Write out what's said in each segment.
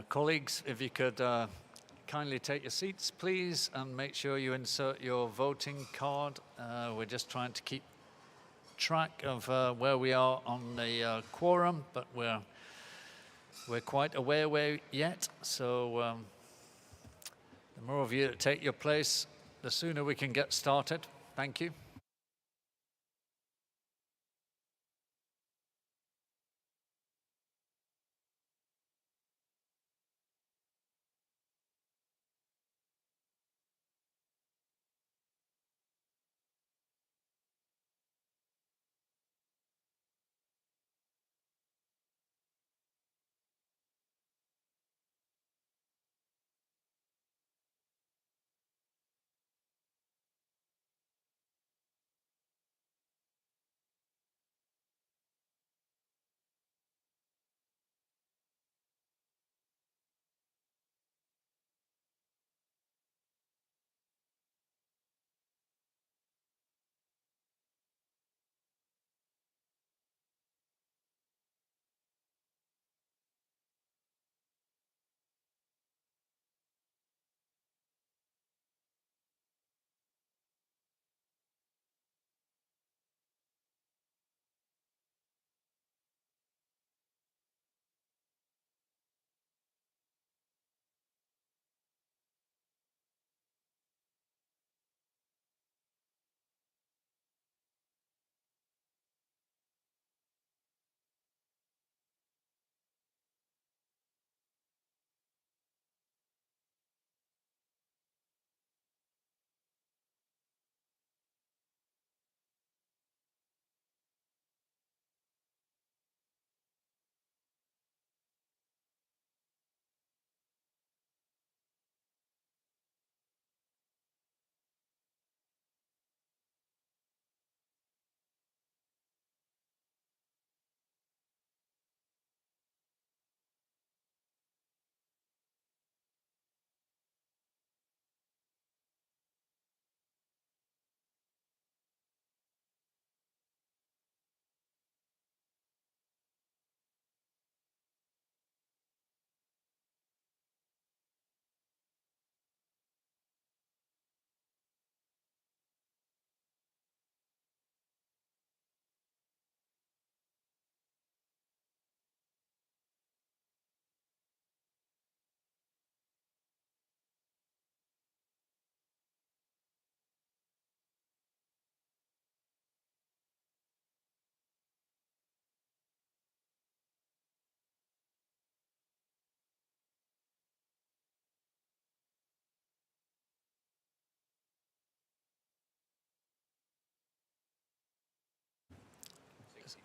Colleagues, if you could kindly take your seats, please, and make sure you insert your voting card. We're just trying to keep track of where we are on the quorum, but we're quite away yet. So the more of you that take your place, the sooner we can get started. Thank you.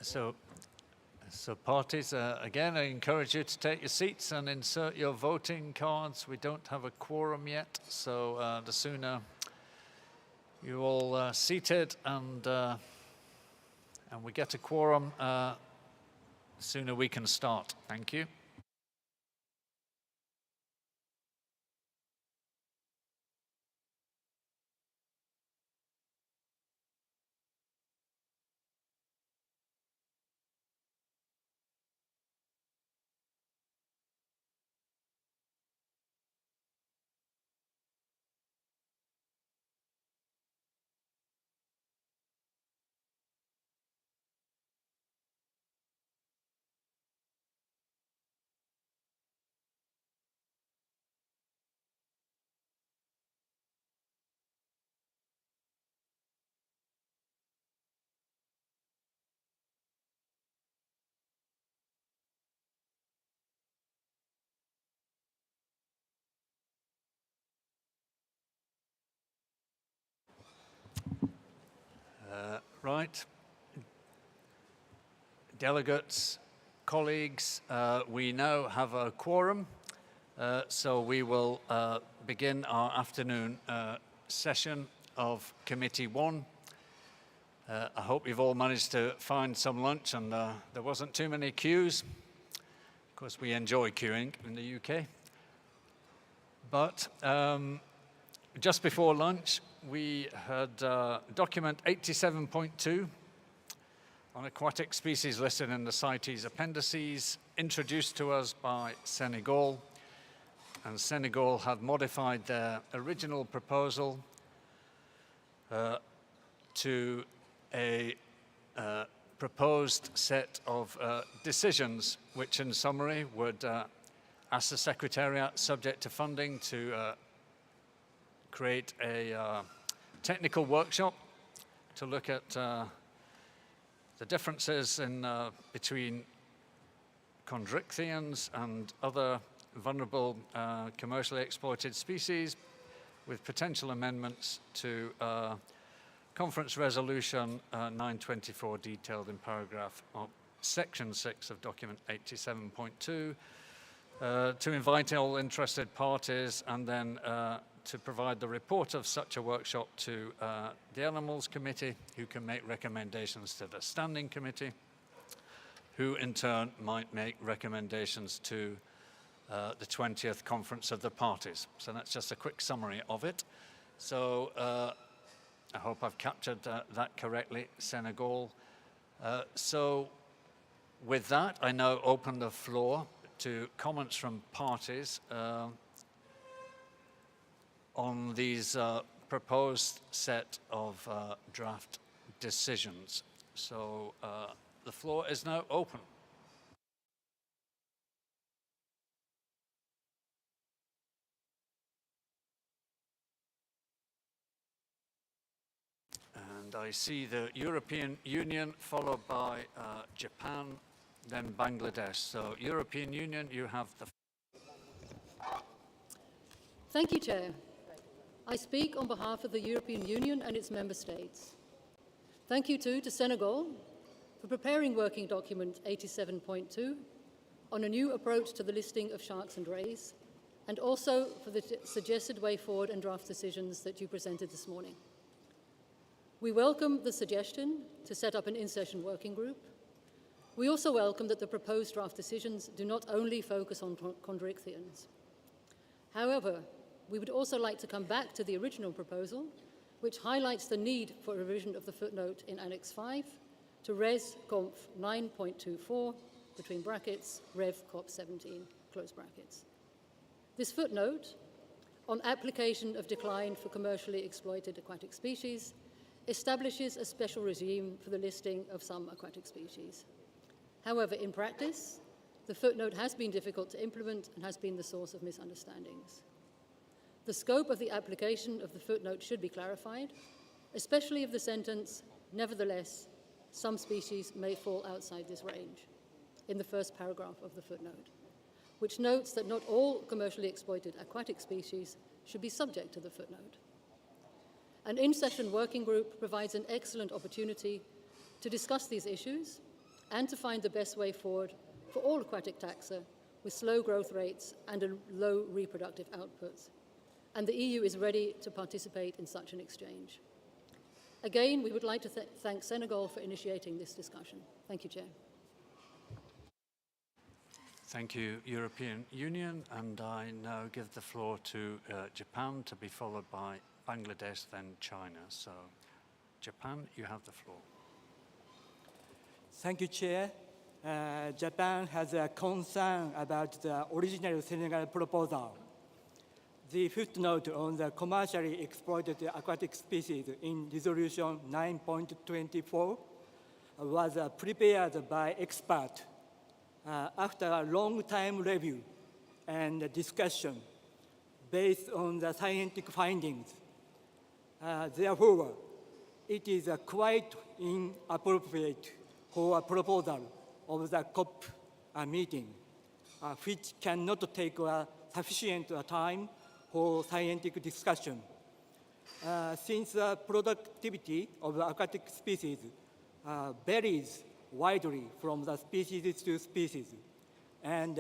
So parties, again, I encourage you to take your seats and insert your voting cards. We don't have a quorum yet, so the sooner you're all seated and we get a quorum, the sooner we can start. Thank you. Right. Delegates, colleagues, we now have a quorum, so we will begin our afternoon session of Committee 1. I hope you've all managed to find some lunch and there wasn't too many queues. Of course, we enjoy queuing in the UK. But just before lunch, we had document 87.2, on aquatic species listed in the CITES appendices, introduced to us by Senegal. And Senegal had modified their original proposal to a proposed set of decisions, which in summary would ask the Secretariat, subject to funding, to create a technical workshop to look at the differences in, between chondrichthyans and other vulnerable commercially exploited species, with potential amendments to Conference Resolution 924, detailed in paragraph of Section 6 of Document 87.2, to invite all interested parties and then to provide the report of such a workshop to the Animals Committee, who can make recommendations to the Standing Committee, who in turn might make recommendations to the 20th Conference of the Parties. So that's just a quick summary of it. So I hope I've captured that correctly, Senegal. So with that, I now open the floor to comments from parties on these proposed set of draft decisions. So the floor is now open. And I see the European Union followed by Japan, then Bangladesh. So European Union, you have the floor. Thank you, Chair. I speak on behalf of the European Union and its member states. Thank you too to Senegal for preparing working document 87.2 on a new approach to the listing of sharks and rays, and also for the suggested way forward and draft decisions that you presented this morning. We welcome the suggestion to set up an in-session working group. We also welcome that the proposed draft decisions do not only focus on chondrichthyans. However, we would also like to come back to the original proposal, which highlights the need for a revision of the footnote in Annex 5 to Res Conf 9.24, between brackets, Rev CoP19, close brackets. This footnote, on application of decline for commercially exploited aquatic species, establishes a special regime for the listing of some aquatic species. However, in practice, the footnote has been difficult to implement and has been the source of misunderstandings. The scope of the application of the footnote should be clarified, especially if the sentence, nevertheless, some species may fall outside this range, in the first paragraph of the footnote, which notes that not all commercially exploited aquatic species should be subject to the footnote. An in-session working group provides an excellent opportunity to discuss these issues and to find the best way forward for all aquatic taxa with slow growth rates and a low reproductive outputs. And the EU is ready to participate in such an exchange. Again, we would like to thank Senegal for initiating this discussion. Thank you, Chair. Thank you, European Union. And I now give the floor to Japan, to be followed by Bangladesh, then China. So, Japan, you have the floor. Thank you, Chair. Japan has a concern about the original Senegal proposal. The footnote on the commercially exploited aquatic species in Resolution 9.24 was prepared by experts after a long time review and discussion based on the scientific findings. Therefore, it is quite inappropriate for a proposal of the COP meeting, which cannot take sufficient time for scientific discussion. Since the productivity of aquatic species varies widely from the species to species, and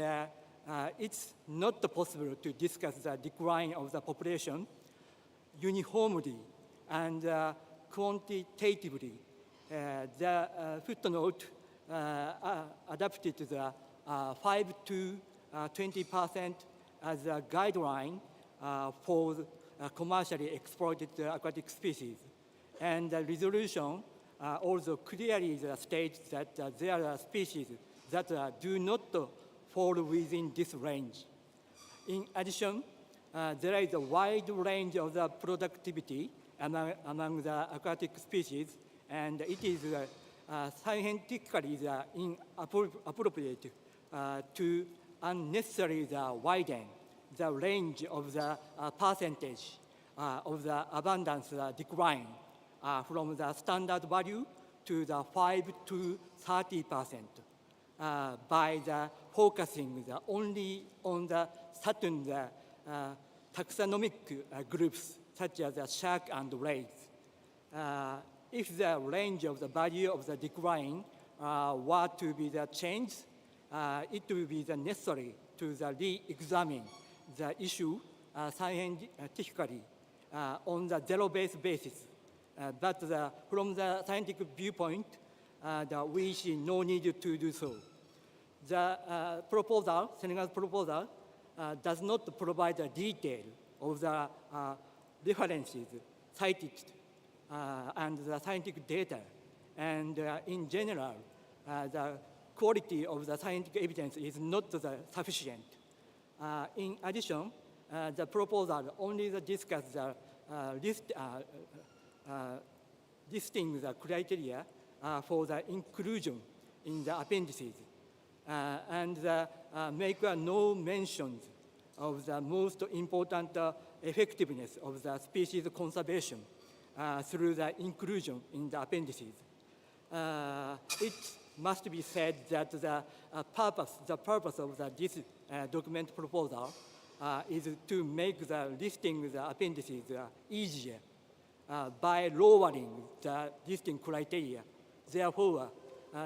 it's not possible to discuss the decline of the population uniformly and quantitatively. The footnote adapted the 5 to 20% as a guideline for commercially exploited aquatic species. And the resolution also clearly states that there are species that do not fall within this range. In addition, there is a wide range of the productivity among the aquatic species, and it is scientifically inappropriate to unnecessarily widen the range of the percentage of the abundance decline from the standard value to the 5 to 30% by focusing only on the certain taxonomic groups such as shark and rays. If the range of the value of the decline were to be changed, it will be necessary to re-examine the issue scientifically on the zero-based basis. But from the scientific viewpoint, we see no need to do so. The Senegal's proposal, does not provide a detail of the references cited and the scientific data. And in general, the quality of the scientific evidence is not sufficient. In addition, the proposal only discusses the listing the criteria for the inclusion in the appendices and make no mention of the most important effectiveness of the species conservation through the inclusion in the appendices. It must be said that the purpose of this document proposal is to make the listing the appendices easier by lowering the listing criteria. Therefore,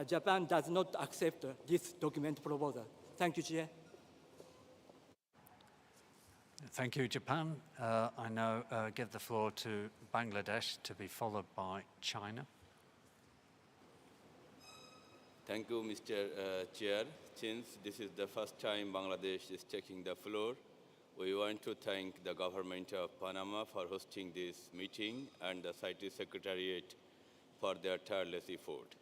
Japan does not accept this document proposal. Thank you, Chair. Thank you, Japan. I now give the floor to Bangladesh, to be followed by China. Thank you, Mr. Chair. Since this is the first time Bangladesh is taking the floor, we want to thank the government of Panama for hosting this meeting and the CITES Secretariat for their tireless effort.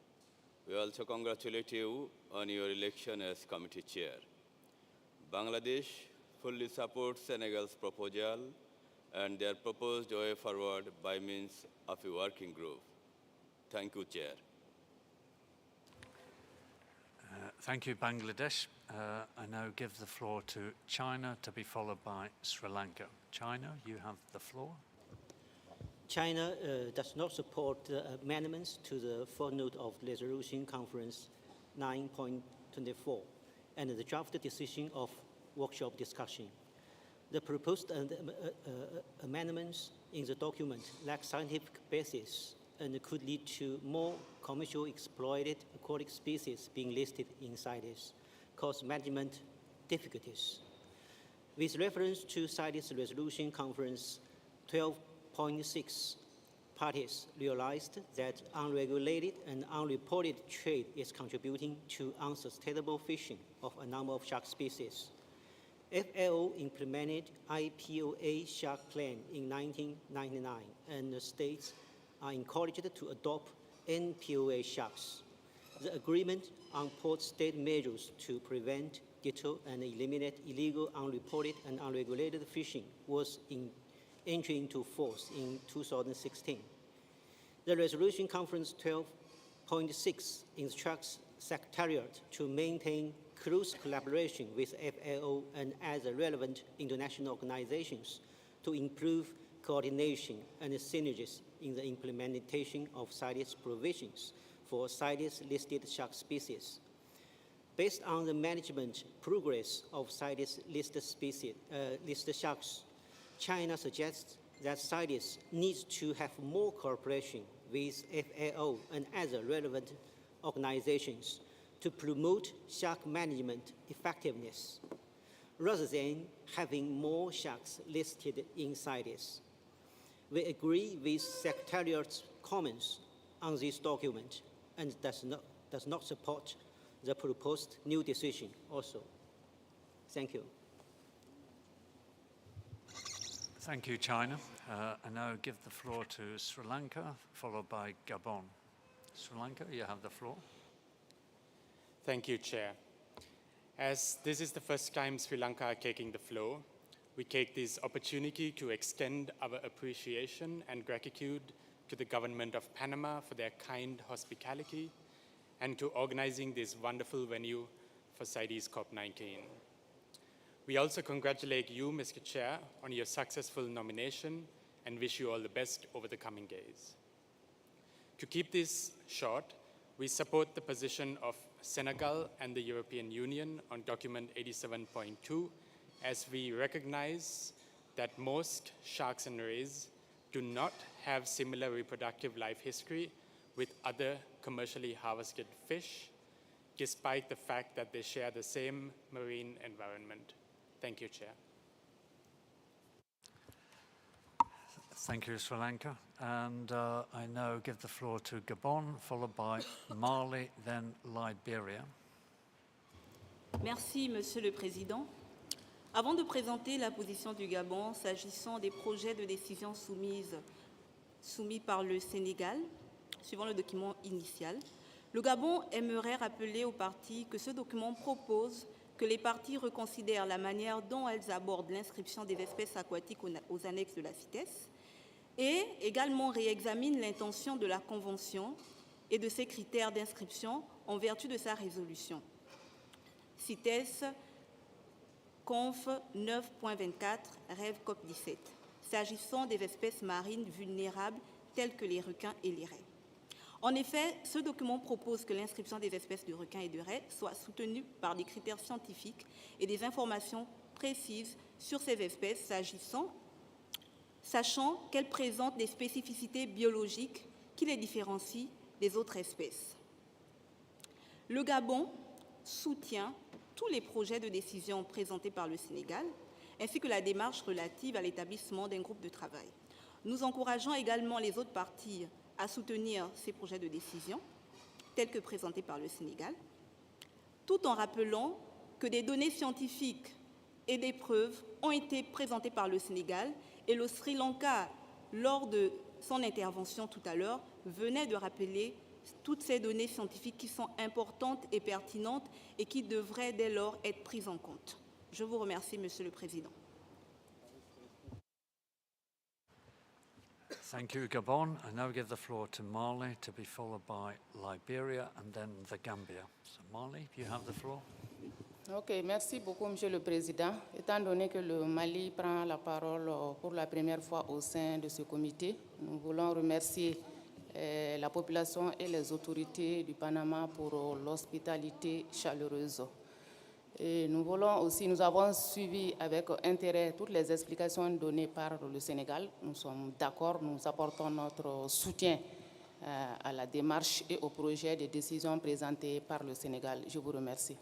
We also congratulate you on your election as committee chair. Bangladesh fully supports Senegal's proposal and their proposed way forward by means of a working group. Thank you, Chair. Thank you, Bangladesh. I now give the floor to China, to be followed by Sri Lanka. China, you have the floor. China does not support the amendments to the footnote of Resolution Conference 9.24 and the draft decision of workshop discussion. The proposed amendments in the document lack scientific basis and could lead to more commercially exploited aquatic species being listed in CITES, cause management difficulties. With reference to CITES Resolution Conference 12.6, parties realized that unregulated and unreported trade is contributing to unsustainable fishing of a number of shark species. FAO implemented IPOA shark plan in 1999, and the states are encouraged to adopt NPOA sharks. The agreement on port state measures to prevent, deter, and eliminate illegal, unreported, and unregulated fishing was entry into force in 2016. The Resolution Conference 12.6 instructs Secretariat to maintain close collaboration with FAO and other relevant international organizations to improve coordination and synergies in the implementation of CITES provisions for CITES-listed shark species. Based on the management progress of CITES-listed listed sharks, China suggests that CITES needs to have more cooperation with FAO and other relevant organizations to promote shark management effectiveness, rather than having more sharks listed in CITES. We agree with Secretariat's comments on this document and does not support the proposed new decision also. Thank you. Thank you, China. I now give the floor to Sri Lanka, followed by Gabon. Sri Lanka, you have the floor. Thank you, Chair. As this is the first time Sri Lanka are taking the floor, we take this opportunity to extend our appreciation and gratitude to the government of Panama for their kind hospitality and to organizing this wonderful venue for CITES CoP19. We also congratulate you, Mr. Chair, on your successful nomination and wish you all the best over the coming days. To keep this short, we support the position of Senegal and the European Union on document 87.2 as we recognize that most sharks and rays do not have similar reproductive life history with other commercially harvested fish, despite the fact that they share the same marine environment. Thank you, Chair. Thank you, Sri Lanka. And I now give the floor to Gabon, followed by Mali, then Liberia. Merci, Monsieur le Président. Avant de présenter la position du Gabon s'agissant des projets de décision soumis par le Sénégal, suivant le document initial, le Gabon aimerait rappeler aux parties que ce document propose que les parties reconsidèrent la manière dont elles abordent l'inscription des espèces aquatiques aux annexes de la CITES et également réexaminent l'intention de la Convention et de ses critères d'inscription en vertu de sa résolution. CITES Conf 9.24, Rêve COP17, s'agissant des espèces marines vulnérables telles que les requins et les raies. En effet, ce document propose que l'inscription des espèces de requins et de raies soit soutenue par des critères scientifiques et des informations précises sur ces espèces sachant qu'elles présentent des spécificités biologiques qui les différencient des autres espèces. Le Gabon soutient tous les projets de décision présentés par le Sénégal, ainsi que la démarche relative à l'établissement d'un groupe de travail. Nous encourageons également les autres parties à soutenir ces projets de décision, tels que présentés par le Sénégal, tout en rappelant que des données scientifiques et des preuves ont été présentées par le Sénégal et le Sri Lanka, lors de son intervention tout à l'heure, venait de rappeler toutes ces données scientifiques qui sont importantes et pertinentes et qui devraient dès lors être prises en compte. Je vous remercie, Monsieur le Président. Thank you, Gabon. I now give the floor to Mali, to be followed by Liberia and then the Gambia. So Mali, you have the floor. Ok, merci beaucoup, Monsieur le Président. Étant donné que le Mali prend la parole pour la première fois au sein de ce comité, nous voulons remercier la population et les autorités du Panama pour l'hospitalité chaleureuse. Et nous avons suivi avec intérêt toutes les explications données par le Sénégal. Nous sommes d'accord, nous apportons notre soutien à la démarche et au projet de décision présenté par le Sénégal. Je vous remercie.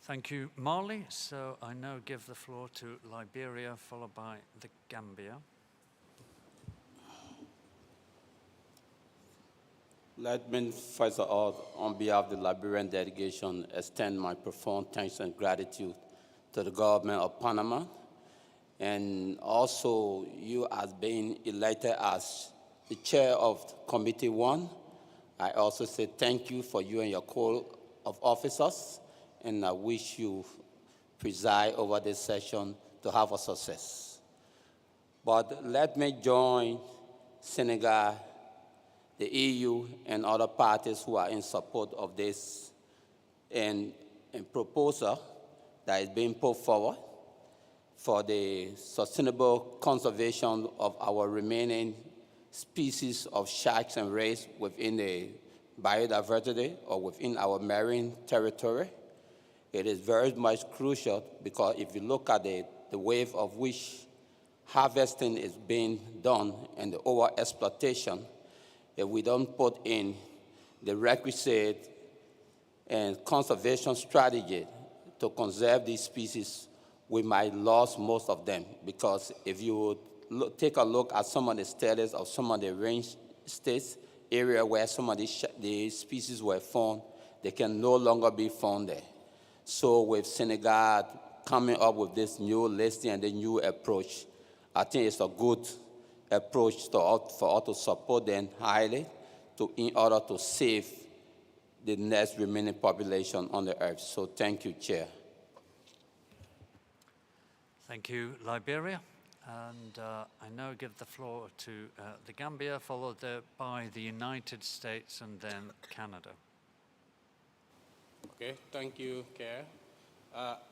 Thank you, Mali. So I now give the floor to Liberia, followed by the Gambia. Let me first of all, on behalf of the Liberian delegation, extend my profound thanks and gratitude to the government of Panama, and also you as being elected as the chair of Committee 1. I also say thank you for you and your corps of officers, and I wish you preside over this session to have a success. But let me join Senegal, the EU, and other parties who are in support of this and proposal that is being put forward for the sustainable conservation of our remaining species of sharks and rays within the biodiversity or within our marine territory. It is very much crucial because if you look at the wave of which harvesting is being done and the overexploitation, if we don't put in the requisite and conservation strategy to conserve these species, we might lose most of them. Because if you would take a look at some of the status of some of the range states, area where some of the species were found, they can no longer be found there. So with Senegal coming up with this new listing and the new approach, I think it's a good approach for us to support them highly in order to save the next remaining population on the earth. So thank you, Chair. Thank you, Liberia. And I now give the floor to the Gambia, followed by the United States and then Canada. Okay, thank you, Chair.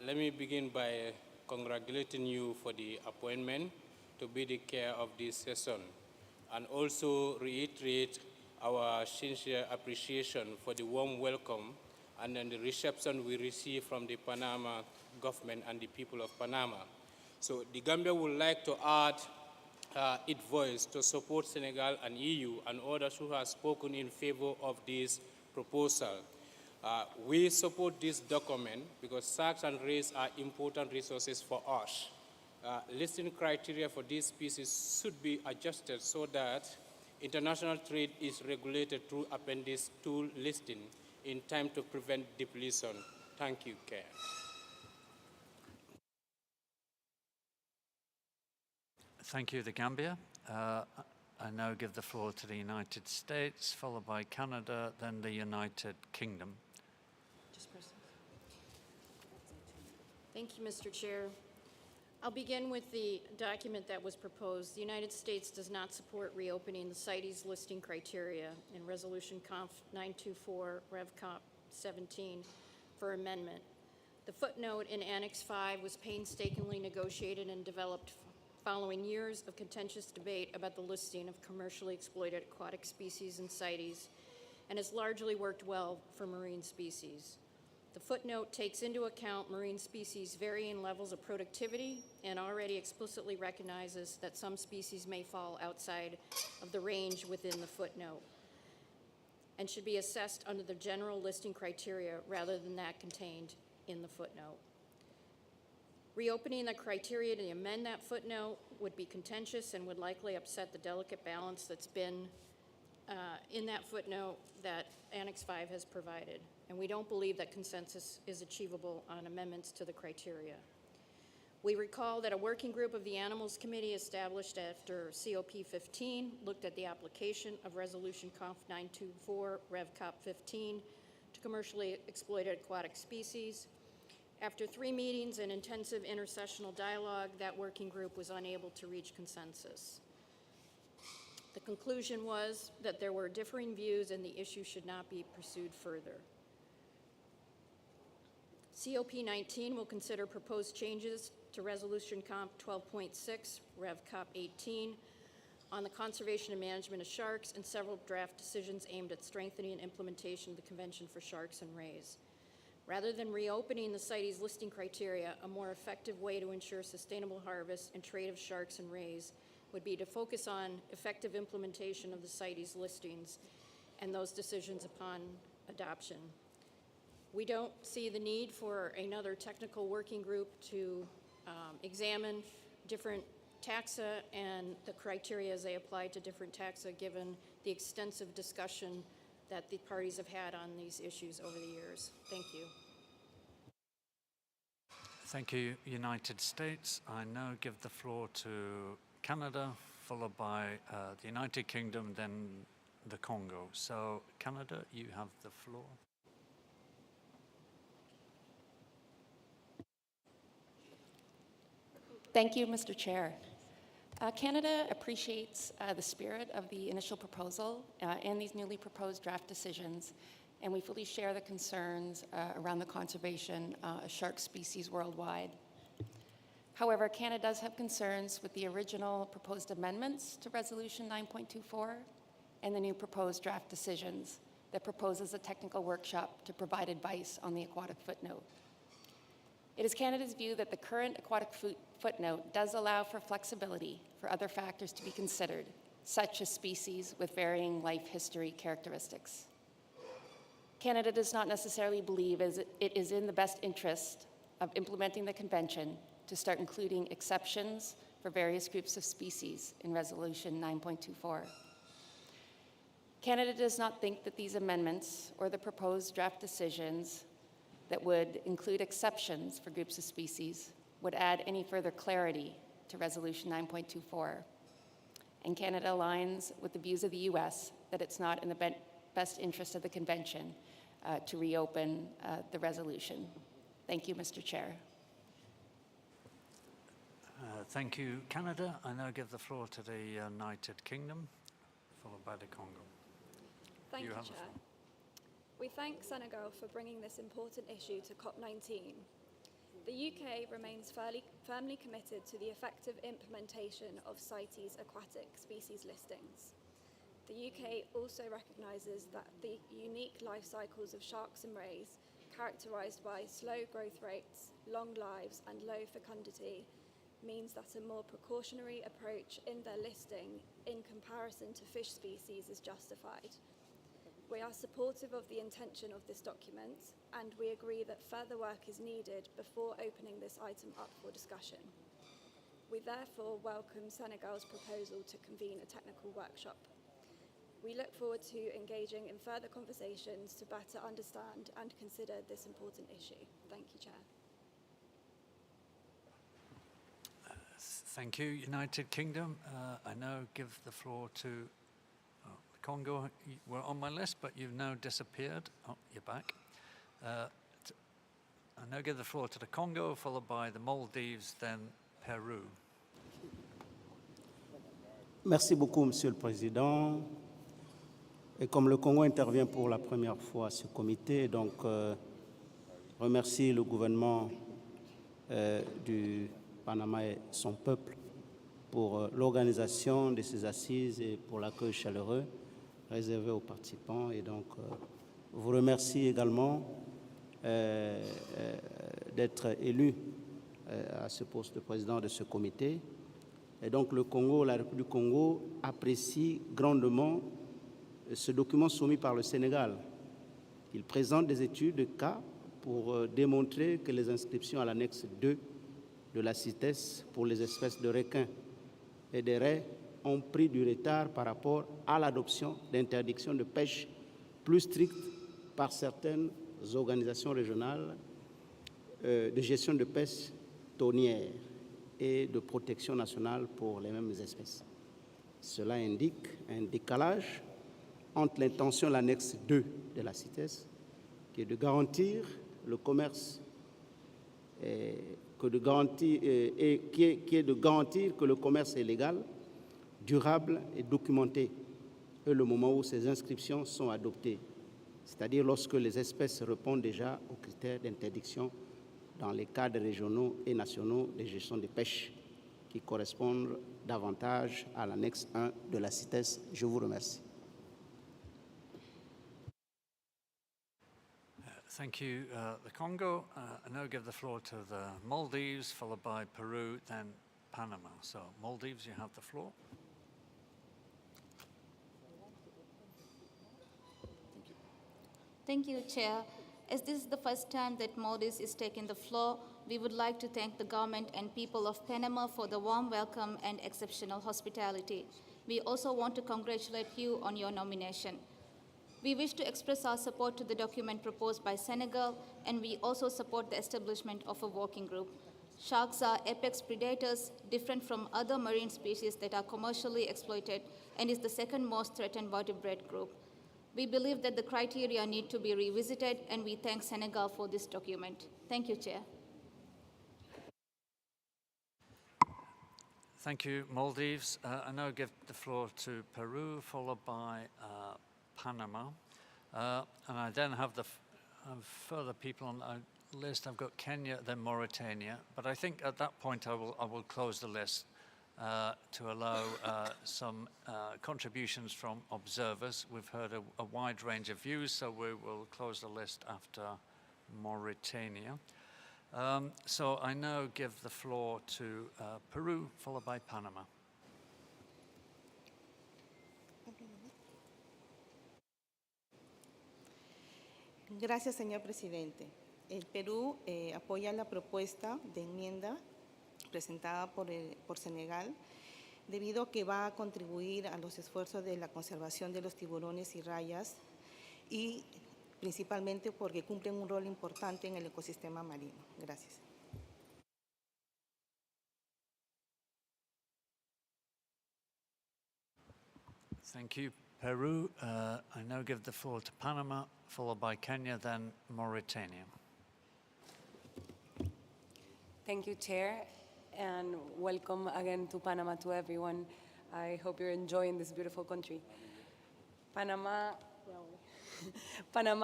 Let me begin by congratulating you for the appointment to be the chair of this session, and also reiterate our sincere appreciation for the warm welcome and then the reception we received from the Panama government and the people of Panama. So the Gambia would like to add its voice to support Senegal and EU and others who have spoken in favor of this proposal. We support this document because sharks and rays are important resources for us. Listing criteria for these species should be adjusted so that international trade is regulated through Appendix 2 listing in time to prevent depletion. Thank you, Chair. Thank you, the Gambia. I now give the floor to the United States, followed by Canada, then the United Kingdom. Thank you, Mr. Chair. I'll begin with the document that was proposed. The United States does not support reopening the CITES listing criteria in Resolution Conf 924 Rev Cop 17 for amendment. The footnote in Annex 5 was painstakingly negotiated and developed following years of contentious debate about the listing of commercially exploited aquatic species in CITES, and has largely worked well for marine species. The footnote takes into account marine species' varying levels of productivity and already explicitly recognizes that some species may fall outside of the range within the footnote and should be assessed under the general listing criteria rather than that contained in the footnote. Reopening the criteria to amend that footnote would be contentious and would likely upset the delicate balance that's been in that footnote that Annex 5 has provided. And we don't believe that consensus is achievable on amendments to the criteria. We recall that a working group of the Animals Committee established after COP15 looked at the application of Resolution Conf 924 Rev Cop 15 to commercially exploited aquatic species. After 3 meetings and intensive intersessional dialogue, that working group was unable to reach consensus. The conclusion was that there were differing views and the issue should not be pursued further. COP19 will consider proposed changes to Resolution Conf 12.6, Rev Cop 18, on the conservation and management of sharks, and several draft decisions aimed at strengthening implementation of the Convention for Sharks and Rays. Rather than reopening the CITES listing criteria, a more effective way to ensure sustainable harvest and trade of sharks and rays would be to focus on effective implementation of the CITES listings and those decisions upon adoption. We don't see the need for another technical working group to examine different taxa and the criteria as they apply to different taxa, given the extensive discussion that the parties have had on these issues over the years. Thank you. Thank you, United States. I now give the floor to Canada, followed by the United Kingdom, then the Congo. So, Canada, you have the floor. Thank you, Mr. Chair. Canada appreciates the spirit of the initial proposal and these newly proposed draft decisions, and we fully share the concerns around the conservation of shark species worldwide. However, Canada does have concerns with the original proposed amendments to Resolution 9.24 and the new proposed draft decisions that proposes a technical workshop to provide advice on the aquatic footnote. It is Canada's view that the current aquatic footnote does allow for flexibility for other factors to be considered, such as species with varying life history characteristics. Canada does not necessarily believe it is in the best interest of implementing the convention to start including exceptions for various groups of species in Resolution 9.24. Canada does not think that these amendments or the proposed draft decisions that would include exceptions for groups of species would add any further clarity to Resolution 9.24. and Canada aligns with the views of the U.S. that it's not in the best interest of the Convention to reopen the resolution. Thank you, Mr. Chair. Thank you, Canada. I now give the floor to the United Kingdom, followed by the Congo. Thank you, have the Chair. floor. We thank Senegal for bringing this important issue to COP19. The UK remains firmly committed to the effective implementation of CITES aquatic species listings. The UK also recognises that the unique life cycles of sharks and rays, characterised by slow growth rates, long lives and low fecundity, means that a more precautionary approach in their listing in comparison to fish species is justified. We are supportive of the intention of this document, and we agree that further work is needed before opening this item up for discussion. We therefore welcome Senegal's proposal to convene a technical workshop. We look forward to engaging in further conversations to better understand and consider this important issue. Thank you, Chair. Thank you, United Kingdom. I now give the floor to Congo. You were on my list, but you've now disappeared. Oh, you're back. I now give the floor to the Congo, followed by the Maldives, then Peru. Merci beaucoup, Monsieur le Président. Et comme le Congo intervient pour la première fois à ce comité, donc remercie le gouvernement du Panama et son peuple pour l'organisation de ces assises et pour l'accueil chaleureux réservé aux participants. Et donc, vous remercie également d'être élu à ce poste de président de ce comité. Et donc, le Congo, la République du Congo apprécie grandement ce document soumis par le Sénégal. Il présente des études de cas pour démontrer que les inscriptions à l'annexe 2 de la CITES pour les espèces de requins et de raies ont pris du retard par rapport à l'adoption d'interdictions de pêche plus strictes par certaines organisations régionales de gestion de pêche tonnière et de protection nationale pour les mêmes espèces. Cela indique un décalage entre l'intention de l'annexe 2 de la CITES, qui est de garantir le commerce qui est de garantir que le commerce est légal, durable et documenté, et le moment où ces inscriptions sont adoptées, c'est-à-dire lorsque les espèces répondent déjà aux critères d'interdiction dans les cadres régionaux et nationaux de gestion des pêches qui correspondent davantage à l'annexe 1 de la CITES. Je vous remercie. Thank you, the Congo. I now give the floor to the Maldives, followed by Peru, then Panama. So, Maldives, you have the floor. Thank you, Chair. As this is the first time that Maldives is taking the floor, we would like to thank the government and people of Panama for the warm welcome and exceptional hospitality. We also want to congratulate you on your nomination. We wish to express our support to the document proposed by Senegal, and we also support the establishment of a working group. Sharks are apex predators, different from other marine species that are commercially exploited, and is the second most threatened vertebrate group. We believe that the criteria need to be revisited, and we thank Senegal for this document. Thank you, Chair. Thank you, Maldives. I now give the floor to Peru, followed by Panama. And I then have further people on the list. I've got Kenya, then Mauritania. But I think at that point I will close the list to allow some contributions from observers. We've heard a wide range of views, so we will close the list after Mauritania. So I now give the floor to Peru, followed by Panama. Gracias, señor presidente. El Perú apoya la propuesta de enmienda presentada por Senegal, debido a que va a contribuir a los esfuerzos de la conservación de los tiburones y rayas y principalmente porque cumplen un rol importante en el ecosistema marino. Gracias. Thank you, Peru. I now give the floor to Panama, followed by Kenya, then Mauritania. Thank you, Chair, and welcome again to Panama to everyone. I hope you're enjoying this beautiful country. Panamá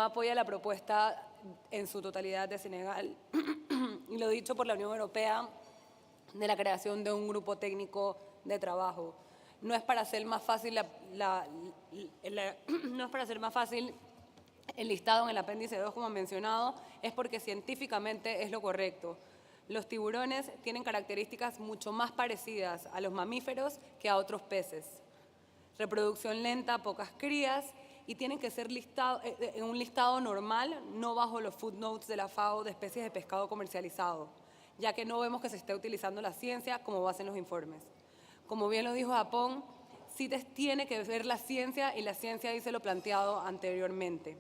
apoya la propuesta en su totalidad de Senegal y lo dicho por la Unión Europea de la creación de un grupo técnico de trabajo. No es para hacer más fácil no es para hacer más fácil el listado en el apéndice 2 como mencionado, es porque científicamente es lo correcto. Los tiburones tienen características mucho más parecidas a los mamíferos que a otros peces. Reproducción lenta, pocas crías y tienen que ser en un listado normal, no bajo los footnotes de la FAO de especies de pescado comercializado, ya que no vemos que se esté utilizando la ciencia como base en los informes. Como bien lo dijo Japón, CITES tiene que ver la ciencia y la ciencia dice lo planteado anteriormente.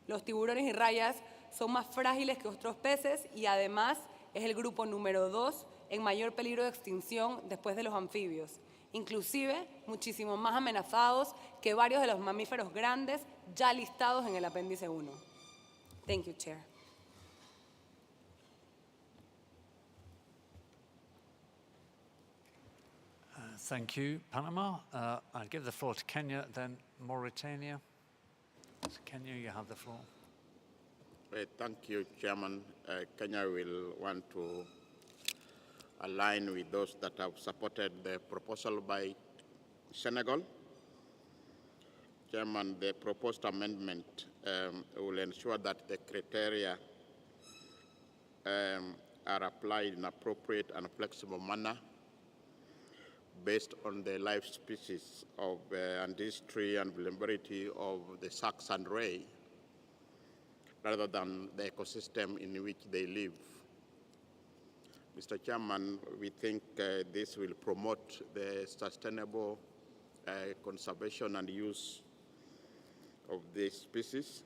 Los tiburones y rayas son más frágiles que otros peces y además es el grupo número 2 en mayor peligro de extinción después de los anfibios, inclusive muchísimo más amenazados que varios de los mamíferos grandes ya listados en el apéndice 1. Thank you, Chair. Thank you, Panama. I'll give the floor to Kenya, then Mauritania. So Kenya, you have the floor. Thank you, Chairman. Kenya will want to align with those that have supported the proposal by Senegal. Chairman, the proposed amendment will ensure that the criteria are applied in appropriate and flexible manner based on the life species of and history and vulnerability of the sharks and ray, rather than the ecosystem in which they live. Mr. Chairman, we think this will promote the sustainable conservation and use of these species.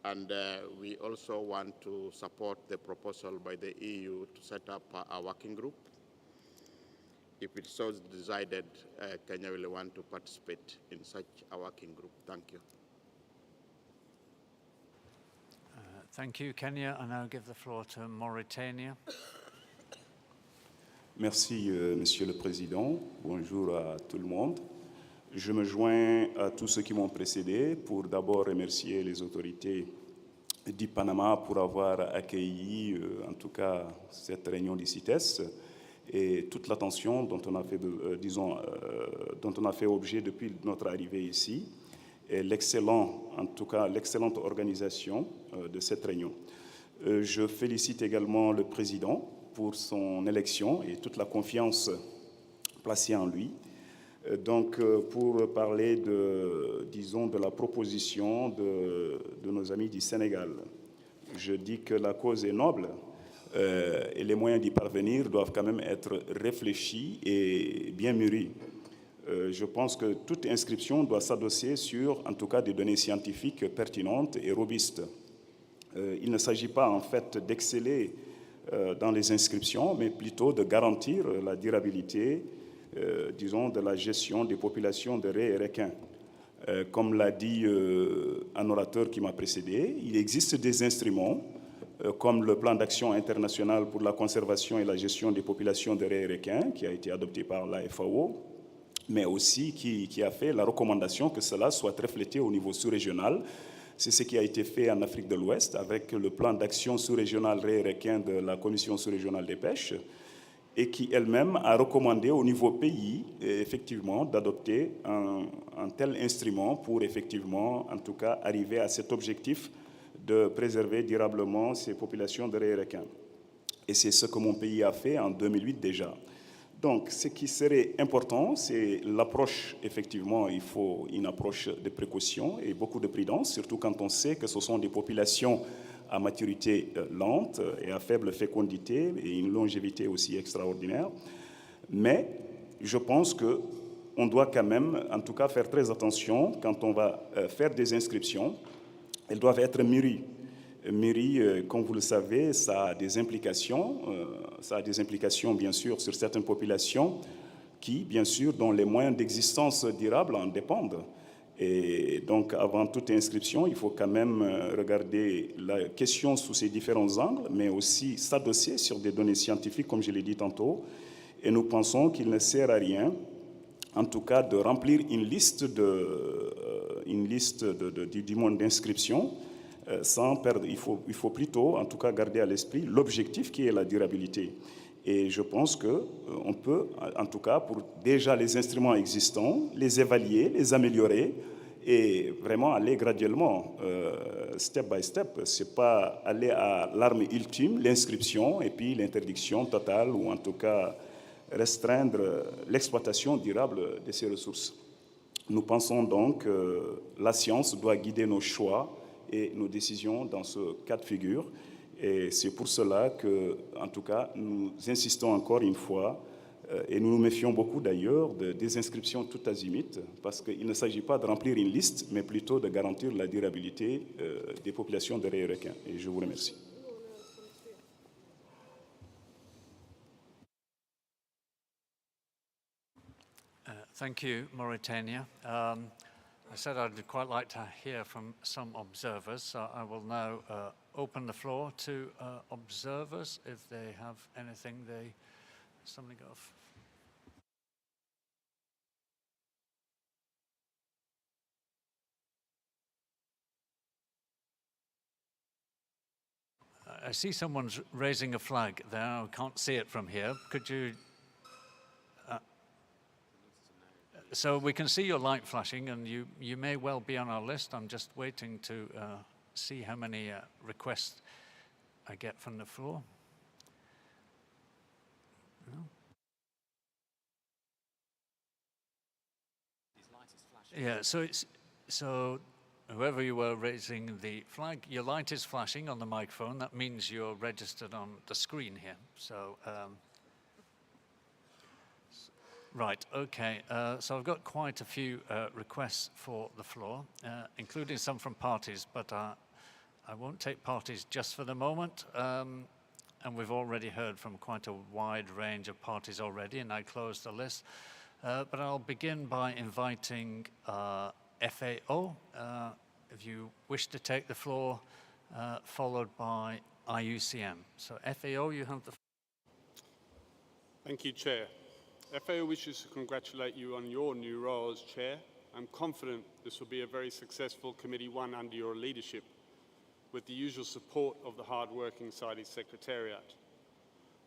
And we also want to support the proposal by the EU to set up a working group. If it's so decided, Kenya will want to participate in such a working group. Thank you. Thank you, Kenya. I now give the floor to Mauritania. Merci, Monsieur le Président. Bonjour à tout le monde. Je me joins à tous ceux qui m'ont précédé pour d'abord remercier les autorités du Panama pour avoir accueilli, en tout cas, cette réunion du CITES et toute l'attention dont on a fait, dont on a fait objet depuis notre arrivée ici. Et en tout cas, l'excellente organisation de cette réunion. Je félicite également le président pour son élection et toute la confiance placée en lui. Donc, pour parler de la proposition de nos amis du Sénégal, je dis que la cause est noble et les moyens d'y parvenir doivent quand même être réfléchis et bien mûris. Je pense que toute inscription doit s'adosser sur, en tout cas, des données scientifiques pertinentes et robustes. Il ne s'agit pas, en fait, d'exceller dans les inscriptions, mais plutôt de garantir la durabilité, disons, de la gestion des populations de raies et requins. Comme l'a dit un orateur qui m'a précédé, il existe des instruments, comme le plan d'action international pour la conservation et la gestion des populations de raies et requins, qui a été adopté par la FAO, mais aussi qui a fait la recommandation que cela soit reflété au niveau sous-régional. C'est ce qui a été fait en Afrique de l'Ouest avec le plan d'action sous-régional raies et requins de la Commission sous-régionale des pêches et qui elle-même a recommandé au niveau pays, effectivement, d'adopter un tel instrument pour, effectivement, en tout cas, arriver à cet objectif de préserver durablement ces populations de raies et requins. Et c'est ce que mon pays a fait en 2008 déjà. Donc, ce qui serait important, c'est l'approche, effectivement, il faut une approche de précaution et beaucoup de prudence, surtout quand on sait que ce sont des populations à maturité lente et à faible fécondité et une longévité aussi extraordinaire. Mais je pense qu'on doit quand même, en tout cas, faire très attention quand on va faire des inscriptions. Elles doivent être mûries. Mûries, comme vous le savez, ça a des implications bien sûr, sur certaines populations qui, bien sûr, dont les moyens d'existence durable en dépendent. Et donc, avant toute inscription, il faut quand même regarder la question sous ses différents angles, mais aussi s'adosser sur des données scientifiques, comme je l'ai dit tantôt. Et nous pensons qu'il ne sert à rien, en tout cas, de remplir une liste du monde d'inscription sans perdre. Il faut plutôt, en tout cas, garder à l'esprit l'objectif qui est la durabilité. Et je pense qu'on peut, en tout cas, pour déjà les instruments existants, les évaluer, les améliorer et vraiment aller graduellement, step by step. Ce n'est pas aller à l'arme ultime, l'inscription et puis l'interdiction totale ou en tout cas restreindre l'exploitation durable de ces ressources. Nous pensons donc que la science doit guider nos choix et nos décisions dans ce cas de figure. Et c'est pour cela que, en tout cas, nous insistons encore une fois, et nous nous méfions beaucoup d'ailleurs des inscriptions tout azimut, parce qu'il ne s'agit pas de remplir une liste, mais plutôt de garantir la durabilité des populations de raies requins. Et je vous remercie. Thank you, Mauritania. I said I'd quite like to hear from some observers, so I will now open the floor to observers if they have anything they... Somebody go off. I see someone's raising a flag there. I can't see it from here. Could you... So we can see your light flashing, and you may well be on our list. I'm just waiting to see how many requests I get from the floor. No? Yeah, so whoever you were raising the flag, your light is flashing on the microphone. That means you're registered on the screen here. So, right, okay. So I've got quite a few requests for the floor, including some from parties, but I won't take parties just for the moment. And we've already heard from quite a wide range of parties already, and I close the list. But I'll begin by inviting FAO, if you wish to take the floor, followed by IUCN. So FAO, you have the floor. Thank you, Chair. FAO wishes to congratulate you on your new role as Chair. I'm confident this will be a very successful Committee 1 under your leadership, with the usual support of the hard-working CITES Secretariat.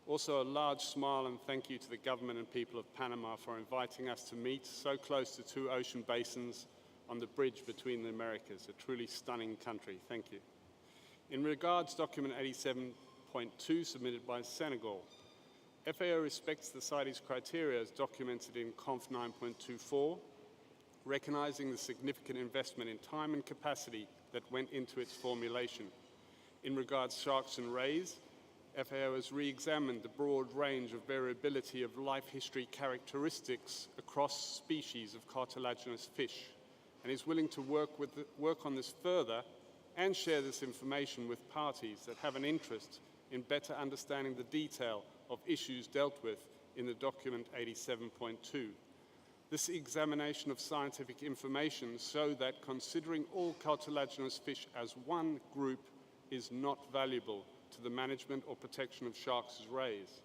Also, a large smile and thank you to the government and people of Panama for inviting us to meet so close to two ocean basins on the bridge between the Americas, a truly stunning country. Thank you. In regards to document 87.2 submitted by Senegal, FAO respects the CITES criteria as documented in Conf 9.24, recognizing the significant investment in time and capacity that went into its formulation. In regards to sharks and rays, FAO has re-examined the broad range of variability of life history characteristics across species of cartilaginous fish, and is willing to work on this further and share this information with parties that have an interest in better understanding the detail of issues dealt with in the document 87.2. This examination of scientific information so that considering all cartilaginous fish as one group is not valuable to the management or protection of sharks as rays,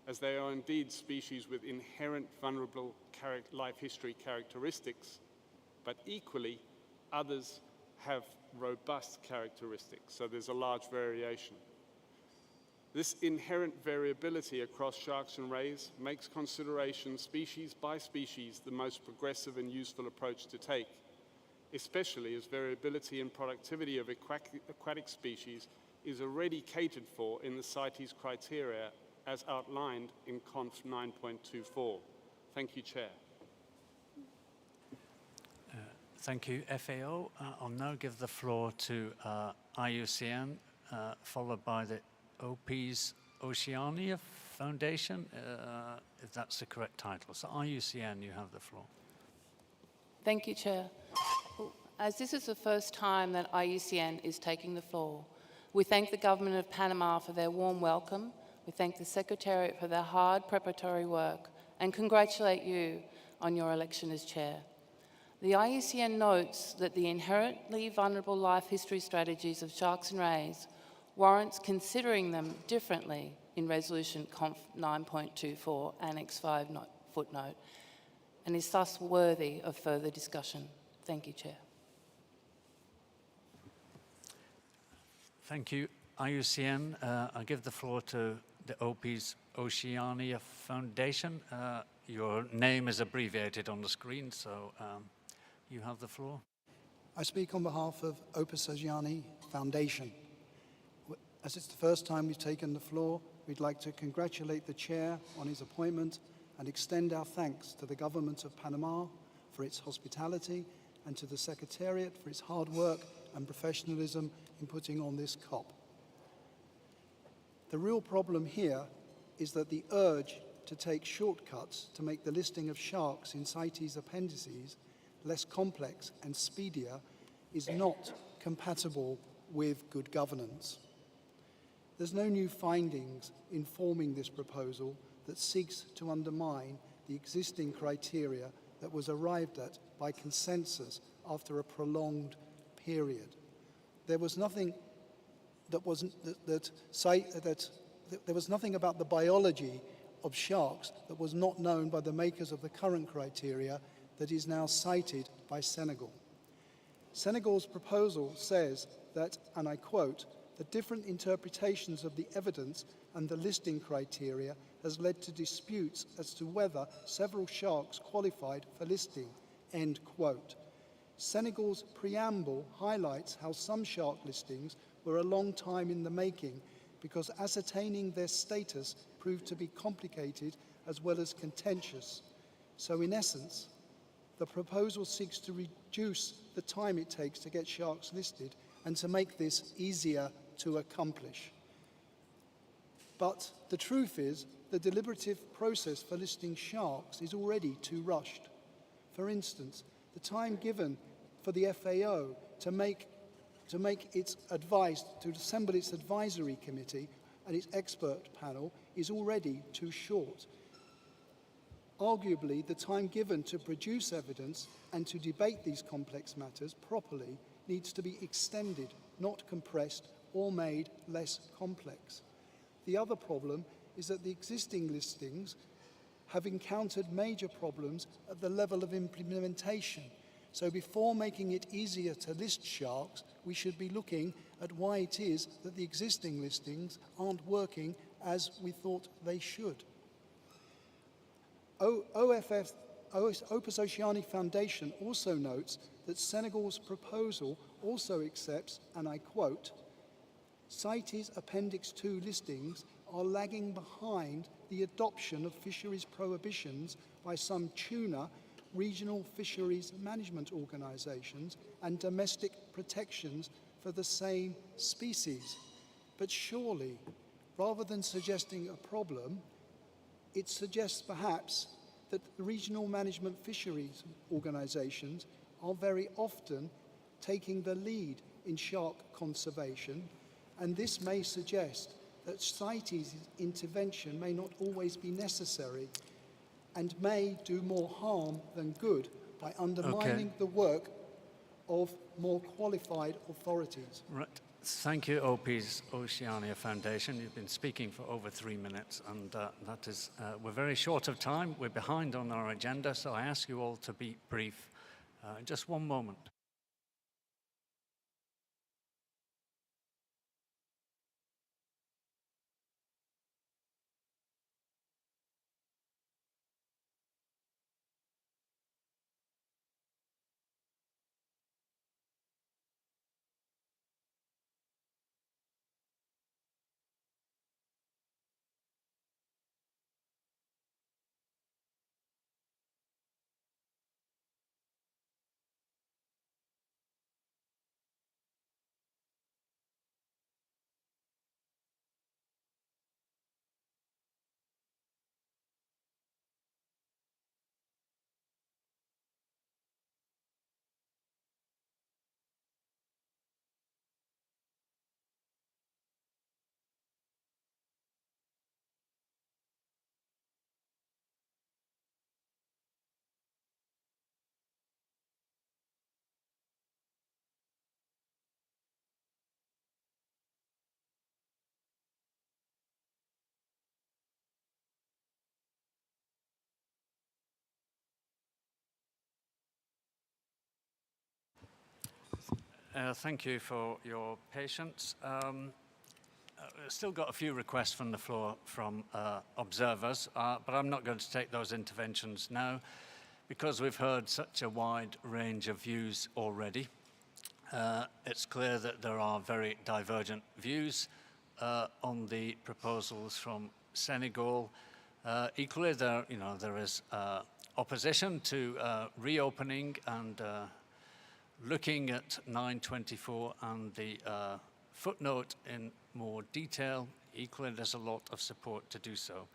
as they are indeed species with inherent vulnerable life history characteristics, but equally others have robust characteristics, so there's a large variation. This inherent variability across sharks and rays makes consideration species by species the most progressive and useful approach to take, especially as variability in productivity of aquatic species is already catered for in the CITES criteria as outlined in Conf 9.24. Thank you, Chair. Thank you, FAO. I'll now give the floor to IUCN, followed by the OP's Oceania Foundation, if that's the correct title. So IUCN, you have the floor. Thank you, Chair. As this is the first time that IUCN is taking the floor, we thank the Government of Panama for their warm welcome. We thank the Secretariat for their hard preparatory work and congratulate you on your election as chair. The IUCN notes that the inherently vulnerable life history strategies of sharks and rays warrants considering them differently in Resolution Conf 9.24 Annex 5 footnote, and is thus worthy of further discussion. Thank you, Chair. Thank you, IUCN. I give the floor to the OP's Oceania Foundation. Your name is abbreviated on the screen, so you have the floor. I speak on behalf of Opus Oceani Foundation. As it's the first time we've taken the floor, we'd like to congratulate the chair on his appointment and extend our thanks to the government of Panama for its hospitality and to the Secretariat for its hard work and professionalism in putting on this COP. The real problem here is that the urge to take shortcuts to make the listing of sharks in CITES appendices less complex and speedier is not compatible with good governance. There's no new findings informing this proposal that seeks to undermine the existing criteria that was arrived at by consensus after a prolonged period. There was nothing that wasn't there was nothing about the biology of sharks that was not known by the makers of the current criteria that is now cited by Senegal. Senegal's proposal says that, and I quote, "The different interpretations of the evidence and the listing criteria has led to disputes as to whether several sharks qualified for listing," end quote. Senegal's preamble highlights how some shark listings were a long time in the making because ascertaining their status proved to be complicated as well as contentious. So in essence, the proposal seeks to reduce the time it takes to get sharks listed and to make this easier to accomplish. But the truth is, the deliberative process for listing sharks is already too rushed. For instance, the time given for the FAO to assemble its advisory committee and its expert panel is already too short. Arguably, the time given to produce evidence and to debate these complex matters properly needs to be extended, not compressed or made less complex. The other problem is that the existing listings have encountered major problems at the level of implementation. So before making it easier to list sharks, we should be looking at why it is that the existing listings aren't working as we thought they should. Opus Oceani Foundation also notes that Senegal's proposal also accepts, and I quote, "CITES Appendix 2 listings are lagging behind the adoption of fisheries prohibitions by some tuna, regional fisheries management organizations, and domestic protections for the same species." But surely, rather than suggesting a problem, it suggests perhaps that the regional management fisheries organizations are very often taking the lead in shark conservation, and this may suggest that CITES intervention may not always be necessary and may do more harm than good by undermining the work of more qualified authorities. Right. Thank you, OP's Oceania Foundation. You've been speaking for over 3 minutes, and that is, we're very short of time. We're behind on our agenda, so I ask you all to be brief. Just one moment. Thank you for your patience. Still got a few requests from the floor from observers, but I'm not going to take those interventions now because we've heard such a wide range of views already. It's clear that there are very divergent views on the proposals from Senegal. Equally, there is opposition to reopening and looking at 924 and the footnote in more detail. Equally, there's a lot of support to do so.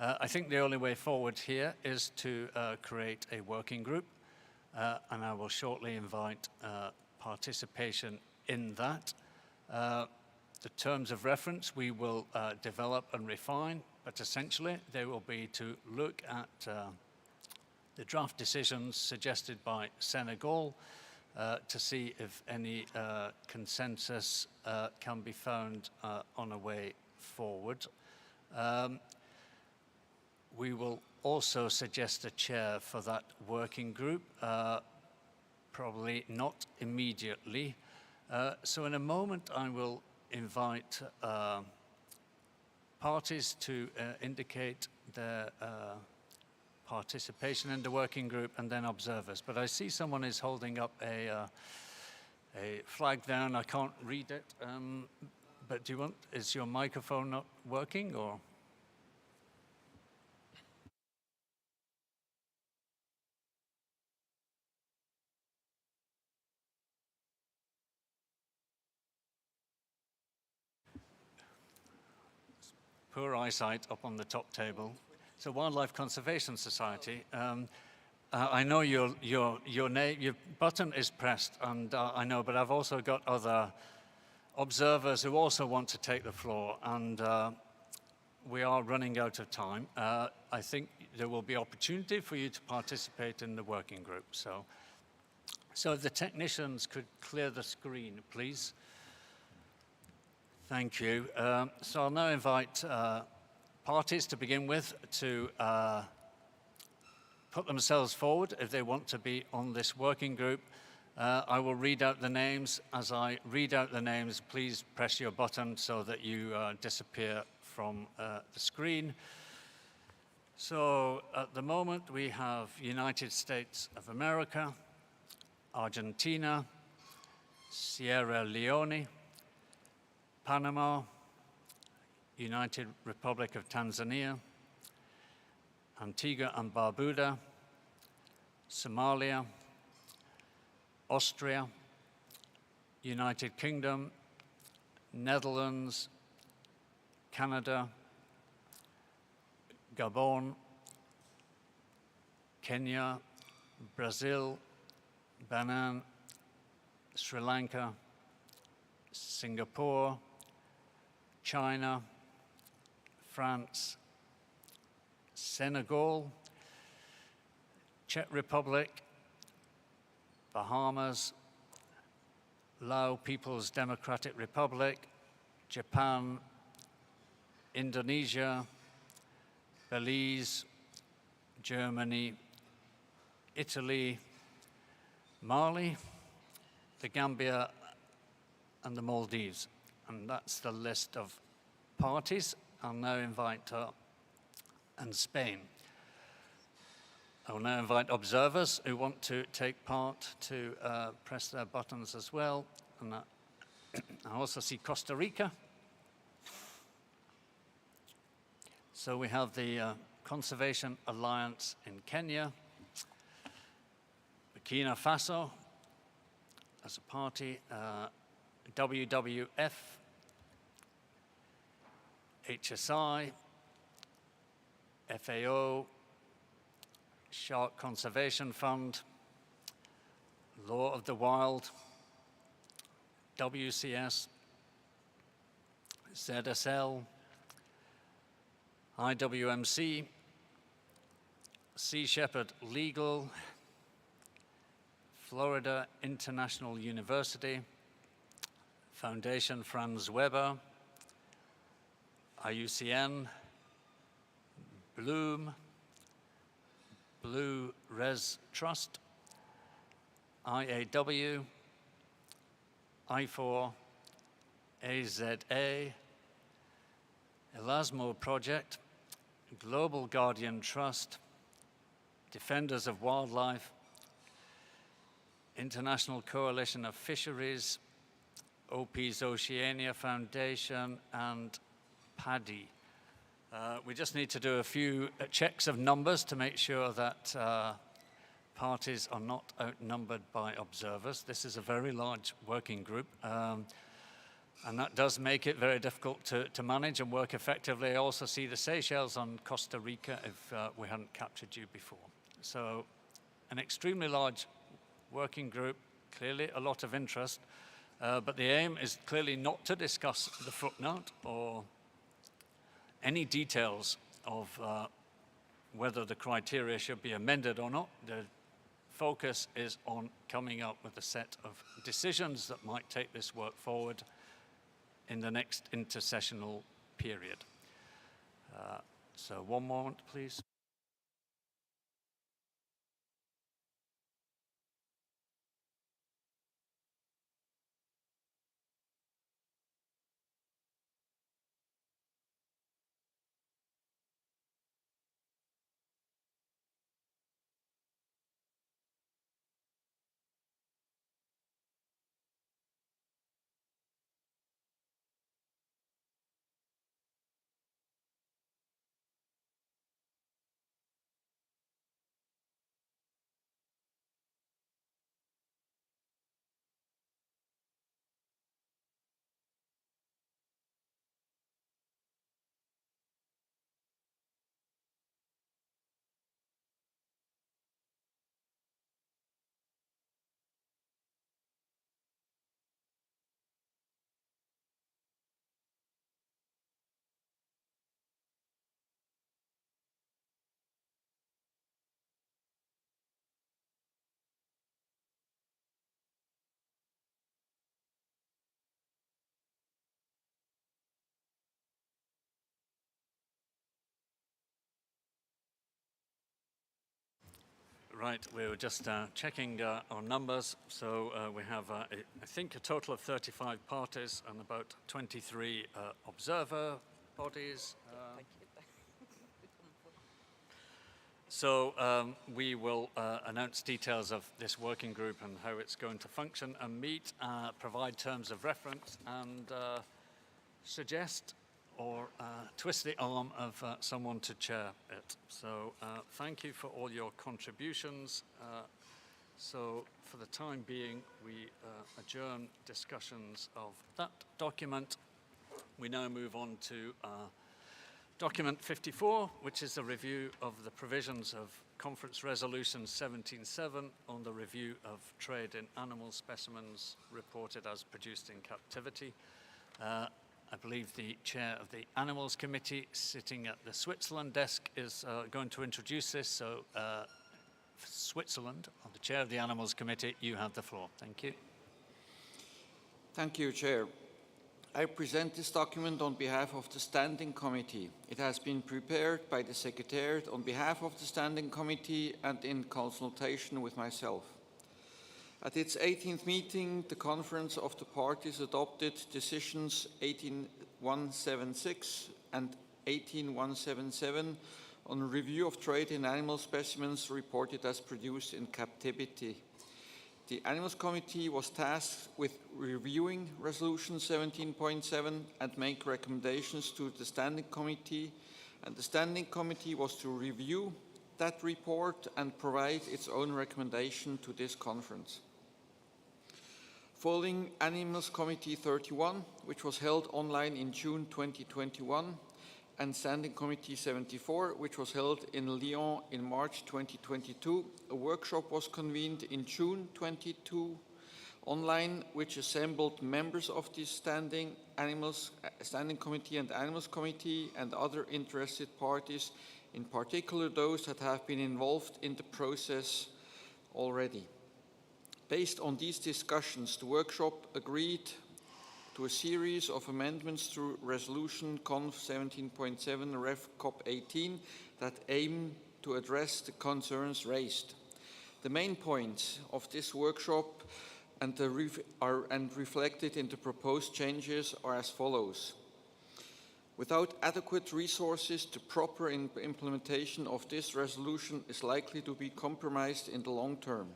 I think the only way forward here is to create a working group, and I will shortly invite participation in that. The terms of reference we will develop and refine, but essentially they will be to look at the draft decisions suggested by Senegal to see if any consensus can be found on a way forward. We will also suggest a chair for that working group, probably not immediately. So in a moment, I will invite parties to indicate their participation in the working group and then observers. But I see someone is holding up a flag there and I can't read it. But is your microphone not working or? Poor eyesight up on the top table. So Wildlife Conservation Society. I know your name, your button is pressed, and I know, but I've also got other observers who also want to take the floor, and we are running out of time. I think there will be opportunity for you to participate in the working group. So if the technicians could clear the screen, please. Thank you. So I'll now invite parties to begin with to put themselves forward if they want to be on this working group. I will read out the names. As I read out the names, please press your button so that you disappear from the screen. So at the moment, we have United States of America, Argentina, Sierra Leone, Panama, United Republic of Tanzania, Antigua and Barbuda, Somalia, Austria, United Kingdom, Netherlands, Canada, Gabon, Kenya, Brazil, Benin, Sri Lanka, Singapore, China, France, Senegal, Czech Republic, Bahamas, Lao People's Democratic Republic, Japan, Indonesia, Belize, Germany, Italy, Mali, the Gambia, and the Maldives. And that's the list of parties. I'll now invite and Spain. I will now invite observers who want to take part to press their buttons as well. And I also see Costa Rica. So we have the Conservation Alliance in Kenya, Burkina Faso as a party, WWF, HSI, FAO, Shark Conservation Fund, Law of the Wild, WCS, ZSL, IWMC, Sea Shepherd Legal, Florida International University, Foundation Franz Weber, IUCN, Bloom, Blue Res Trust, IAW, I4, AZA, Erasmo Project, Global Guardian Trust, Defenders of Wildlife, International Coalition of Fisheries, OP's Oceania Foundation, and PADI. We just need to do a few checks of numbers to make sure that parties are not outnumbered by observers. This is a very large working group, and that does make it very difficult to manage and work effectively. I also see the Seychelles and Costa Rica if we hadn't captured you before. So an extremely large working group, clearly a lot of interest, but the aim is clearly not to discuss the footnote or any details of whether the criteria should be amended or not. The focus is on coming up with a set of decisions that might take this work forward in the next intersessional period. So one moment, please. Right, we were just checking our numbers. So we have, I think, a total of 35 parties and about 23 observer bodies. So we will announce details of this working group and how it's going to function and meet, provide terms of reference, and suggest or twist the arm of someone to chair it. So thank you for all your contributions. So for the time being, we adjourn discussions of that document. We now move on to document 54, which is a review of the provisions of Conference Resolution 17.7 on the review of trade in animal specimens reported as produced in captivity. I believe the chair of the Animals Committee sitting at the Switzerland desk is going to introduce this. So Switzerland, the chair of the Animals Committee, you have the floor. Thank you. Thank you, Chair. I present this document on behalf of the Standing Committee. It has been prepared by the Secretariat on behalf of the Standing Committee and in consultation with myself. At its 18th meeting, the Conference of the Parties adopted decisions 18176 and 18177 on review of trade in animal specimens reported as produced in captivity. The Animals Committee was tasked with reviewing Resolution 17.7 and make recommendations to the Standing Committee, and the Standing Committee was to review that report and provide its own recommendation to this conference. Following Animals Committee 31, which was held online in June 2021, and Standing Committee 74, which was held in Lyon in March 2022, a workshop was convened in June 2022 online, which assembled members of the Standing Committee and Animals Committee and other interested parties, in particular those that have been involved in the process already. Based on these discussions, the workshop agreed to a series of amendments to Resolution Conf 17.7 Ref CoP18 that aim to address the concerns raised. The main points of this workshop and reflected in the proposed changes are as follows. Without adequate resources, the proper implementation of this resolution is likely to be compromised in the long term.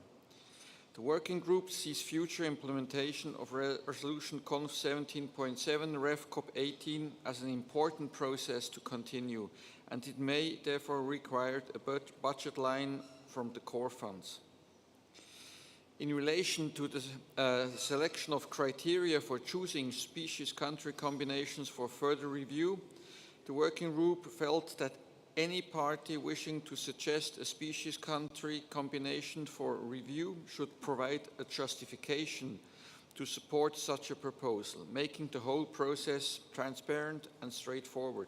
The working group sees future implementation of Resolution Conf 17.7 Ref CoP18 as an important process to continue, and it may therefore require a budget line from the core funds. In relation to the selection of criteria for choosing species country combinations for further review, the working group felt that any party wishing to suggest a species country combination for review should provide a justification to support such a proposal, making the whole process transparent and straightforward.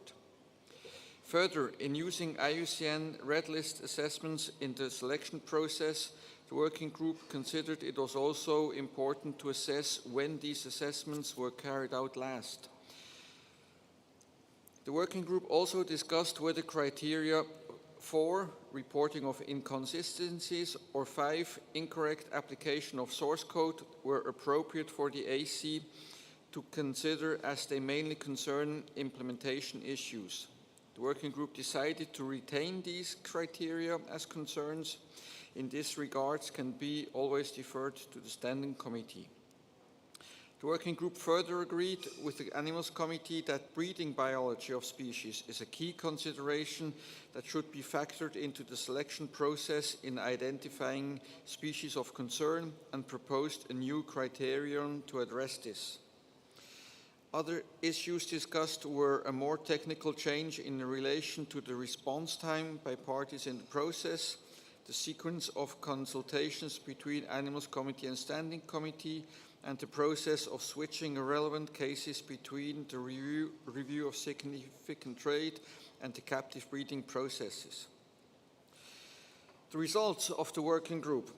Further, in using IUCN Red List assessments in the selection process, the working group considered it was also important to assess when these assessments were carried out last. The working group also discussed whether criteria 4, reporting of inconsistencies, or 5, incorrect application of source code were appropriate for the AC to consider as they mainly concern implementation issues. The working group decided to retain these criteria as concerns in this regard can be always deferred to the Standing Committee. The working group further agreed with the Animals Committee that breeding biology of species is a key consideration that should be factored into the selection process in identifying species of concern, and proposed a new criterion to address this. Other issues discussed were a more technical change in relation to the response time by parties in the process, the sequence of consultations between Animals Committee and Standing Committee, and the process of switching relevant cases between the review of significant trade and the captive breeding processes. The results of the working group's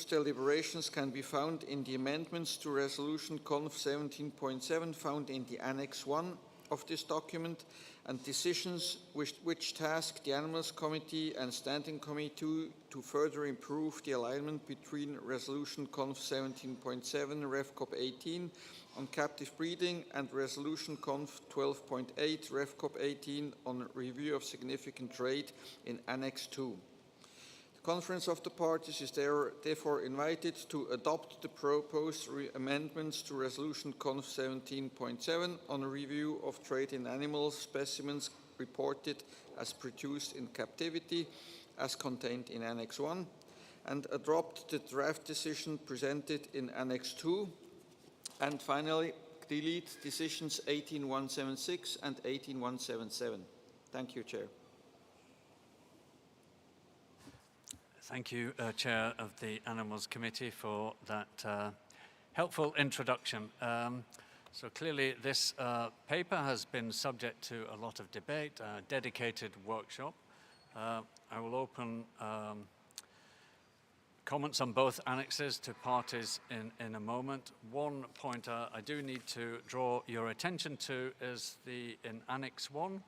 deliberations can be found in the amendments to Resolution Conf 17.7 found in the Annex 1 of this document, and decisions which task the Animals Committee and Standing Committee to further improve the alignment between Resolution Conf 17.7 Ref CoP18 on captive breeding and Resolution Conf 12.8 Ref CoP18 on review of significant trade in Annex 2. The Conference of the Parties is therefore invited to adopt the proposed amendments to Resolution Conf 17.7 on a review of trade in animal specimens reported as produced in captivity, as contained in Annex 1, and adopt the draft decision presented in Annex 2, and finally delete decisions 18176 and 18177. Thank you, Chair. Thank you, Chair of the Animals Committee, for that helpful introduction. So clearly this paper has been subject to a lot of debate, a dedicated workshop. I will open comments on both annexes to parties in a moment. One point I do need to draw your attention to is in Annex 1,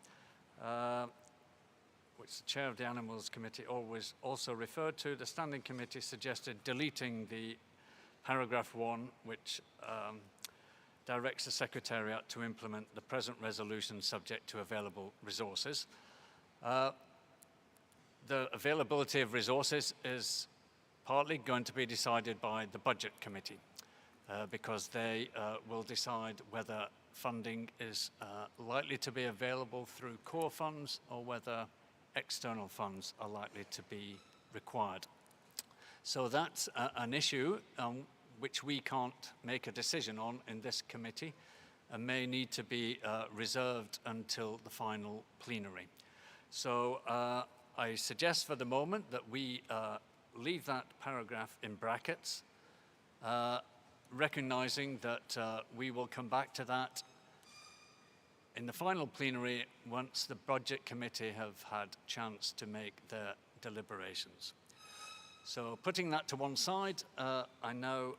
which the Chair of the Animals Committee always also referred to. The Standing Committee suggested deleting the paragraph 1, which directs the Secretariat to implement the present resolution subject to available resources. The availability of resources is partly going to be decided by the Budget Committee because they will decide whether funding is likely to be available through core funds or whether external funds are likely to be required. So that's an issue which we can't make a decision on in this committee and may need to be reserved until the final plenary. So I suggest for the moment that we leave that paragraph in brackets, recognizing that we will come back to that in the final plenary once the Budget Committee have had chance to make their deliberations. So putting that to one side, I now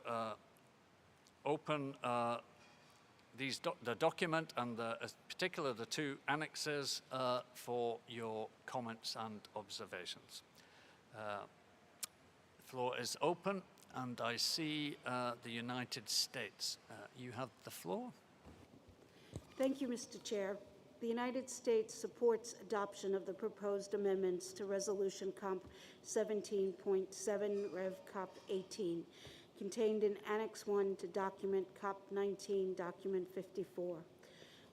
open the document and in particular the two annexes for your comments and observations. The floor is open. and I see the United States. You have the floor. Thank you, Mr. Chair. The United States supports adoption of the proposed amendments to Resolution COP 17.7 Rev COP 18, contained in Annex 1 to document COP19, document 54.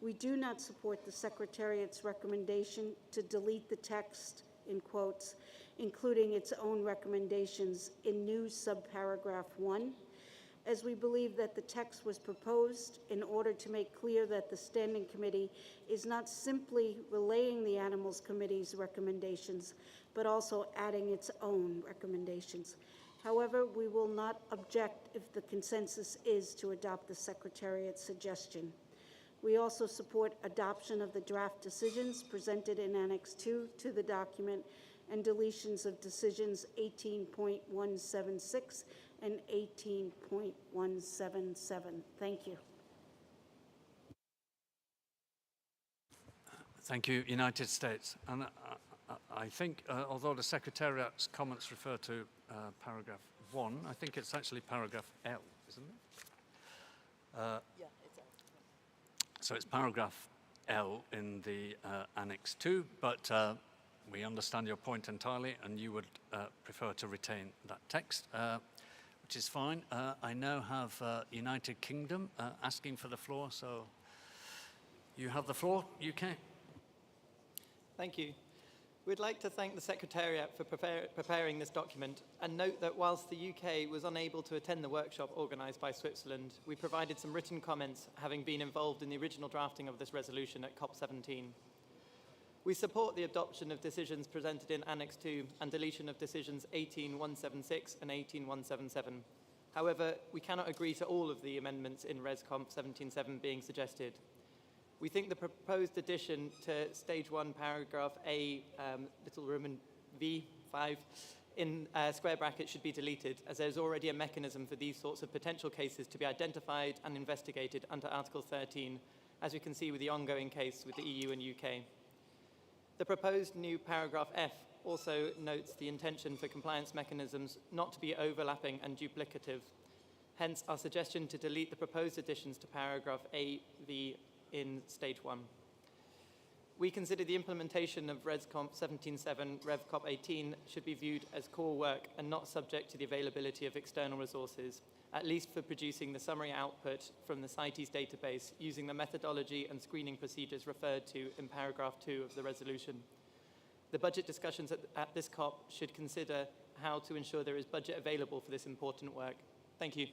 We do not support the Secretariat's recommendation to delete the text, in quotes, including its own recommendations in new subparagraph 1, as we believe that the text was proposed in order to make clear that the Standing Committee is not simply relaying the Animals Committee's recommendations, but also adding its own recommendations. However, we will not object if the consensus is to adopt the Secretariat's suggestion. We also support adoption of the draft decisions presented in Annex 2 to the document and deletions of decisions 18.176 and 18.177. Thank you. Thank you, United States. And I think, although the Secretariat's comments refer to paragraph 1, I think it's actually paragraph L, isn't it? Yeah, it's L. So it's paragraph L in the Annex 2, but we understand your point entirely, and you would prefer to retain that text, which is fine. I now have United Kingdom asking for the floor, so you have the floor, UK. Thank you. We'd like to thank the Secretariat for preparing this document and note that whilst the UK was unable to attend the workshop organised by Switzerland, we provided some written comments having been involved in the original drafting of this resolution at COP17. We support the adoption of decisions presented in Annex 2 and deletion of decisions 18.176 and 18.177. However, we cannot agree to all of the amendments in Res Comp 17.7 being suggested. We think the proposed addition to Stage 1, Paragraph A, little Roman V5, in square brackets should be deleted, as there's already a mechanism for these sorts of potential cases to be identified and investigated under Article 13, as we can see with the ongoing case with the EU and UK. The proposed new Paragraph F also notes the intention for compliance mechanisms not to be overlapping and duplicative. Hence, our suggestion to delete the proposed additions to Paragraph AV in Stage 1. We consider the implementation of Res Comp 17.7 Rev COP 18 should be viewed as core work and not subject to the availability of external resources, at least for producing the summary output from the CITES database using the methodology and screening procedures referred to in paragraph 2 of the resolution. The budget discussions at this COP should consider how to ensure there is budget available for this important work. Thank you.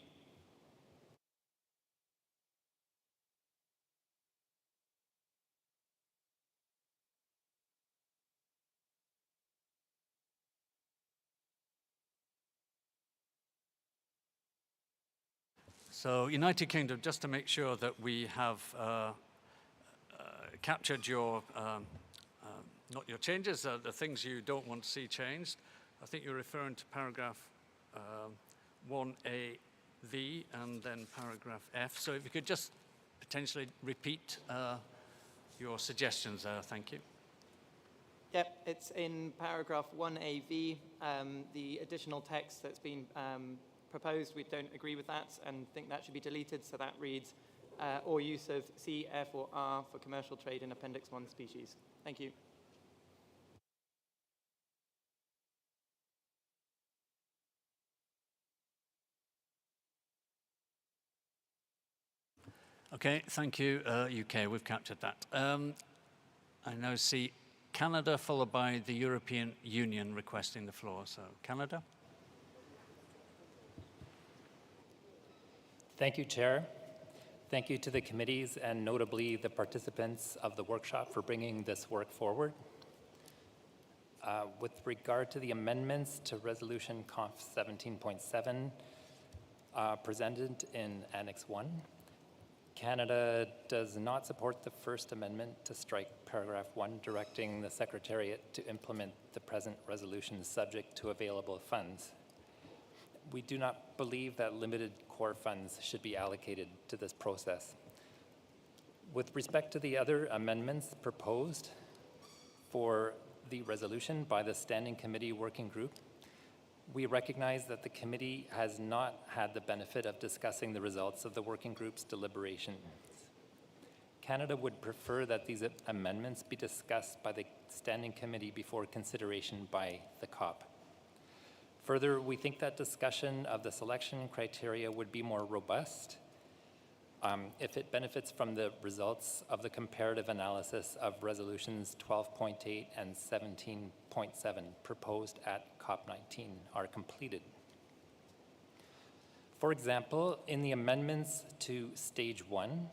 So, United Kingdom, just to make sure that we have captured your, not your changes, the things you don't want to see changed. I think you're referring to paragraph 1AV and then paragraph F. So if you could just potentially repeat your suggestions there, thank you. Yep, it's in paragraph 1AV, the additional text that's been proposed, we don't agree with that and think that should be deleted, so that reads, or use of C, F, or R for commercial trade in Appendix 1 species. Thank you. Okay, thank you, UK, we've captured that. I now see Canada followed by the European Union requesting the floor, so Canada. Thank you, Chair. Thank you to the committees and notably the participants of the workshop for bringing this work forward. With regard to the amendments to Resolution COP 17.7 presented in Annex 1, Canada does not support the first amendment to strike paragraph 1 directing the Secretariat to implement the present resolution subject to available funds. We do not believe that limited core funds should be allocated to this process. With respect to the other amendments proposed for the resolution by the Standing Committee Working Group, We recognize that the committee has not had the benefit of discussing the results of the working group's deliberations. Canada would prefer that these amendments be discussed by the Standing Committee before consideration by the COP. Further, we think that discussion of the selection criteria would be more robust if it benefits from the results of the comparative analysis of resolutions 12.8 and 17.7 proposed at COP19 are completed. For example, in the amendments to stage 1,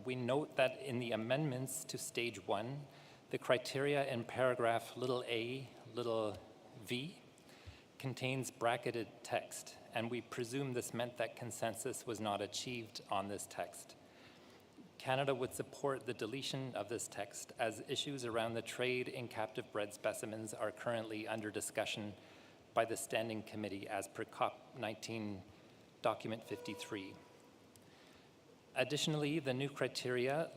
we note that in the amendments to stage 1, the criteria in paragraph a, v, contains bracketed text, and we presume this meant that consensus was not achieved on this text. Canada would support the deletion of this text as issues around the trade in captive bred specimens are currently under discussion by the Standing Committee as per COP19 document 53. Additionally, the new criteria,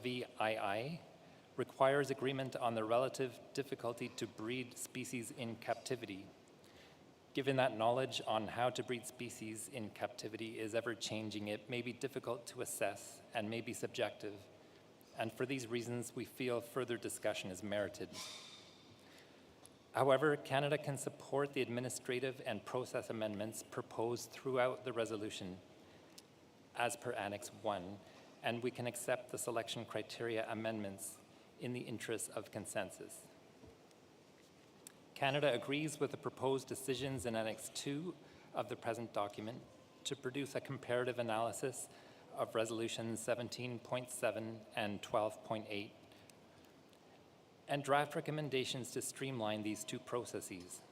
VII, requires agreement on the relative difficulty to breed species in captivity. Given that knowledge on how to breed species in captivity is ever-changing, it may be difficult to assess and may be subjective. And for these reasons, we feel further discussion is merited. However, Canada can support the administrative and process amendments proposed throughout the resolution as per Annex 1, and we can accept the selection criteria amendments in the interest of consensus. Canada agrees with the proposed decisions in Annex 2 of the present document to produce a comparative analysis of resolutions 17.7 and 12.8 and draft recommendations to streamline these two processes.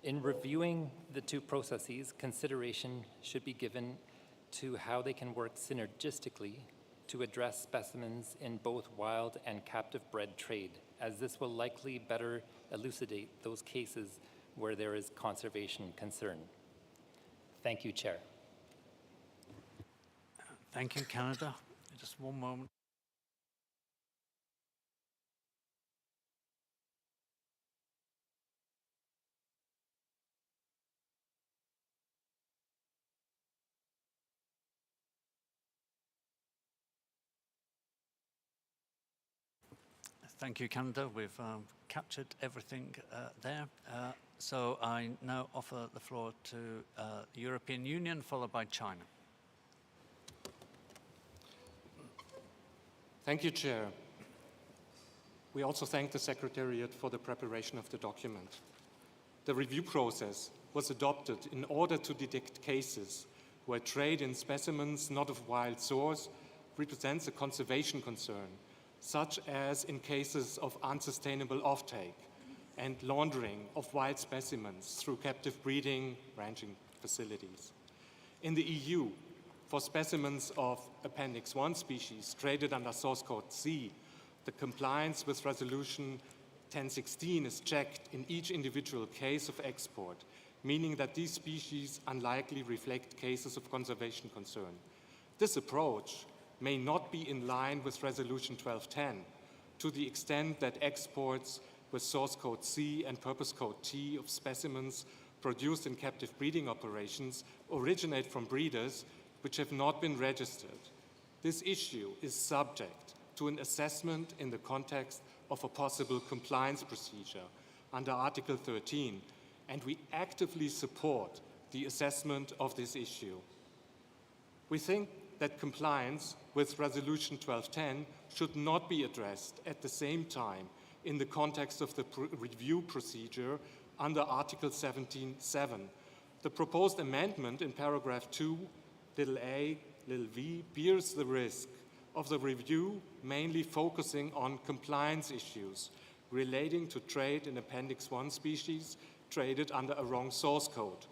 In reviewing the two processes, consideration should be given to how they can work synergistically to address specimens in both wild and captive bred trade, as this will likely better elucidate those cases where there is conservation concern. Thank you, Chair. Thank you, Canada. Just one moment. Thank you, Canada. We've captured everything there. So I now offer the floor to the European Union, followed by China. Thank you, Chair. We also thank the Secretariat for the preparation of the document. The review process was adopted in order to detect cases where trade in specimens not of wild source represents a conservation concern, such as in cases of unsustainable offtake and laundering of wild specimens through captive breeding, ranching facilities. In the EU, for specimens of Appendix 1 species traded under source code C, the compliance with Resolution 1016 is checked in each individual case of export, meaning that these species unlikely reflect cases of conservation concern. This approach may not be in line with Resolution 1210 to the extent that exports with source code C and purpose code T of specimens produced in captive breeding operations originate from breeders which have not been registered. This issue is subject to an assessment in the context of a possible compliance procedure under Article 13, and we actively support the assessment of this issue. We think that compliance with Resolution 1210 should not be addressed at the same time in the context of the review procedure under Article 17.7. The proposed amendment in paragraph 2, little a, little v, bears the risk of the review mainly focusing on compliance issues relating to trade in Appendix 1 species traded under a wrong source code,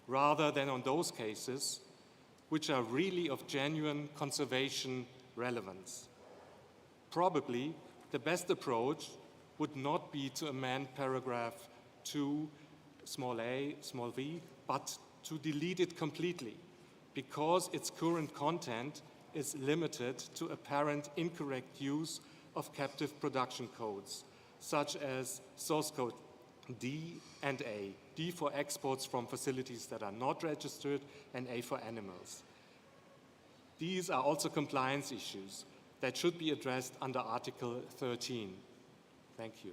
rather than on those cases which are really of genuine conservation relevance. Probably the best approach would not be to amend paragraph 2, small a, small v, but to delete it completely, because its current content is limited to apparent incorrect use of captive production codes, such as source code D and A. D for exports from facilities that are not registered, and A for animals. These are also compliance issues that should be addressed under Article 13. Thank you.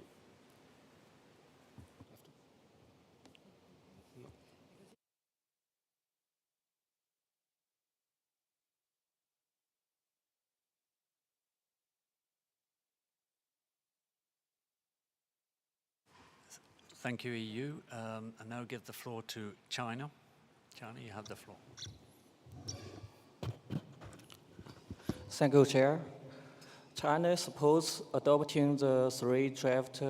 Thank you, EU. I now give the floor to China. China, you have the floor. Thank you, Chair. China supports adopting the 3 draft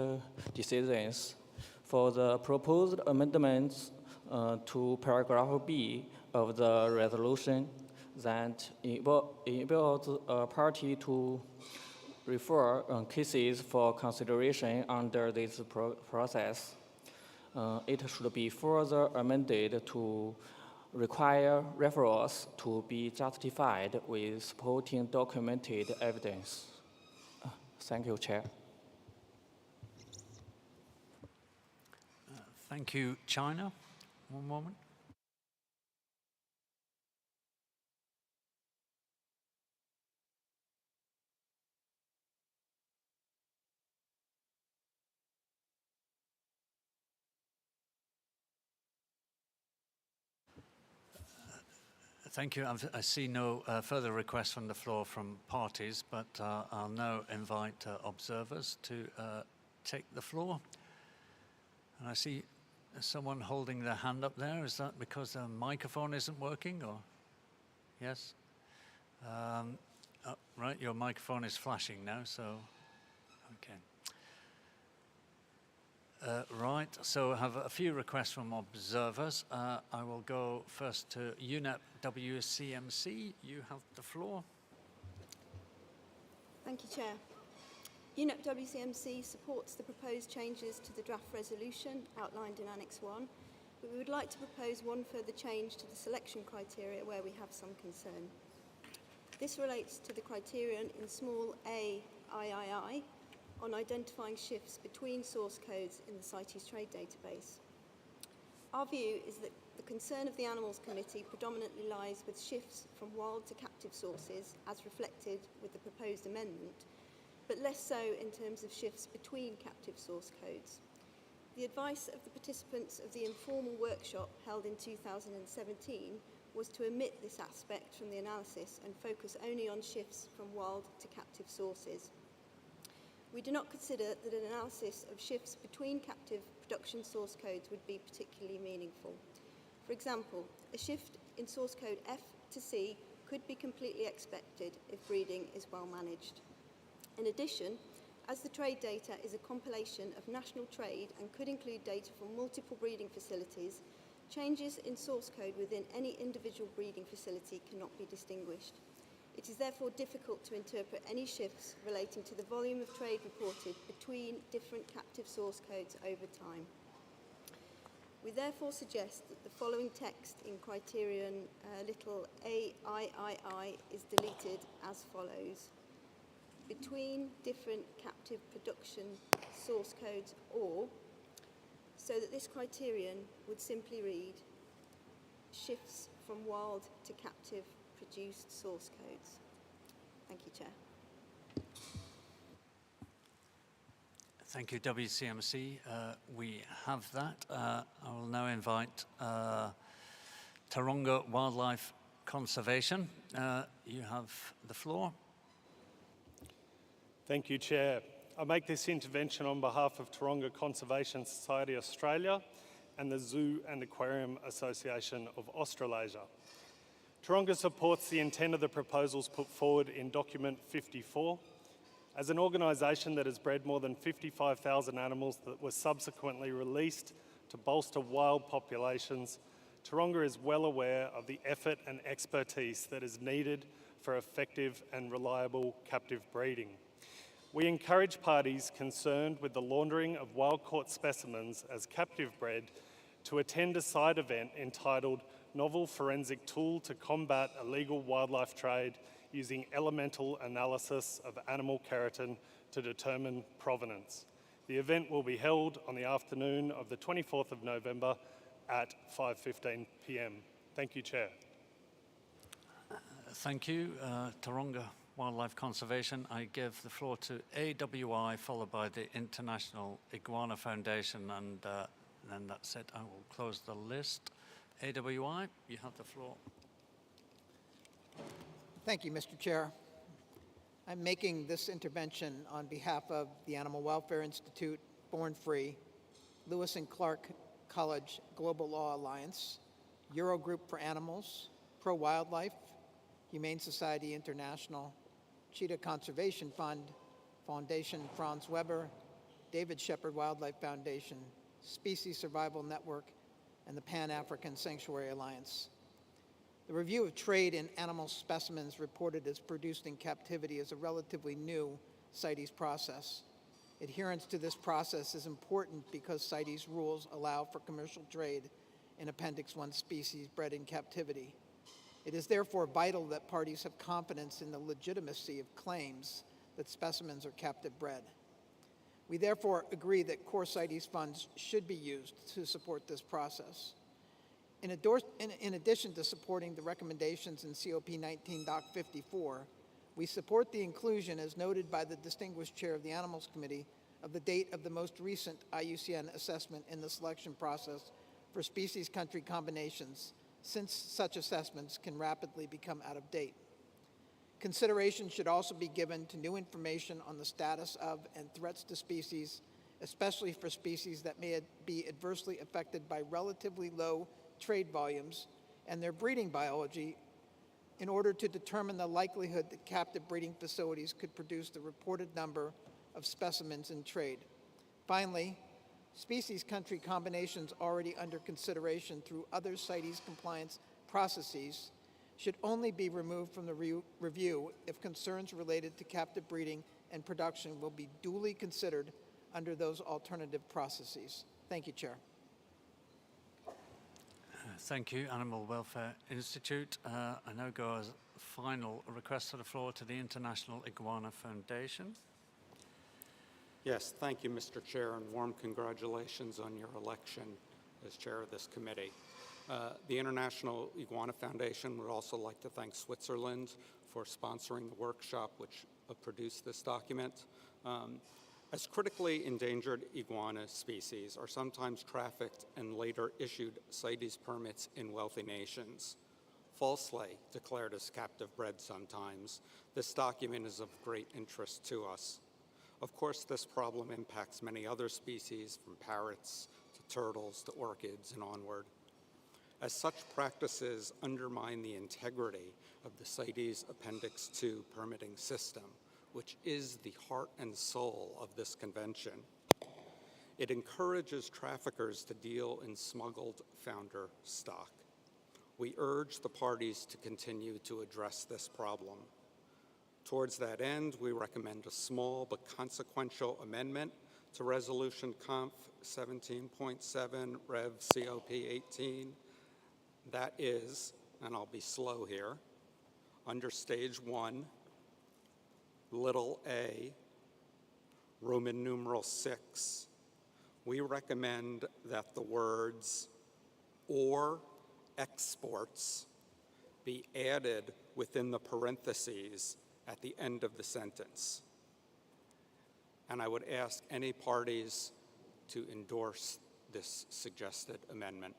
decisions for the proposed amendments to paragraph B of the resolution that enables a party to refer cases for consideration under this process. It should be further amended to require referrals to be justified with supporting documented evidence. Thank you, Chair. Thank you, China. One moment. Thank you. I see no further requests from the floor from parties, but I'll now invite observers to take the floor. And I see someone holding their hand up there. Is that because the microphone isn't working, or? Yes? Right, your microphone is flashing now, so, okay. Right, so I have a few requests from observers. I will go first to UNEP WCMC. You have the floor. Thank you, Chair. UNEP WCMC supports the proposed changes to the draft resolution outlined in Annex 1, but we would like to propose one further change to the selection criteria where we have some concern. This relates to the criterion in small a III on identifying shifts between source codes in the CITES trade database. Our view is that the concern of the Animals Committee predominantly lies with shifts from wild to captive sources, as reflected with the proposed amendment, but less so in terms of shifts between captive source codes. The advice of the participants of the informal workshop held in 2017 was to omit this aspect from the analysis and focus only on shifts from wild to captive sources. We do not consider that an analysis of shifts between captive production source codes would be particularly meaningful. For example, a shift in source code F to C could be completely expected if breeding is well managed. In addition, as the trade data is a compilation of national trade and could include data from multiple breeding facilities, changes in source code within any individual breeding facility cannot be distinguished. It is therefore difficult to interpret any shifts relating to the volume of trade reported between different captive source codes over time. We therefore suggest that the following text in criterion little AIII is deleted as follows. Between different captive production source codes, or, so that this criterion would simply read shifts from wild to captive produced source codes. Thank you, Chair. Thank you, WCMC. We have that. I will now invite Taronga Wildlife Conservation. You have the floor. Thank you, Chair. I make this intervention on behalf of Taronga Conservation Society Australia and the Zoo and Aquarium Association of Australasia. Taronga supports the intent of the proposals put forward in Document 54. As an organisation that has bred more than 55,000 animals that were subsequently released to bolster wild populations, Taronga is well aware of the effort and expertise that is needed for effective and reliable captive breeding. We encourage parties concerned with the laundering of wild-caught specimens as captive bred to attend a side event entitled Novel Forensic Tool to Combat Illegal Wildlife Trade using Elemental Analysis of Animal Keratin to Determine Provenance. The event will be held on the afternoon of the 24th of November at 5:15 p.m. Thank you, Chair. Thank you, Taronga Wildlife Conservation. I give the floor to AWI, followed by the International Iguana Foundation, and then that's it. I will close the list. AWI, you have the floor. Thank you, Mr. Chair. I'm making this intervention on behalf of the Animal Welfare Institute, Born Free, Lewis and Clark College Global Law Alliance, Eurogroup for Animals, Pro Wildlife, Humane Society International, Cheetah Conservation Fund, Foundation Franz Weber, David Shepherd Wildlife Foundation, Species Survival Network, and the Pan-African Sanctuary Alliance. The review of trade in animal specimens reported as produced in captivity is a relatively new CITES process. Adherence to this process is important because CITES rules allow for commercial trade in Appendix 1 species bred in captivity. It is therefore vital that parties have confidence in the legitimacy of claims that specimens are captive bred. We therefore agree that core CITES funds should be used to support this process. In addition to supporting the recommendations in CoP19 Doc 54, we support the inclusion, as noted by the distinguished chair of the Animals Committee, of the date of the most recent IUCN assessment in the selection process for species country combinations, since such assessments can rapidly become out of date. Consideration should also be given to new information on the status of and threats to species, especially for species that may be adversely affected by relatively low trade volumes and their breeding biology, in order to determine the likelihood that captive breeding facilities could produce the reported number of specimens in trade. Finally, species country combinations already under consideration through other CITES compliance processes should only be removed from the review if concerns related to captive breeding and production will be duly considered under those alternative processes. Thank you, Chair. Thank you, Animal Welfare Institute. I now go as final request for the floor to the International Iguana Foundation. Yes, thank you, Mr. Chair, and warm congratulations on your election as chair of this committee. The International Iguana Foundation would also like to thank Switzerland for sponsoring the workshop which produced this document. As critically endangered iguana species are sometimes trafficked and later issued CITES permits in wealthy nations, falsely declared as captive bred sometimes, this document is of great interest to us. Of course, this problem impacts many other species, from parrots to turtles to orchids and onward. As such practices undermine the integrity of the CITES Appendix 2 permitting system, which is the heart and soul of this convention. It encourages traffickers to deal in smuggled founder stock. We urge the parties to continue to address this problem. Towards that end, we recommend a small but consequential amendment to Resolution Conf 17.7 Rev COP 18. That is, and I'll be slow here, under Stage 1, little a, Roman numeral 6, we recommend that the words "or exports" be added within the parentheses at the end of the sentence. And I would ask any parties to endorse this suggested amendment.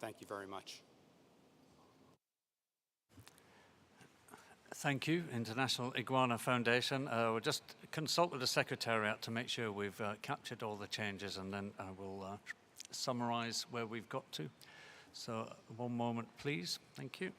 Thank you very much. Thank you, International Iguana Foundation. We'll just consult with the Secretariat to make sure we've captured all the changes, and then I will summarize where we've got to. So one moment, please. Thank you.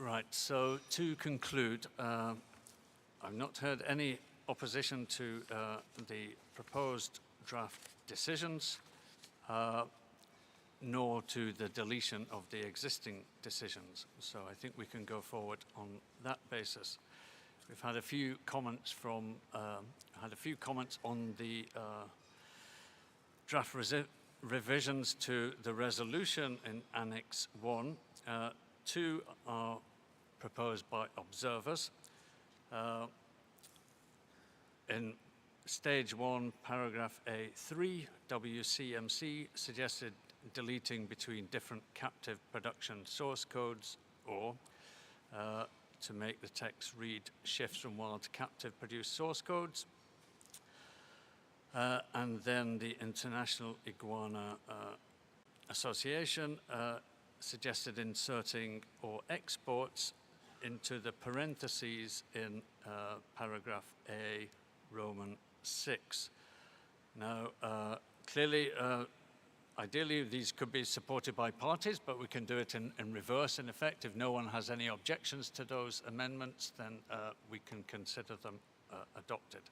Right, so to conclude, I've not heard any opposition to the proposed draft decisions, nor to the deletion of the existing decisions. So I think we can go forward on that basis. We've had a few comments from, on the draft revisions to the resolution in Annex 1. Two are proposed by observers. In Stage 1, Paragraph A3, WCMC suggested deleting between different captive production source codes, or to make the text read shifts from wild to captive produced source codes. And then the International Iguana Association suggested inserting or exports into the parentheses in paragraph A, Roman 6. Now, clearly, ideally, these could be supported by parties, but we can do it in reverse, in effect. If no one has any objections to those amendments, then we can consider them adopted.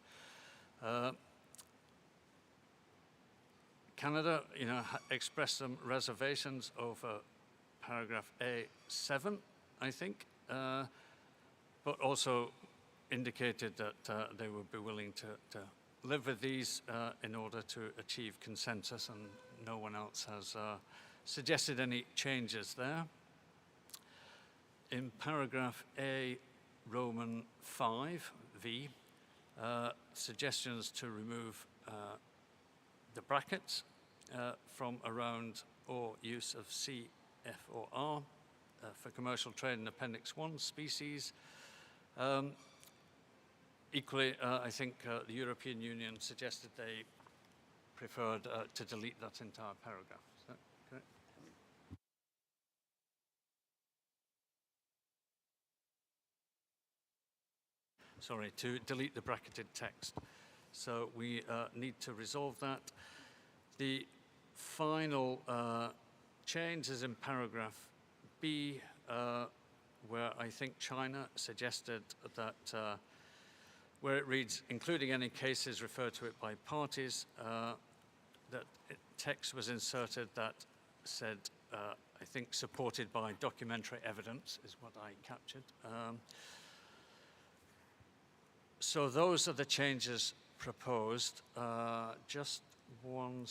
Canada, expressed some reservations over paragraph A7, I think, but also indicated that they would be willing to live with these in order to achieve consensus, and no one else has suggested any changes there. In paragraph A, Roman 5, V, suggestions to remove the brackets from around or use of C, F, or R for commercial trade in Appendix 1 species. Equally, I think the European Union suggested they preferred to delete that entire paragraph. Is that correct? Sorry, to delete the bracketed text. So we need to resolve that. The final change is in paragraph B, where I think China suggested that where it reads, including any cases referred to it by parties, that text was inserted that said, I think, supported by documentary evidence is what I captured. So those are the changes proposed. Just one.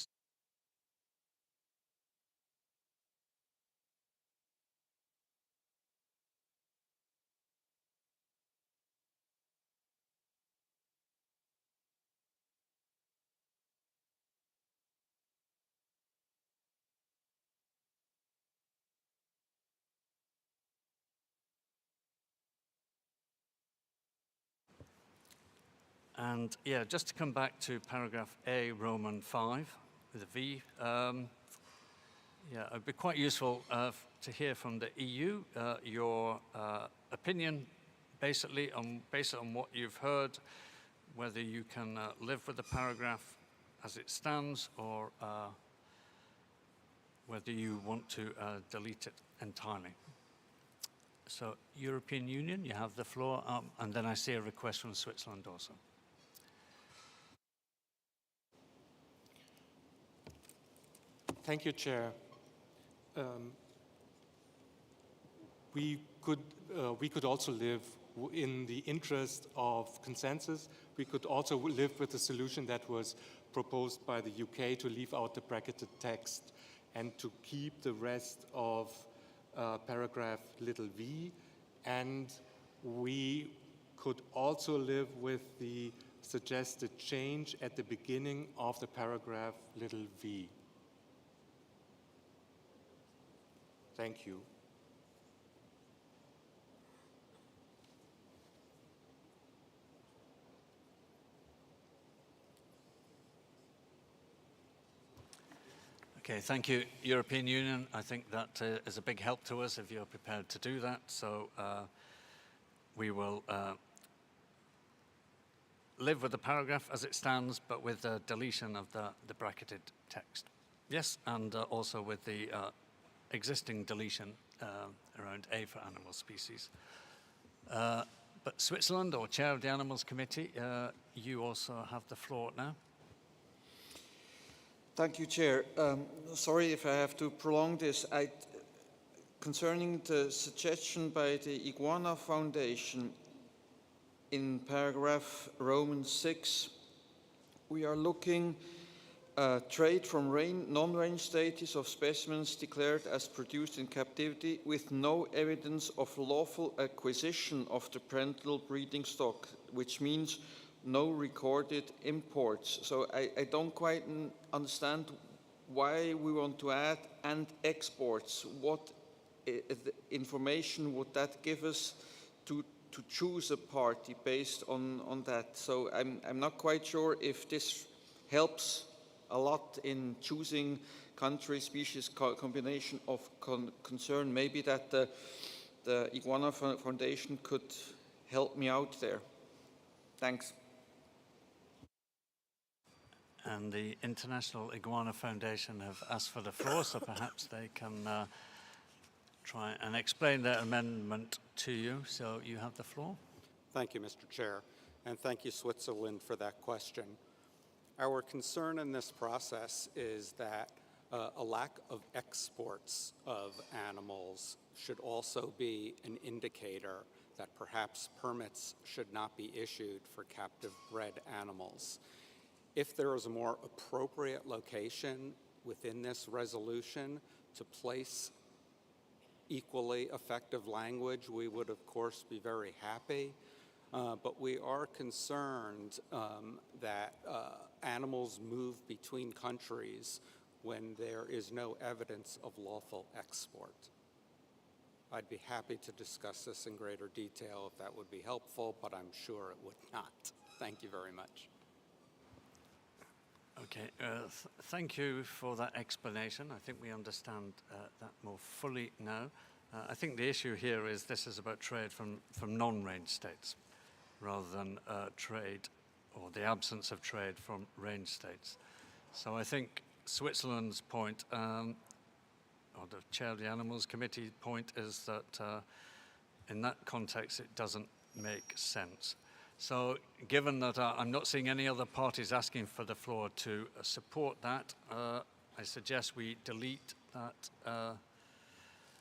And yeah, just to come back to paragraph A, Roman 5, with a V. Yeah, it'd be quite useful to hear from the EU your opinion, basically, based on what you've heard, whether you can live with the paragraph as it stands, or whether you want to delete it entirely. So, European Union, you have the floor, and then I see a request from Switzerland also. Thank you, Chair. We could also live in the interest of consensus. We could also live with the solution that was proposed by the UK to leave out the bracketed text and to keep the rest of paragraph little v. And we could also live with the suggested change at the beginning of the paragraph little v. Thank you. Okay, thank you, European Union. I think that is a big help to us if you're prepared to do that. So we will live with the paragraph as it stands, but with the deletion of the bracketed text. Yes, and also with the existing deletion around A for animal species. But Switzerland, or Chair of the Animals Committee, you also have the floor now. Thank you, Chair. Sorry if I have to prolong this. Concerning the suggestion by the Iguana Foundation in paragraph Roman 6, we are looking trade from non-range status of specimens declared as produced in captivity with no evidence of lawful acquisition of the parental breeding stock, which means no recorded imports. So I don't quite understand why we want to add and exports. What information would that give us to choose a party based on that? So I'm not quite sure if this helps a lot in choosing country species combination of concern. Maybe that the Iguana Foundation could help me out there. Thanks. And the International Iguana Foundation have asked for the floor, so perhaps they can try and explain their amendment to you. So you have the floor. Thank you, Mr. Chair, and thank you, Switzerland, for that question. Our concern in this process is that a lack of exports of animals should also be an indicator that perhaps permits should not be issued for captive bred animals. If there is a more appropriate location within this resolution to place equally effective language, we would of course be very happy. But we are concerned that animals move between countries when there is no evidence of lawful export. I'd be happy to discuss this in greater detail if that would be helpful, but I'm sure it would not. Thank you very much. Okay, thank you for that explanation. I think we understand that more fully now. I think the issue here is this is about trade from non-range states, rather than trade or the absence of trade from range states. So I think Switzerland's point, or the Chair of the Animals Committee point, is that in that context it doesn't make sense. So given that I'm not seeing any other parties asking for the floor to support that, I suggest we delete that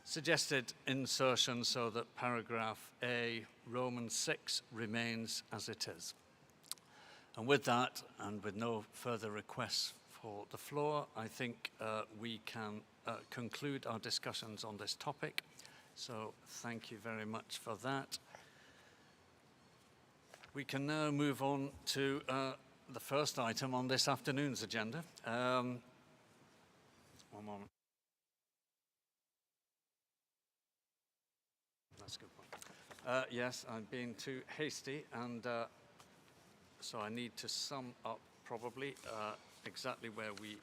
suggested insertion so that paragraph A, Roman 6, remains as it is. And with that, and with no further requests for the floor, I think we can conclude our discussions on this topic. So thank you very much for that. We can now move on to the first item on this afternoon's agenda. One moment. That's a good point. Yes, I'm being too hasty, and so I need to sum up probably exactly where we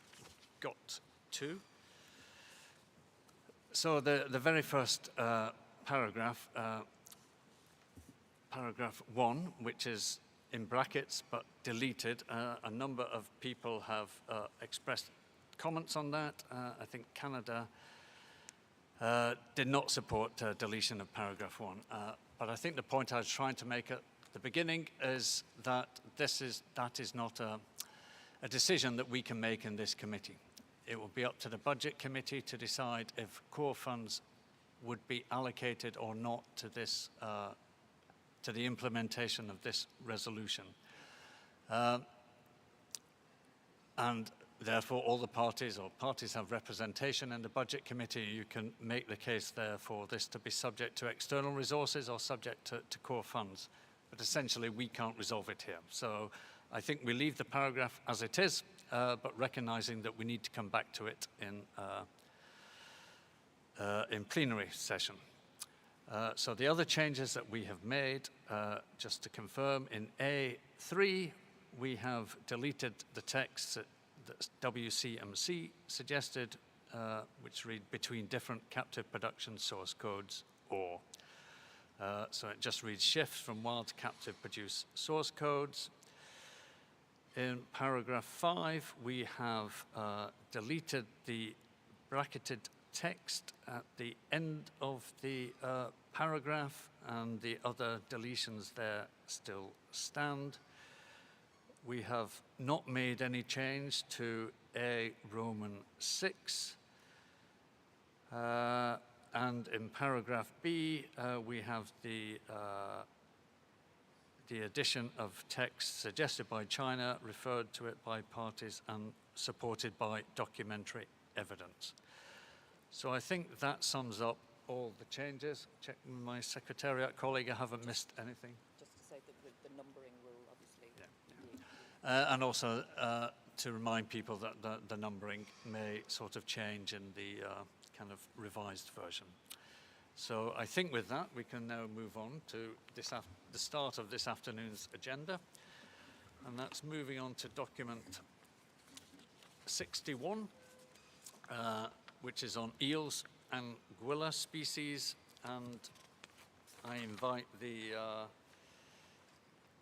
got to. So the very first paragraph, paragraph 1, which is in brackets but deleted, a number of people have expressed comments on that. I think Canada did not support deletion of paragraph 1. But I think the point I was trying to make at the beginning is that that is not a decision that we can make in this committee. It will be up to the Budget Committee to decide if core funds would be allocated or not to this, to the implementation of this resolution. And therefore, all the parties, or parties have representation in the Budget Committee. You can make the case there for this to be subject to external resources or subject to core funds. But essentially, we can't resolve it here. So I think we leave the paragraph as it is, but recognizing that we need to come back to it in plenary session. So the other changes that we have made, just to confirm, in A3, we have deleted the text that WCMC suggested, which read between different captive production source codes or. So it just reads shifts from wild to captive produce source codes. In paragraph 5, we have deleted the bracketed text at the end of the paragraph, and the other deletions there still stand. We have not made any change to A Roman 6. And in paragraph B, we have the addition of text suggested by China, referred to it by parties, and supported by documentary evidence. So I think that sums up all the changes. Check with my secretariat colleague, I haven't missed anything. Just to say that the numbering will obviously... And also to remind people that the numbering may sort of change in the kind of revised version. So I think with that, we can now move on to the start of this afternoon's agenda. And that's moving on to document 61, which is on eels and anguilla species. And I invite the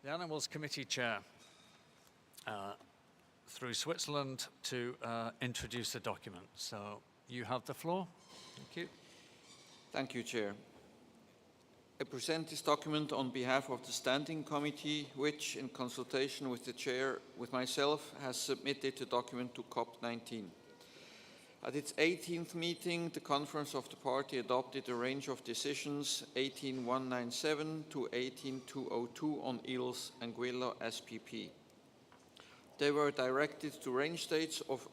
Animals Committee Chair through Switzerland to introduce the document. So you have the floor. Thank you. Thank you, Chair. I present this document on behalf of the Standing Committee, which, in consultation with the Chair, with myself, has submitted the document to CoP19. At its 18th meeting, the Conference of the Party adopted a range of decisions, 18197 to 18202 on eels anguilla SPP. They were directed to range states of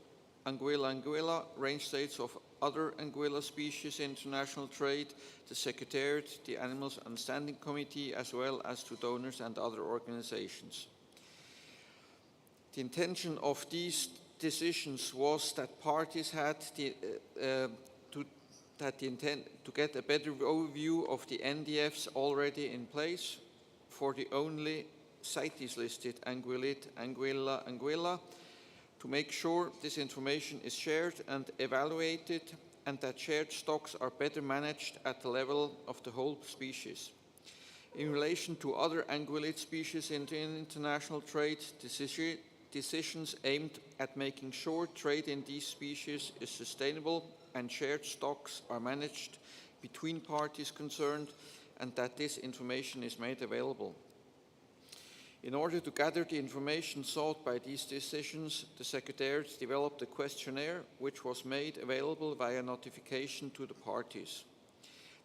anguilla, range states of other anguilla species in international trade, the Secretariat, the Animals and Standing Committee, as well as to donors and other organizations. The intention of these decisions was that parties had to get a better overview of the NDFs already in place for the only CITES listed anguillid, anguilla, to make sure this information is shared and evaluated, and that shared stocks are better managed at the level of the whole species. In relation to other anguillid species in international trade, decisions aimed at making sure trade in these species is sustainable and shared stocks are managed between parties concerned, and that this information is made available. In order to gather the information sought by these decisions, the Secretariat developed a questionnaire which was made available via notification to the parties.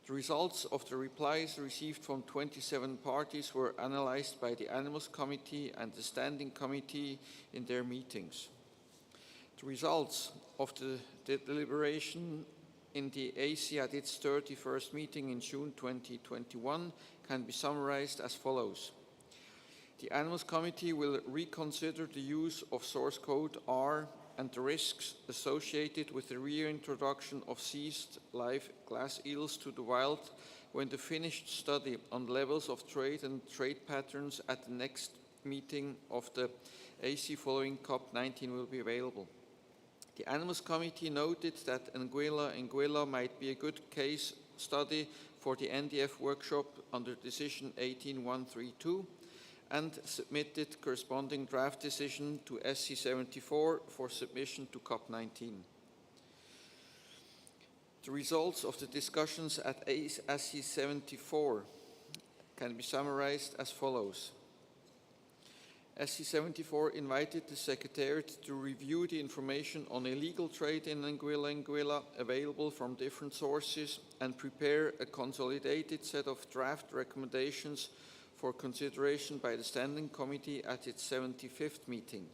The results of the replies received from 27 parties were analyzed by the Animals Committee and the Standing Committee in their meetings. The results of the deliberation in the AC at its 31st meeting in June 2021 can be summarized as follows. The Animals Committee will reconsider the use of source code R and the risks associated with the reintroduction of seized live glass eels to the wild when the finished study on levels of trade and trade patterns at the next meeting of the AC following COP19 will be available. The Animals Committee noted that anguilla might be a good case study for the NDF workshop under Decision 18132, and submitted corresponding draft decision to SC74 for submission to COP19. The results of the discussions at SC74 can be summarized as follows. SC74 invited the Secretariat to review the information on illegal trade in anguilla available from different sources and prepare a consolidated set of draft recommendations for consideration by the Standing Committee at its 75th meeting.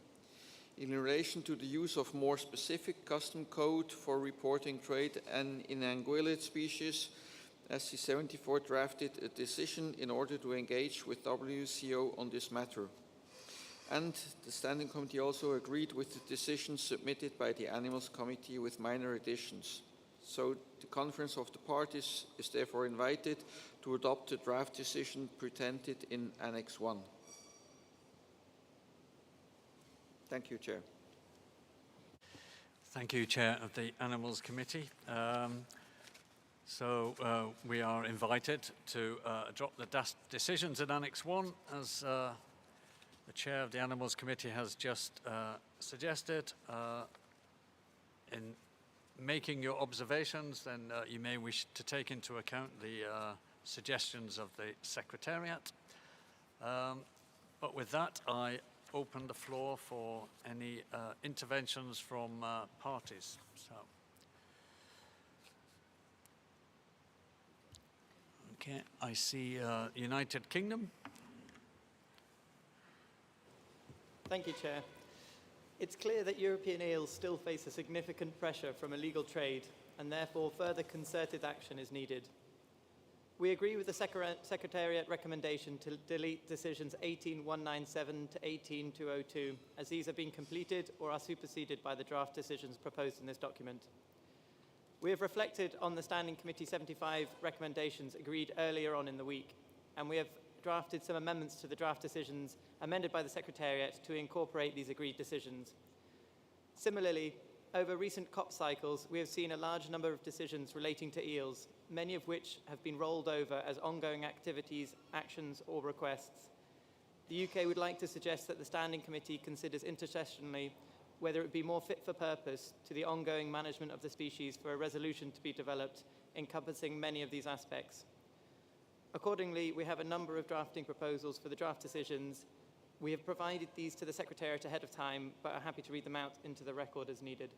In relation to the use of more specific custom code for reporting trade and in anguillid species, SC74 drafted a decision in order to engage with WCO on this matter. And the Standing Committee also agreed with the decision submitted by the Animals Committee with minor additions. So the Conference of the Parties is therefore invited to adopt the draft decision presented in Annex 1. Thank you, Chair. Thank you, Chair of the Animals Committee. We are invited to adopt the decisions in Annex 1 as the Chair of the Animals Committee has just suggested. In making your observations, then you may wish to take into account the suggestions of the Secretariat. But with that, I open the floor for any interventions from parties. So, okay, I see United Kingdom. Thank you, Chair. It's clear that European eels still face a significant pressure from illegal trade, and therefore further concerted action is needed. We agree with the Secretariat recommendation to delete decisions 18197 to 18202, as these have been completed or are superseded by the draft decisions proposed in this document. We have reflected on the Standing Committee 75 recommendations agreed earlier on in the week, and we have drafted some amendments to the draft decisions amended by the Secretariat to incorporate these agreed decisions. Similarly, over recent COP cycles, we have seen a large number of decisions relating to eels, many of which have been rolled over as ongoing activities, actions, or requests. The UK would like to suggest that the Standing Committee considers intersessionally whether it would be more fit for purpose to the ongoing management of the species for a resolution to be developed encompassing many of these aspects. Accordingly, we have a number of drafting proposals for the draft decisions. We have provided these to the Secretariat ahead of time, but are happy to read them out into the record as needed.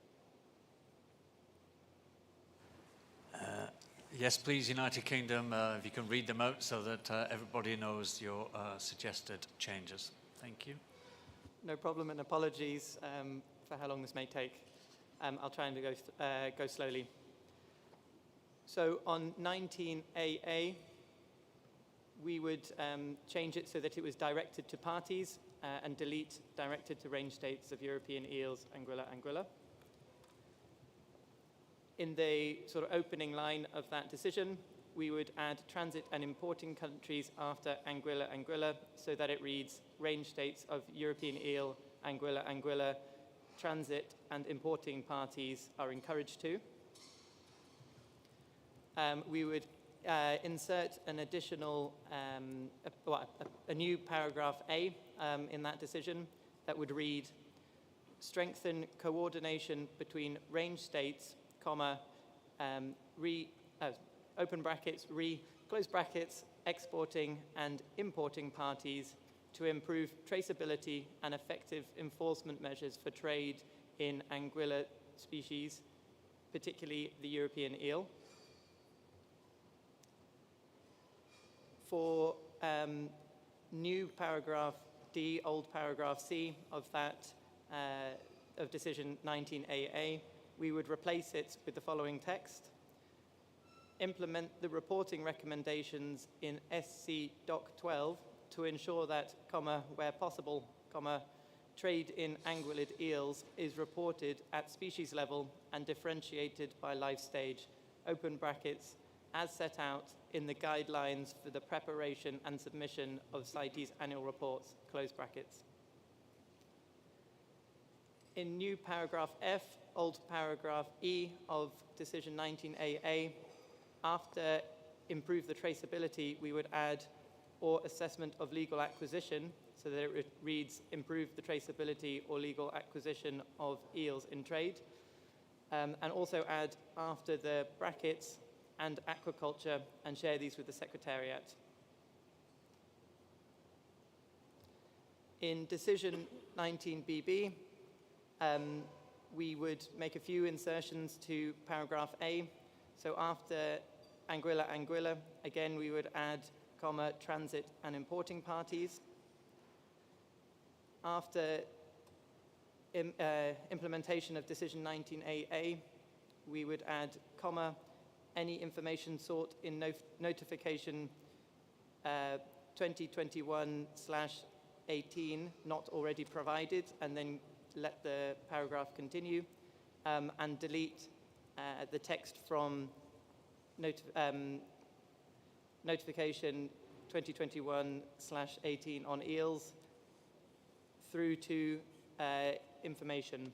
Yes, please, United Kingdom, if you can read them out so that everybody knows your suggested changes. Thank you. No problem, and apologies for how long this may take. I'll try and go slowly. So on 19AA, we would change it so that it was directed to parties and delete directed to range states of European eels, Anguilla, Anguilla. In the sort of opening line of that decision, we would add transit and importing countries after Anguilla, Anguilla, so that it reads range states of European eel, Anguilla, Anguilla, transit and importing parties are encouraged to. We would insert an additional, a new paragraph A in that decision that would read, strengthen coordination between range states, comma, open brackets, close brackets, exporting and importing parties to improve traceability and effective enforcement measures for trade in Anguilla species, particularly the European eel. For new paragraph D, old paragraph C of that, of decision 19AA, we would replace it with the following text. Implement the reporting recommendations in SC Doc 12 to ensure that, comma, where possible, comma, trade in anguillid eels is reported at species level and differentiated by life stage, open brackets, as set out in the guidelines for the preparation and submission of CITES annual reports, close brackets. In new paragraph F, old paragraph E of decision 19AA, after improve the traceability, we would add or assessment of legal acquisition, so that it reads improve the traceability or legal acquisition of eels in trade, and also add after the brackets and aquaculture and share these with the Secretariat. In decision 19BB, we would make a few insertions to paragraph A. So after Anguilla, Anguilla, again, we would add, comma, transit and importing parties. After implementation of decision 19AA, we would add, comma, any information sought in notification 2021/18 not already provided, and then let the paragraph continue, and delete the text from notification 2021/18 on eels through to information,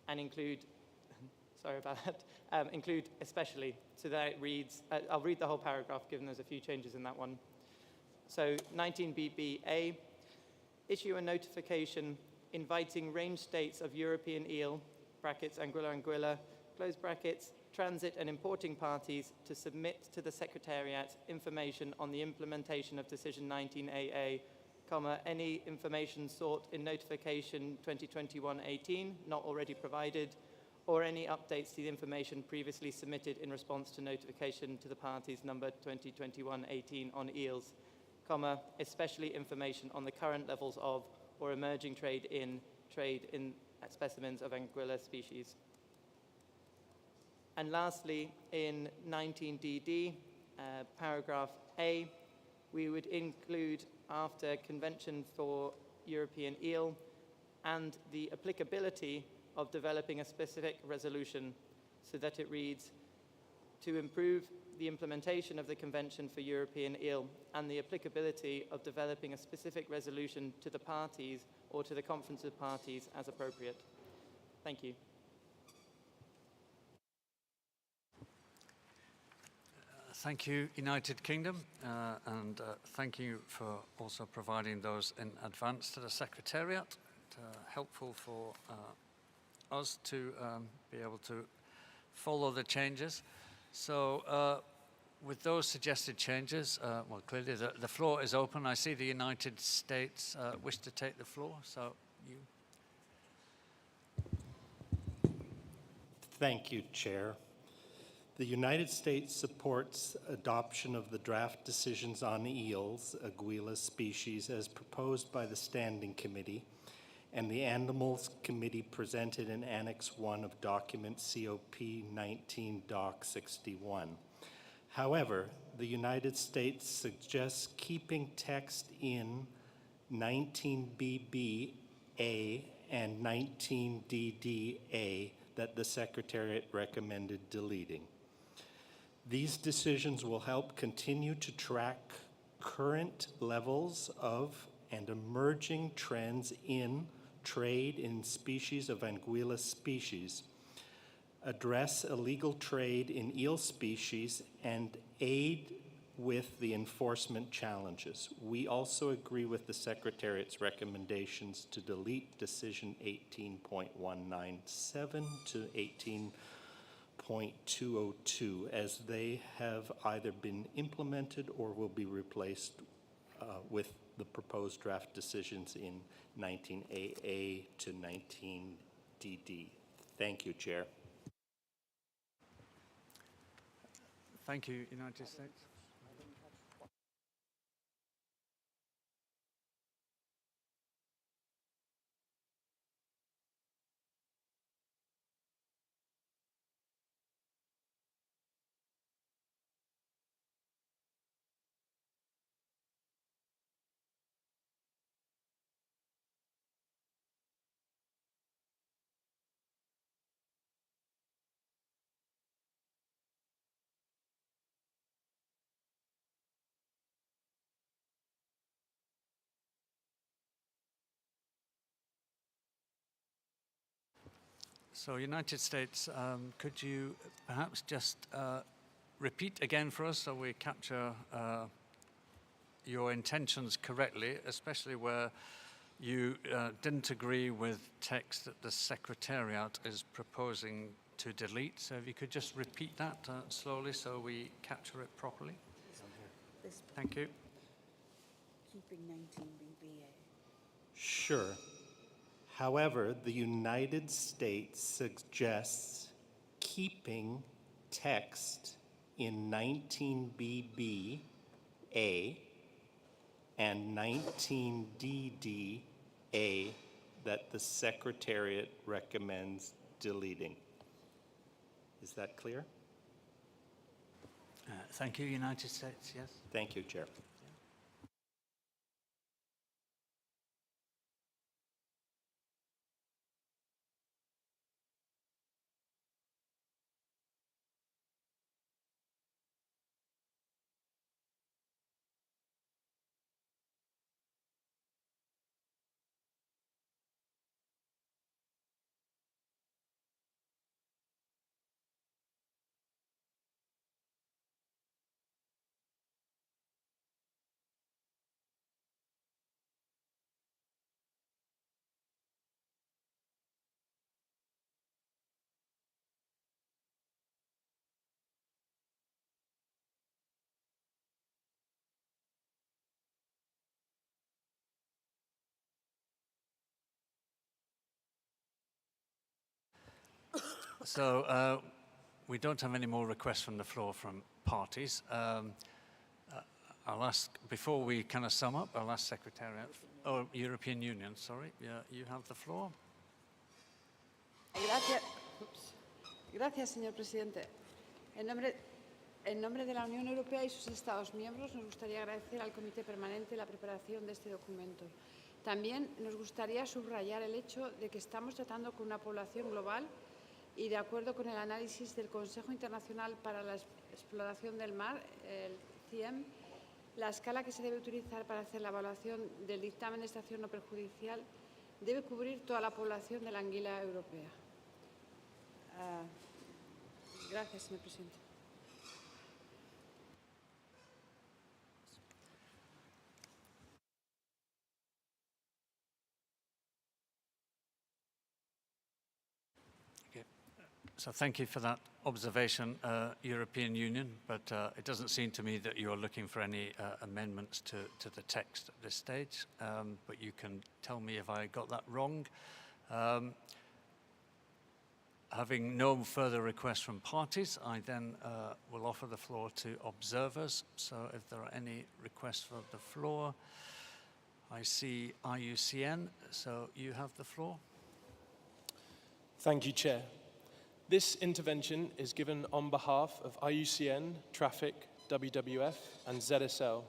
and include, sorry about that, include especially, so that it reads, I'll read the whole paragraph given there's a few changes in that one. So 19BBA, issue a notification inviting range states of European eel, brackets Anguilla, Anguilla, close brackets, transit and importing parties to submit to the Secretariat information on the implementation of Decision 19AA, comma, any information sought in Notification 2021-18 not already provided, or any updates to the information previously submitted in response to notification to the parties number 2021-18 on eels, comma, especially information on the current levels of or emerging trade in specimens of Anguilla species. And lastly, in 19DD, paragraph A, we would include after Convention for European Eel and the applicability of developing a specific resolution, so that it reads, to improve the implementation of the Convention for European Eel and the applicability of developing a specific resolution to the parties or to the Conference of Parties as appropriate. Thank you. Thank you, United Kingdom, and thank you for also providing those in advance to the Secretariat. Helpful for us to be able to follow the changes. So with those suggested changes, well, clearly the floor is open. I see the United States wish to take the floor, so you. Thank you, Chair. The United States supports adoption of the draft decisions on eels, Anguilla species, as proposed by the Standing Committee and the Animals Committee presented in Annex 1 of document CoP19 Doc 61. However, the United States suggests keeping text in 19BBA and 19DDA that the Secretariat recommended deleting. These decisions will help continue to track current levels of and emerging trends in trade in species of Anguilla species, address illegal trade in eel species, and aid with the enforcement challenges. We also agree with the Secretariat's recommendations to delete Decision 18.197 to 18.202 as they have either been implemented or will be replaced with the proposed draft decisions in 19AA to 19DD. Thank you, Chair. Thank you, United States. So, United States, could you perhaps just repeat again for us so we capture your intentions correctly, especially where you didn't agree with text that the Secretariat is proposing to delete. So if you could just repeat that slowly so we capture it properly. Thank you. Keeping 19BBA. Sure. However, the United States suggests keeping text in 19BBA and 19DDA that the Secretariat recommends deleting. Is that clear? Thank you, United States, yes. Thank you, Chair. So we don't have any more requests from the floor from parties. I'll ask, before we kind of sum up, I'll ask Secretariat, or European Union, sorry, you have the floor. Gracias, señor presidente. En nombre de la Unión Europea y sus Estados miembros, nos gustaría agradecer al Comité Permanente la preparación de este documento. También nos gustaría subrayar el hecho de que estamos tratando con una población global y, de acuerdo con el análisis del Consejo Internacional para la Exploración del Mar, el CIEM, la escala que se debe utilizar para hacer la evaluación del dictamen de extracción no perjudicial debe cubrir toda la población de la anguila europea. Gracias, señor presidente. So thank you for that observation, European Union, but it doesn't seem to me that you're looking for any amendments to the text at this stage, but you can tell me if I got that wrong. Having no further requests from parties, I then will offer the floor to observers. So if there are any requests for the floor, I see IUCN, so you have the floor. Thank you, Chair. This intervention is given on behalf of IUCN, Traffic, WWF, and ZSL.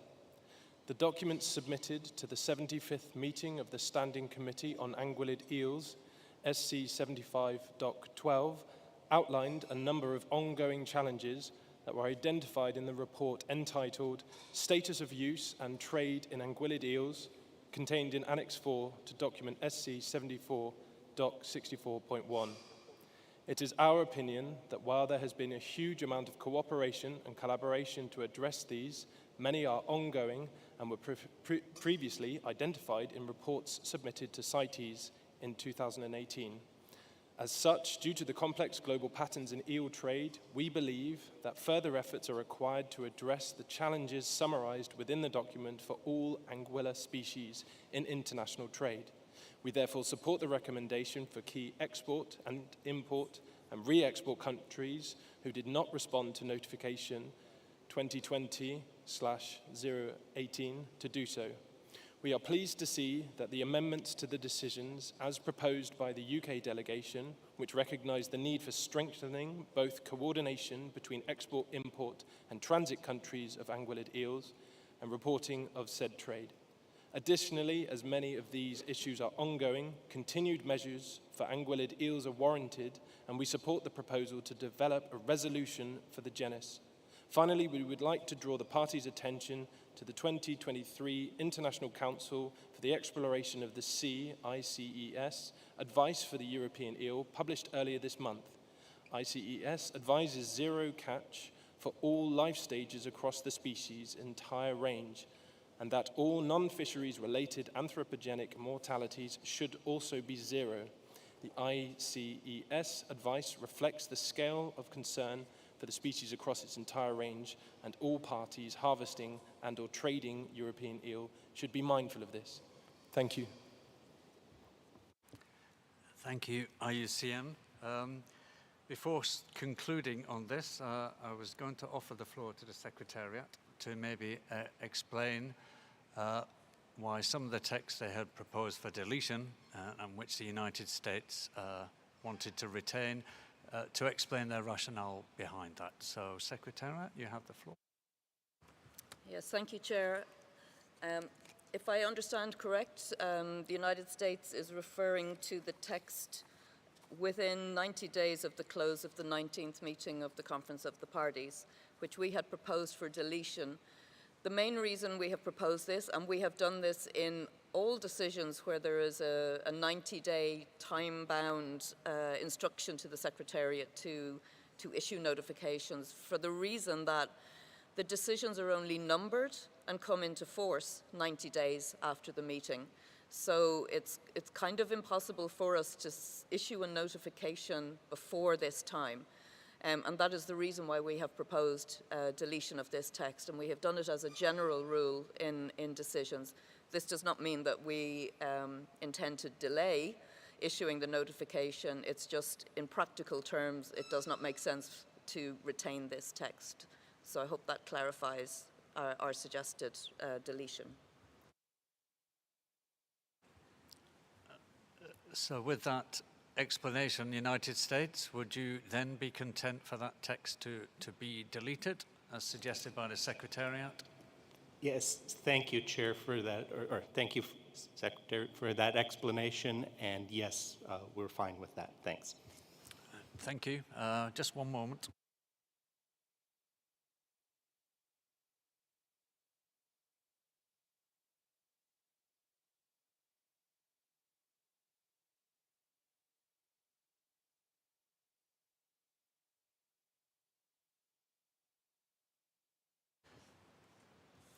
The documents submitted to the 75th meeting of the Standing Committee on Anguillid Eels, SC 75 Doc 12, outlined a number of ongoing challenges that were identified in the report entitled Status of Use and Trade in Anguillid Eels, contained in Annex 4 to document SC 74 Doc 64.1. It is our opinion that while there has been a huge amount of cooperation and collaboration to address these, many are ongoing and were previously identified in reports submitted to CITES in 2018. As such, due to the complex global patterns in eel trade, we believe that further efforts are required to address the challenges summarized within the document for all anguilla species in international trade. We therefore support the recommendation for key export and import and re-export countries who did not respond to notification 2020/018 to do so. We are pleased to see that the amendments to the decisions as proposed by the UK delegation, which recognise the need for strengthening both coordination between export, import and transit countries of anguillid eels and reporting of said trade. Additionally, as many of these issues are ongoing, continued measures for anguillid eels are warranted, and we support the proposal to develop a resolution for the genus. Finally, we would like to draw the parties' attention to the 2023 International Council for the Exploration of the Sea, ICES, Advice for the European Eel, published earlier this month. ICES advises zero catch for all life stages across the species' entire range, and that all non-fisheries-related anthropogenic mortalities should also be zero. The ICES advice reflects the scale of concern for the species across its entire range, and all parties harvesting and/or trading European eel should be mindful of this. Thank you. Thank you, IUCN. Before concluding on this, I was going to offer the floor to the Secretariat to maybe explain why some of the texts they had proposed for deletion and which the United States wanted to retain, to explain their rationale behind that. So, Secretariat, you have the floor. Yes, thank you, Chair. If I understand correct, the United States is referring to the text within 90 days of the close of the 19th meeting of the Conference of the Parties, which we had proposed for deletion. The main reason we have proposed this, and we have done this in all decisions where there is a 90-day time-bound instruction to the Secretariat to issue notifications, for the reason that the decisions are only numbered and come into force 90 days after the meeting. So it's kind of impossible for us to issue a notification before this time. And that is the reason why we have proposed deletion of this text, and we have done it as a general rule in decisions. This does not mean that we intend to delay issuing the notification. It's just, in practical terms, it does not make sense to retain this text. So I hope that clarifies our suggested deletion. So with that explanation, United States, would you then be content for that text to be deleted, as suggested by the Secretariat? Yes, thank you, Chair, for that, or thank you, Secretary, for that explanation, and yes, we're fine with that. Thanks. Thank you. Just one moment.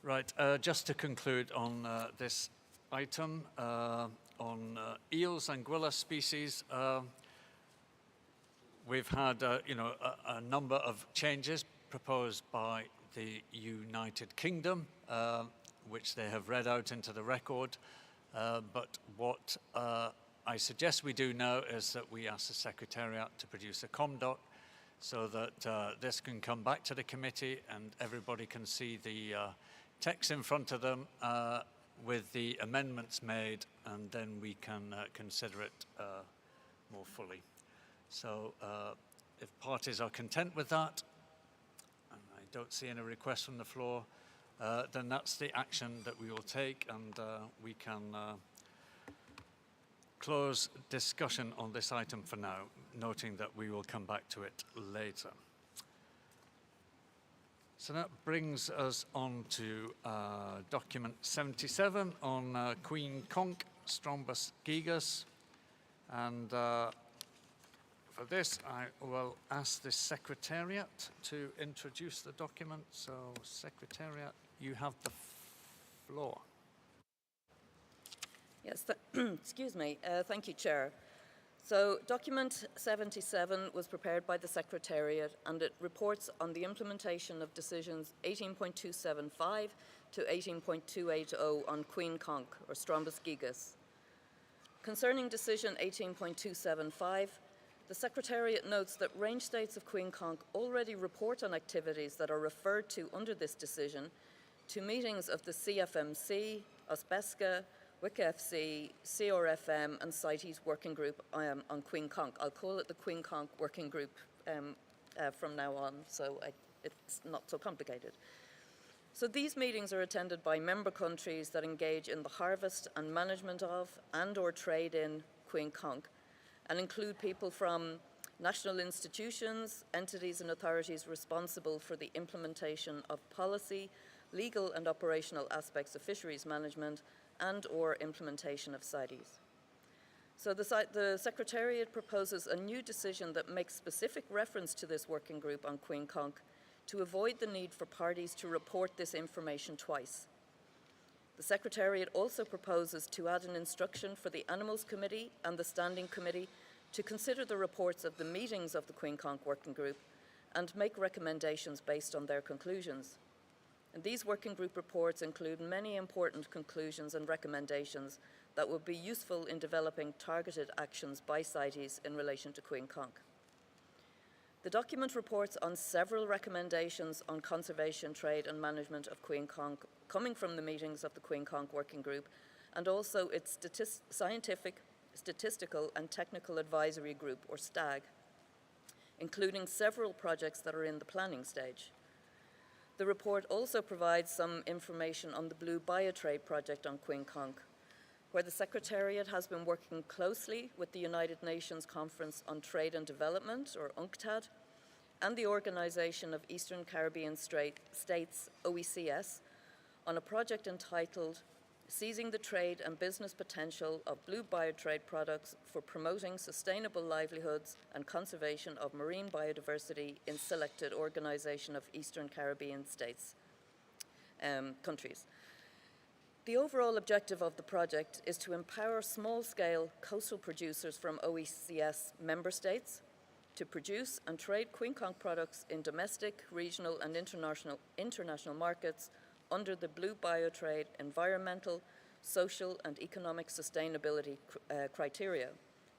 Right, just to conclude on this item, on eels and anguilla species, we've had a number of changes proposed by the United Kingdom, which they have read out into the record. But what I suggest we do now is that we ask the Secretariat to produce a ComDoc so that this can come back to the committee and everybody can see the text in front of them with the amendments made, and then we can consider it more fully. So if parties are content with that, and I don't see any requests from the floor, then that's the action that we will take, and we can close discussion on this item for now, noting that we will come back to it later. So that brings us on to document 77 on Queen Conch, Strombus gigas. And for this, I will ask the Secretariat to introduce the document. So, Secretariat, you have the floor. Yes, excuse me. Thank you, Chair. So document 77 was prepared by the Secretariat, and it reports on the implementation of decisions 18.275 to 18.280 on Queen Conch, or Strombus gigas. Concerning decision 18.275, the Secretariat notes that range states of Queen Conch already report on activities that are referred to under this decision to meetings of the CFMC, OSPESCA, WICFC, CRFM, and CITES Working Group on Queen Conch. I'll call it the Queen Conch Working Group from now on, so it's not so complicated. So these meetings are attended by member countries that engage in the harvest and management of and/or trade in Queen Conch, and include people from national institutions, entities and authorities responsible for the implementation of policy, legal and operational aspects of fisheries management, and/or implementation of CITES. So the Secretariat proposes a new decision that makes specific reference to this working group on Queen Conch to avoid the need for parties to report this information twice. The Secretariat also proposes to add an instruction for the Animals Committee and the Standing Committee to consider the reports of the meetings of the Queen Conch Working Group and make recommendations based on their conclusions. And these working group reports include many important conclusions and recommendations that will be useful in developing targeted actions by CITES in relation to Queen Conch. The document reports on several recommendations on conservation, trade and management of Queen Conch coming from the meetings of the Queen Conch Working Group, and also its Scientific, Statistical and Technical Advisory Group, or STAG, including several projects that are in the planning stage. The report also provides some information on the Blue Biotrade project on Queen Conch, where the Secretariat has been working closely with the United Nations Conference on Trade and Development, or UNCTAD, and the Organization of Eastern Caribbean States, OECS, on a project entitled Seizing the Trade and Business Potential of Blue Biotrade Products for Promoting Sustainable Livelihoods and Conservation of Marine Biodiversity in Selected Organization of Eastern Caribbean States countries. The overall objective of the project is to empower small-scale coastal producers from OECS member states to produce and trade Queen Conch products in domestic, regional, and international markets under the Blue Biotrade environmental, social, and economic sustainability criteria,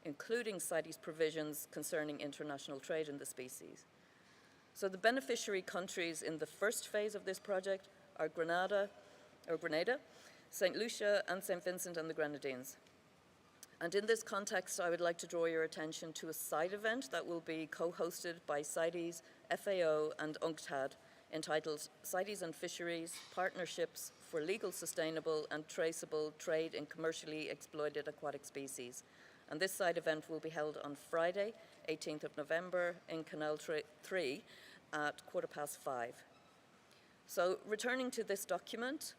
including CITES provisions concerning international trade in the species. So the beneficiary countries in the first phase of this project are Grenada, St. Lucia, and St. Vincent and the Grenadines. And in this context, I would like to draw your attention to a side event that will be co-hosted by CITES, FAO, and UNCTAD, entitled CITES and Fisheries, Partnerships for Legal, Sustainable, and Traceable Trade in Commercially Exploited Aquatic Species. And this side event will be held on Friday, 18th of November, in Canal 3 at 5:15. So returning to this document,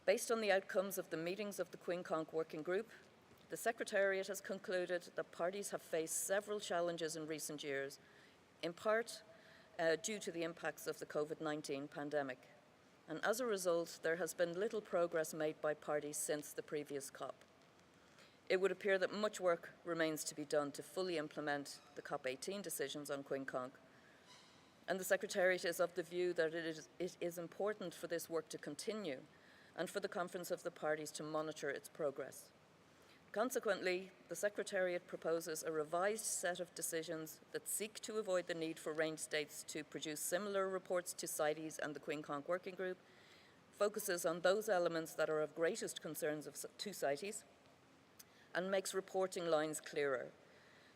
based on the outcomes of the meetings of the Queen Conch Working Group, the Secretariat has concluded that parties have faced several challenges in recent years, in part due to the impacts of the COVID-19 pandemic. And as a result, there has been little progress made by parties since the previous COP. It would appear that much work remains to be done to fully implement the COP18 decisions on Queen Conch. And the Secretariat is of the view that it is important for this work to continue and for the Conference of the Parties to monitor its progress. Consequently, the Secretariat proposes a revised set of decisions that seek to avoid the need for range states to produce similar reports to CITES and the Queen Conch Working Group, focuses on those elements that are of greatest concerns to CITES, and makes reporting lines clearer.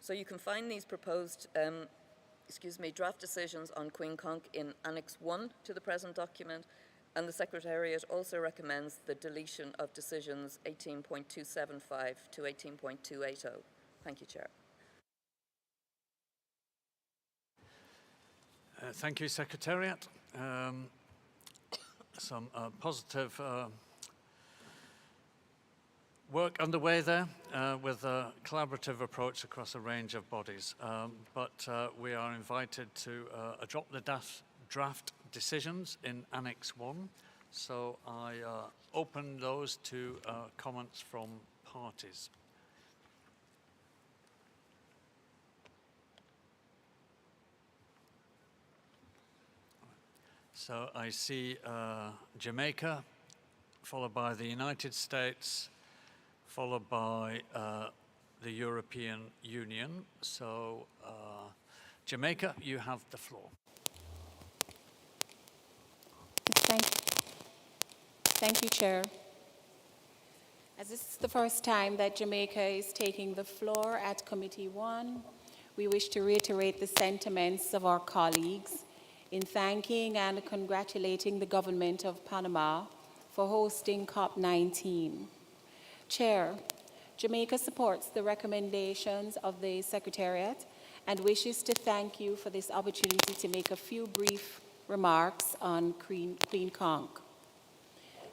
So you can find these proposed draft decisions on Queen Conch in Annex 1 to the present document, and the Secretariat also recommends the deletion of decisions 18.275 to 18.280. Thank you, Chair. Thank you, Secretariat. Some positive work underway there with a collaborative approach across a range of bodies. But we are invited to adopt the draft decisions in Annex 1. So I open those to comments from parties. So I see Jamaica, followed by the United States, followed by the European Union. So Jamaica, you have the floor. Thank you, Chair. As this is the first time that Jamaica is taking the floor at Committee 1, we wish to reiterate the sentiments of our colleagues in thanking and congratulating the government of Panama for hosting COP19. Chair, Jamaica supports the recommendations of the Secretariat and wishes to thank you for this opportunity to make a few brief remarks on Queen Conch.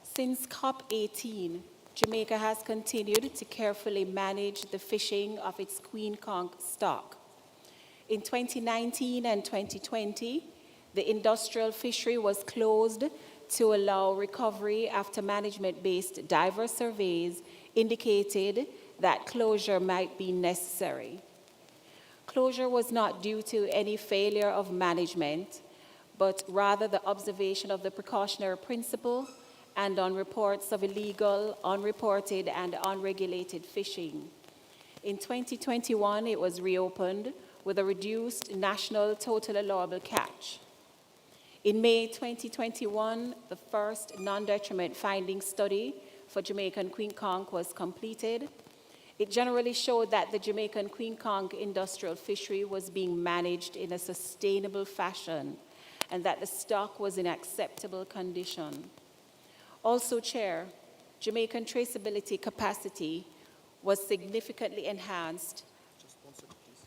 Since COP18, Jamaica has continued to carefully manage the fishing of its Queen Conch stock. In 2019 and 2020, the industrial fishery was closed to allow recovery after management-based diver surveys indicated that closure might be necessary. Closure was not due to any failure of management, but rather the observation of the precautionary principle and on reports of illegal, unreported, and unregulated fishing. In 2021, it was reopened with a reduced national total allowable catch. In May 2021, the first non-detriment finding study for Jamaican Queen Conch was completed. It generally showed that the Jamaican Queen Conch industrial fishery was being managed in a sustainable fashion and that the stock was in acceptable condition. Also, Chair, Jamaican traceability capacity was significantly enhanced. Just one second, please.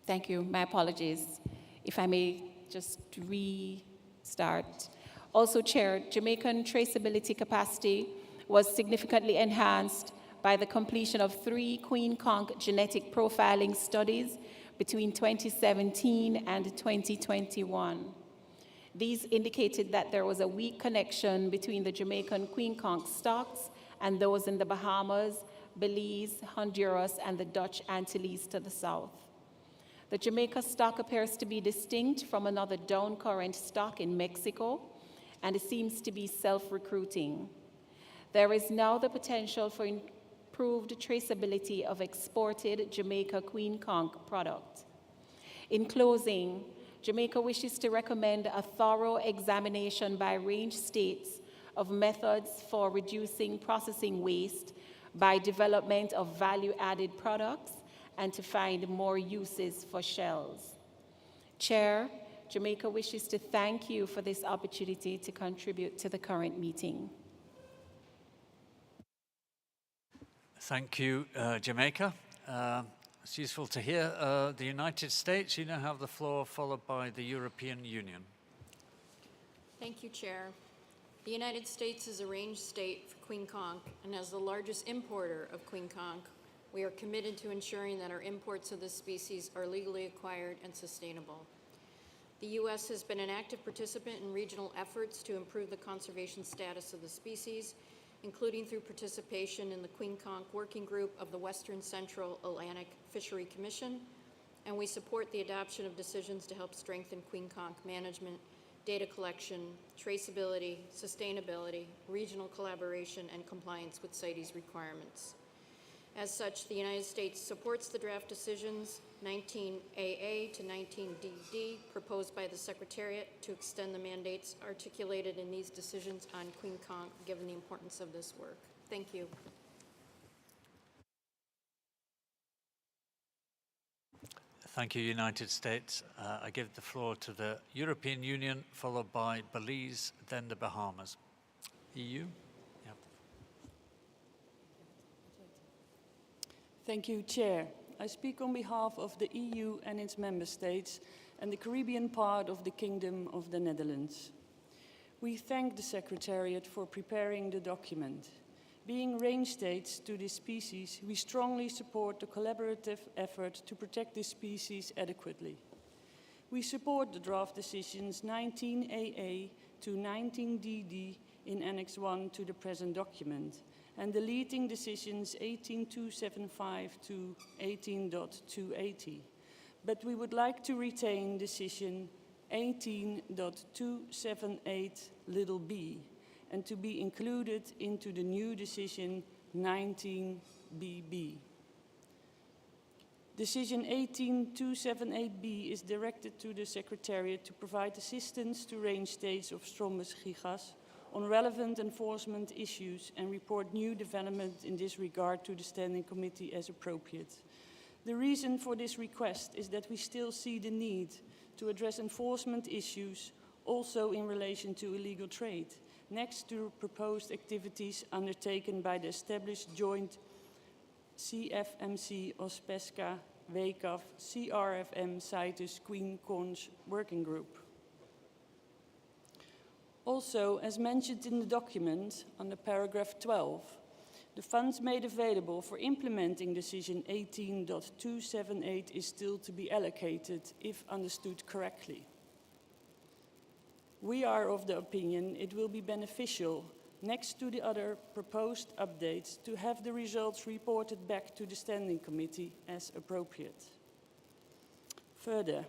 Thank you. My apologies. If I may just restart. Also, Chair, Jamaican traceability capacity was significantly enhanced by the completion of 3 Queen Conch genetic profiling studies between 2017 and 2021. These indicated that there was a weak connection between the Jamaican Queen Conch stocks and those in the Bahamas, Belize, Honduras, and the Dutch Antilles to the south. The Jamaica stock appears to be distinct from another down-current stock in Mexico and it seems to be self-recruiting. There is now the potential for improved traceability of exported Jamaica Queen Conch product. In closing, Jamaica wishes to recommend a thorough examination by range states of methods for reducing processing waste by development of value-added products and to find more uses for shells. Chair, Jamaica wishes to thank you for this opportunity to contribute to the current meeting. Thank you, Jamaica. It's useful to hear. The United States, you now have the floor, followed by the European Union. Thank you, Chair. The United States is a range state for Queen Conch, and as the largest importer of Queen Conch, we are committed to ensuring that our imports of this species are legally acquired and sustainable. The U.S. has been an active participant in regional efforts to improve the conservation status of the species, including through participation in the Queen Conch Working Group of the Western Central Atlantic Fishery Commission, and we support the adoption of decisions to help strengthen Queen Conch management, data collection, traceability, sustainability, regional collaboration, and compliance with CITES requirements. As such, the United States supports the draft decisions 19AA to 19DD proposed by the Secretariat to extend the mandates articulated in these decisions on Queen Conch, given the importance of this work. Thank you. Thank you, United States. I give the floor to the European Union, followed by Belize, then the Bahamas. EU? Yep. Thank you, Chair. I speak on behalf of the EU and its member states and the Caribbean part of the Kingdom of the Netherlands. We thank the Secretariat for preparing the document. Being range states to this species, we strongly support the collaborative effort to protect this species adequately. We support the draft decisions 19AA to 19DD in Annex 1 to the present document, and deleting decisions 18275 to 18.280. But we would like to retain decision 18.278 little b, and to be included into the new decision 19BB. Decision 18278B is directed to the Secretariat to provide assistance to range states of Strombus gigas on relevant enforcement issues and report new development in this regard to the Standing Committee as appropriate. The reason for this request is that we still see the need to address enforcement issues also in relation to illegal trade, next to proposed activities undertaken by the established joint CFMC OSPESCA WCAF CRFM CITES Queen Conch Working Group. Also, as mentioned in the document, under paragraph 12, the funds made available for implementing decision 18.278 is still to be allocated, if understood correctly. We are of the opinion it will be beneficial, next to the other proposed updates, to have the results reported back to the Standing Committee as appropriate. Further,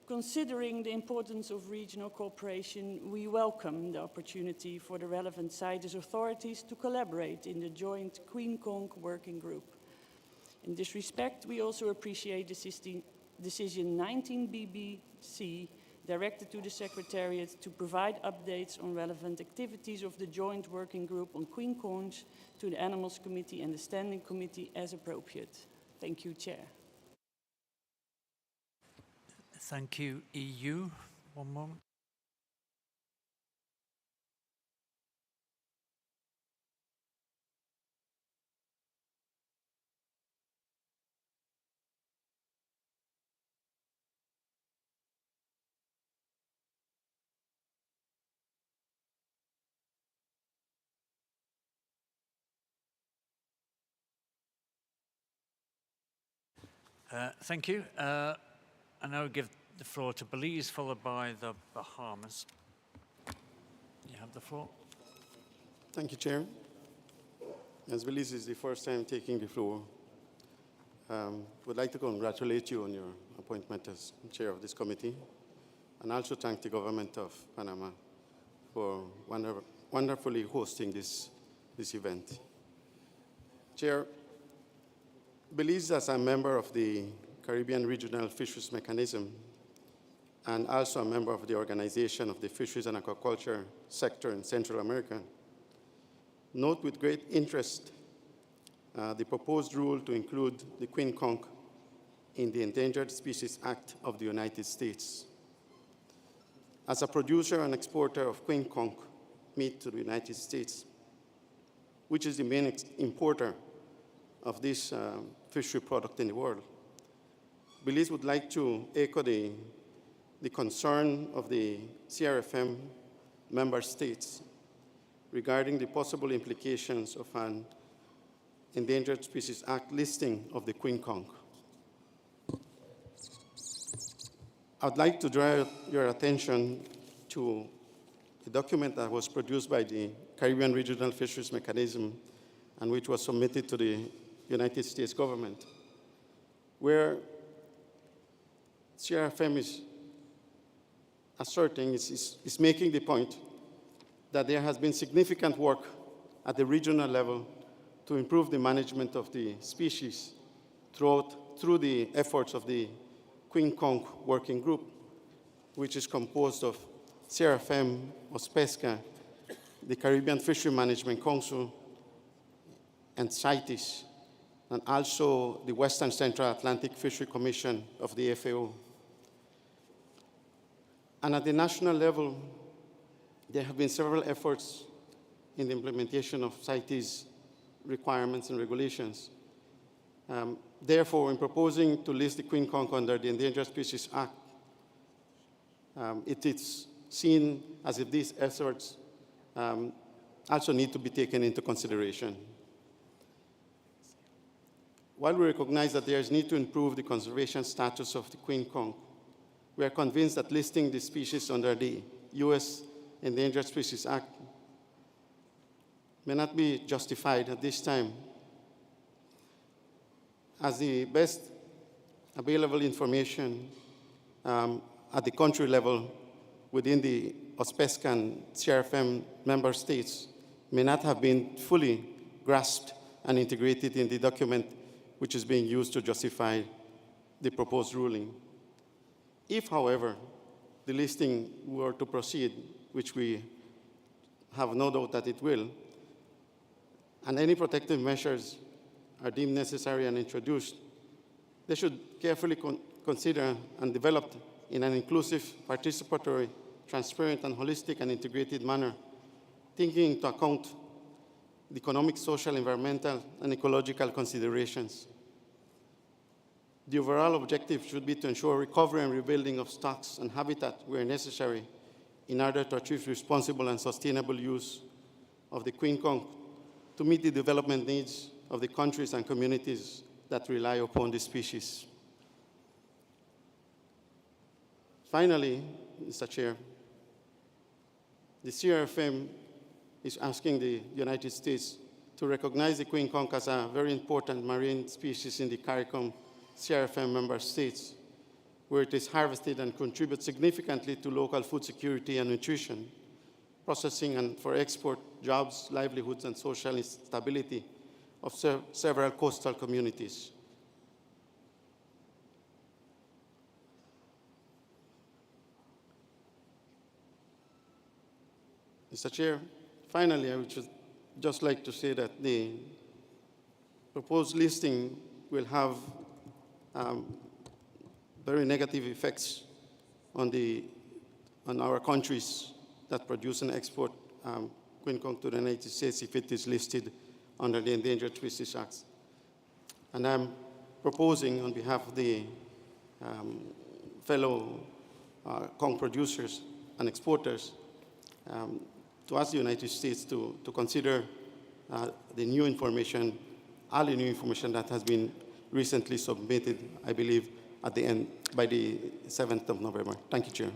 considering the importance of regional cooperation, we welcome the opportunity for the relevant CITES authorities to collaborate in the joint Queen Conch Working Group. In this respect, we also appreciate decision 19BBC directed to the Secretariat to provide updates on relevant activities of the Joint Working Group on Queen Conch to the Animals Committee and the Standing Committee as appropriate. Thank you, Chair. Thank you, EU. One moment. Thank you. I now give the floor to Belize, followed by the Bahamas. You have the floor. Thank you, Chair. As Belize is the first time taking the floor, would like to congratulate you on your appointment as chair of this committee, and also thank the government of Panama for wonderfully hosting this event. Chair, Belize, as a member of the Caribbean Regional Fisheries Mechanism and also a member of the Organization of the Fisheries and Aquaculture Sector in Central America, note with great interest the proposed rule to include the queen conch in the Endangered Species Act of the United States. As a producer and exporter of queen conch meat to the United States, which is the main importer of this fishery product in the world, Belize would like to echo the concern of the CRFM member states regarding the possible implications of an Endangered Species Act listing of the queen conch. I'd like to draw your attention to a document that was produced by the Caribbean Regional Fisheries Mechanism and which was submitted to the United States government, where CRFM is asserting, is making the point that there has been significant work at the regional level to improve the management of the species through the efforts of the Queen Conch Working Group, which is composed of CRFM, OSPESCA, the Caribbean Fishery Management Council, and CITES, and also the Western Central Atlantic Fishery Commission of the FAO. And at the national level, there have been several efforts in the implementation of CITES requirements and regulations. Therefore, in proposing to list the queen conch under the Endangered Species Act, it is seen as if these efforts also need to be taken into consideration. While we recognize that there is need to improve the conservation status of the queen conch, we are convinced that listing the species under the U.S. Endangered Species Act may not be justified at this time, as the best available information at the country level within the OSPESCA and CRFM member states may not have been fully grasped and integrated in the document which is being used to justify the proposed ruling. If, however, the listing were to proceed, which we have no doubt that it will, and any protective measures are deemed necessary and introduced, they should carefully consider and develop in an inclusive, participatory, transparent, and holistic and integrated manner, taking into account the economic, social, environmental, and ecological considerations. The overall objective should be to ensure recovery and rebuilding of stocks and habitat where necessary in order to achieve responsible and sustainable use of the queen conch to meet the development needs of the countries and communities that rely upon the species. Finally, Mr. Chair, the CRFM is asking the United States to recognize the queen conch as a very important marine species in the CARICOM CRFM member states, where it is harvested and contributes significantly to local food security and nutrition, processing and for export, jobs, livelihoods, and social stability of several coastal communities. Mr. Chair, finally, I would just like to say that the proposed listing will have very negative effects on our countries that produce and export queen conch to the United States if it is listed under the Endangered Species Act. And I'm proposing on behalf of the fellow conch producers and exporters to ask the United States to consider the new information, all the new information that has been recently submitted, I believe, at the end, by the 7th of November. Thank you, Chair.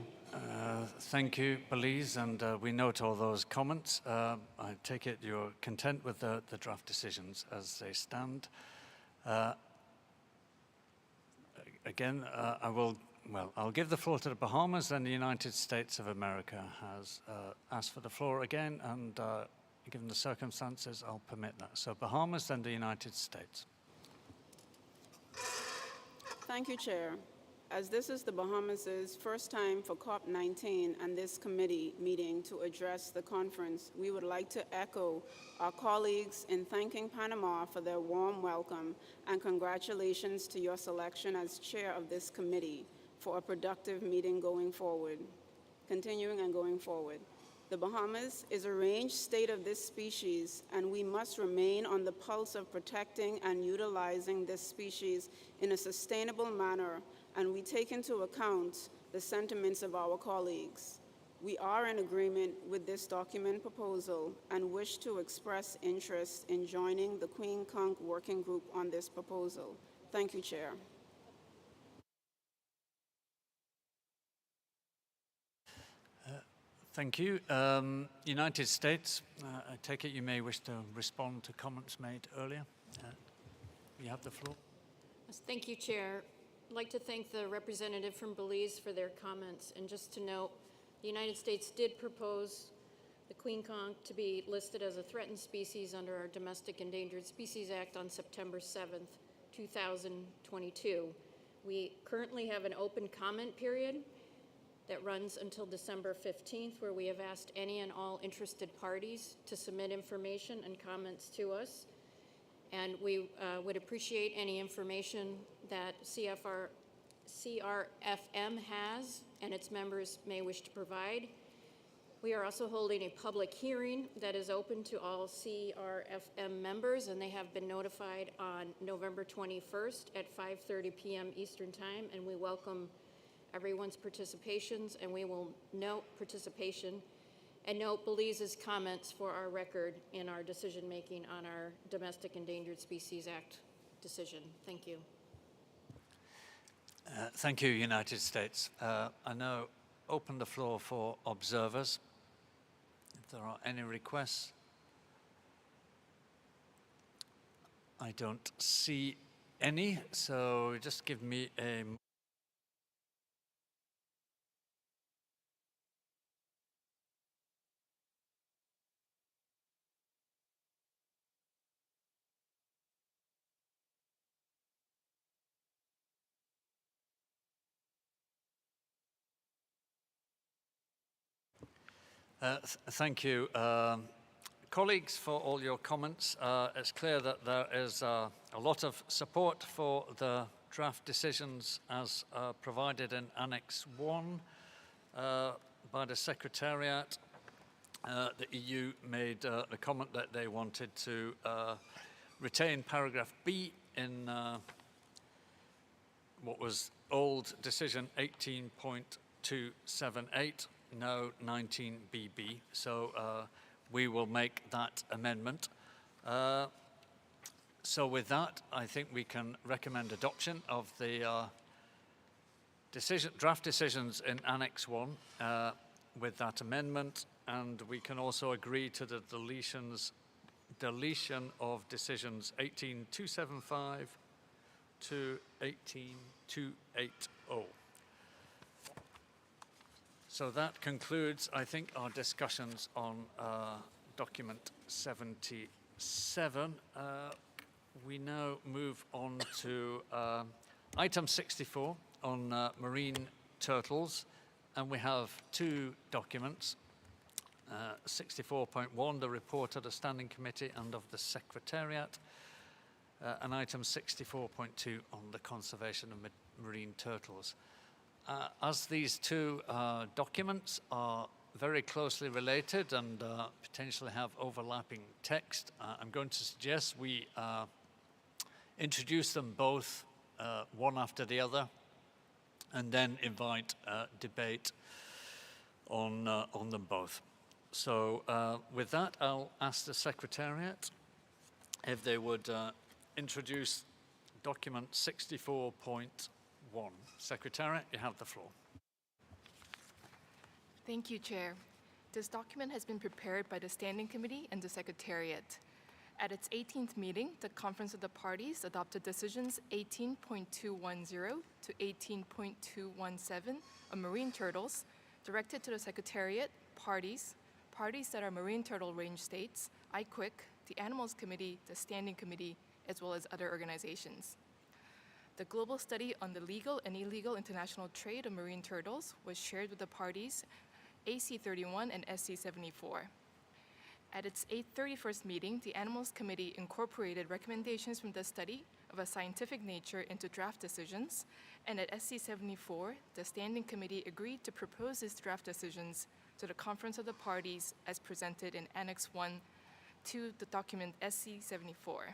Thank you, Belize, and we note all those comments. I take it you're content with the draft decisions as they stand. Again, I will Well, I'll give the floor to the Bahamas, then the United States of America has asked for the floor again, and given the circumstances, I'll permit that. So Bahamas, then the United States. Thank you, Chair. As this is the Bahamas' first time for COP19 and this committee meeting to address the conference, we would like to echo our colleagues in thanking Panama for their warm welcome and congratulations to your selection as chair of this committee for a productive meeting going forward, continuing and going forward. The Bahamas is a range state of this species, and we must remain on the pulse of protecting and utilizing this species in a sustainable manner, and we take into account the sentiments of our colleagues. We are in agreement with this document proposal and wish to express interest in joining the Queen Conch Working Group on this proposal. Thank you, Chair. Thank you. United States, I take it you may wish to respond to comments made earlier. You have the floor. Yes, thank you, Chair. I'd like to thank the representative from Belize for their comments. And just to note, the United States did propose the Queen Conch to be listed as a threatened species under our Domestic Endangered Species Act on September 7th, 2022. We currently have an open comment period that runs until December 15th, where we have asked any and all interested parties to submit information and comments to us. And we would appreciate any information that CRFM has and its members may wish to provide. We are also holding a public hearing that is open to all CRFM members, and they have been notified on November 21st at 5:30 p.m. Eastern Time, and we welcome everyone's participations, and we will note participation and note Belize's comments for our record in our decision-making on our Domestic Endangered Species Act decision. Thank you. Thank you, United States. I now open the floor for observers. If there are any requests. I don't see any, so just give me a thank you, colleagues, for all your comments. It's clear that there is a lot of support for the draft decisions as provided in Annex 1 by the Secretariat. The EU made the comment that they wanted to retain paragraph B in what was old decision 18.278. No 19BB, so we will make that amendment. So with that, I think we can recommend adoption of the draft decisions in Annex 1 with that amendment, and we can also agree to the deletion of decisions 18.275 to 18.280. So that concludes, I think, our discussions on document 77. We now move on to item 64 on marine turtles, and we have two documents. 64.1, the report of the Standing Committee and of the Secretariat, and item 64.2 on the conservation of marine turtles. As these two documents are very closely related and potentially have overlapping text, I'm going to suggest we introduce them both one after the other and then invite debate on them both. So with that, I'll ask the Secretariat if they would introduce document 64.1. Secretariat, you have the floor. Thank you, Chair. This document has been prepared by the Standing Committee and the Secretariat. At its 18th meeting, the Conference of the Parties adopted decisions 18.210 to 18.217 on marine turtles, directed to the Secretariat, parties that are marine turtle range states, IQIC, the Animals Committee, the Standing Committee, as well as other organizations. The global study on the legal and illegal international trade of marine turtles was shared with the parties AC31 and SC74. At its 31st meeting, the Animals Committee incorporated recommendations from the study of a scientific nature into draft decisions, and at SC74, the Standing Committee agreed to propose its draft decisions to the Conference of the Parties as presented in Annex 1 to the document SC74.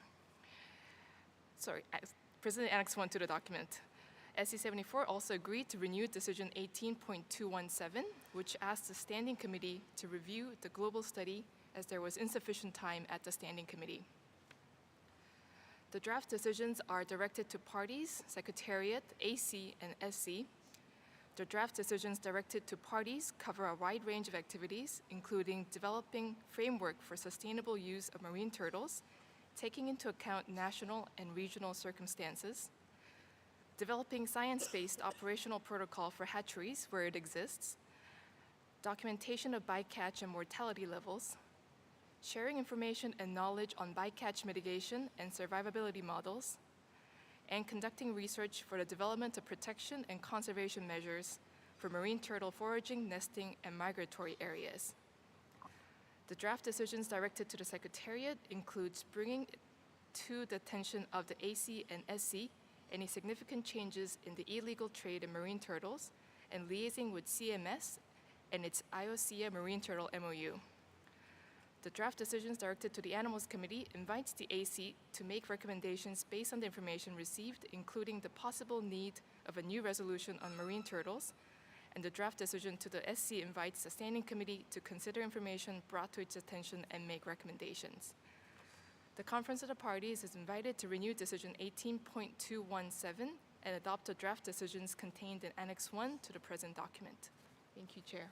Presented Annex 1 to the document. SC74 also agreed to renew Decision 18.217, which asked the Standing Committee to review the global study as there was insufficient time at the Standing Committee. The draft decisions are directed to parties, Secretariat, AC, and SC. The draft decisions directed to parties cover a wide range of activities, including developing framework for sustainable use of marine turtles, taking into account national and regional circumstances, developing science-based operational protocol for hatcheries where it exists, documentation of bycatch and mortality levels, sharing information and knowledge on bycatch mitigation and survivability models, and conducting research for the development of protection and conservation measures for marine turtle foraging, nesting, and migratory areas. The draft decisions directed to the Secretariat includes bringing to the attention of the AC and SC any significant changes in the illegal trade in marine turtles and liaising with CMS and its IOCA Marine Turtle MOU. The draft decisions directed to the Animals Committee invites the AC to make recommendations based on the information received, including the possible need of a new resolution on marine turtles, and the draft decision to the SC invites the Standing Committee to consider information brought to its attention and make recommendations. The Conference of the Parties is invited to renew Decision 18.217 and adopt the draft decisions contained in Annex 1 to the present document. Thank you, Chair.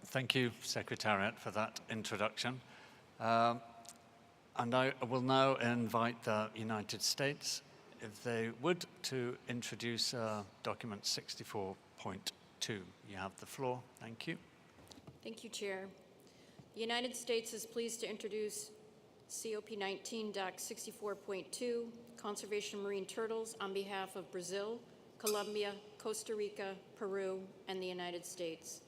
Thank you, Secretariat, for that introduction. And I will now invite the United States, if they would, to introduce document 64.2. You have the floor. Thank you. Thank you, Chair. The United States is pleased to introduce CoP19 Doc 64.2, Conservation of Marine Turtles, on behalf of Brazil, Colombia, Costa Rica, Peru, and the United States.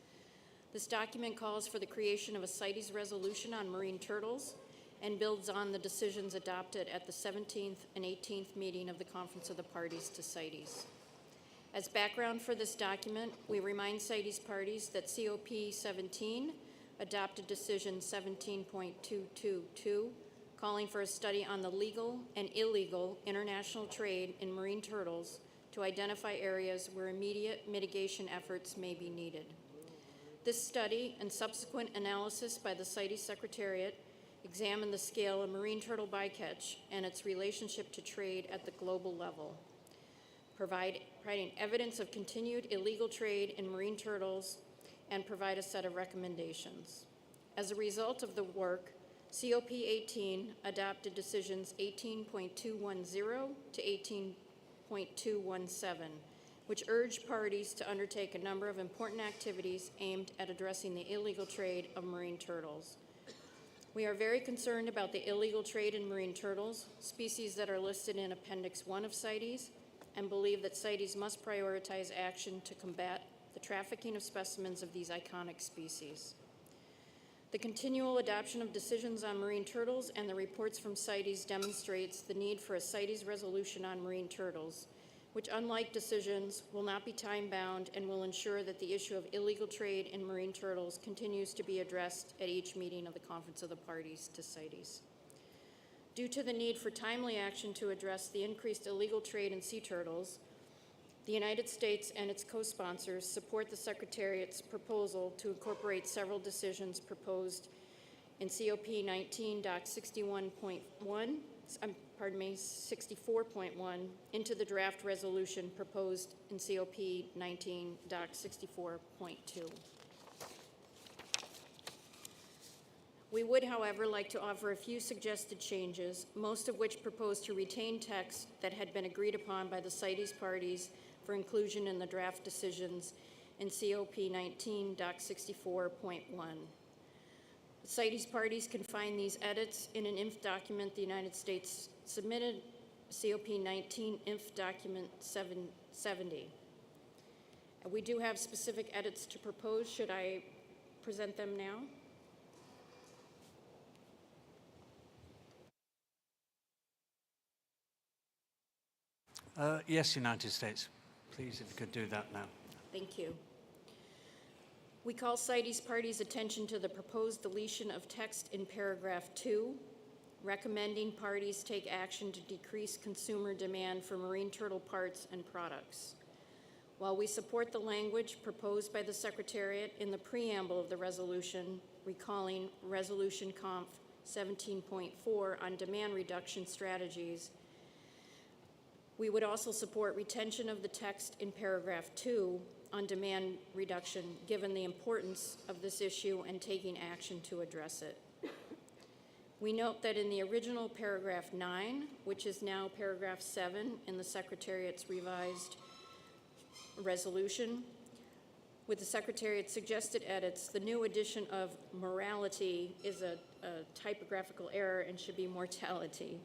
This document calls for the creation of a CITES resolution on marine turtles and builds on the decisions adopted at the 17th and 18th meeting of the Conference of the Parties to CITES. As background for this document, we remind CITES parties that COP17 adopted Decision 17.222, calling for a study on the legal and illegal international trade in marine turtles to identify areas where immediate mitigation efforts may be needed. This study and subsequent analysis by the CITES Secretariat examined the scale of marine turtle bycatch and its relationship to trade at the global level, providing evidence of continued illegal trade in marine turtles, and provide a set of recommendations. As a result of the work, COP18 adopted decisions 18.210 to 18.217, which urged parties to undertake a number of important activities aimed at addressing the illegal trade of marine turtles. We are very concerned about the illegal trade in marine turtles, species that are listed in Appendix 1 of CITES, and believe that CITES must prioritize action to combat the trafficking of specimens of these iconic species. The continual adoption of decisions on marine turtles and the reports from CITES demonstrates the need for a CITES resolution on marine turtles, which, unlike decisions, will not be time-bound and will ensure that the issue of illegal trade in marine turtles continues to be addressed at each meeting of the Conference of the Parties to CITES. Due to the need for timely action to address the increased illegal trade in sea turtles, the United States and its co-sponsors support the Secretariat's proposal to incorporate several decisions proposed in COP19 Doc 64.1 into the draft resolution proposed in COP19 Doc 64.2. We would, however, like to offer a few suggested changes, most of which propose to retain text that had been agreed upon by the CITES parties for inclusion in the draft decisions in COP19 Doc 64.1. The CITES parties can find these edits in an INF document the United States submitted, COP19 INF document 770. We do have specific edits to propose. Should I present them now? Yes, United States. Please, if you could do that now. Thank you. We call CITES parties' attention to the proposed deletion of text in paragraph 2, recommending parties take action to decrease consumer demand for marine turtle parts and products. While we support the language proposed by the Secretariat in the preamble of the resolution, recalling Resolution Conf 17.4 on demand reduction strategies, we would also support retention of the text in paragraph 2 on demand reduction, given the importance of this issue and taking action to address it. We note that in the original paragraph 9, which is now paragraph 7 in the Secretariat's revised resolution, with the Secretariat's suggested edits, the new addition of morality is a typographical error and should be mortality.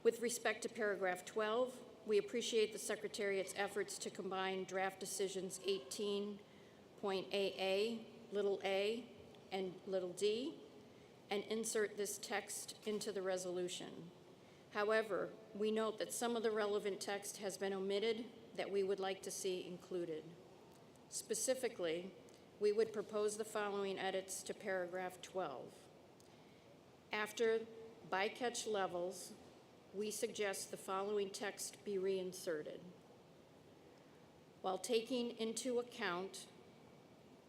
With respect to paragraph 12, we appreciate the Secretariat's efforts to combine draft decisions 18.AA, little a, and little d, and insert this text into the resolution. However, we note that some of the relevant text has been omitted that we would like to see included. Specifically, we would propose the following edits to paragraph 12. After bycatch levels, we suggest the following text be reinserted. While taking into account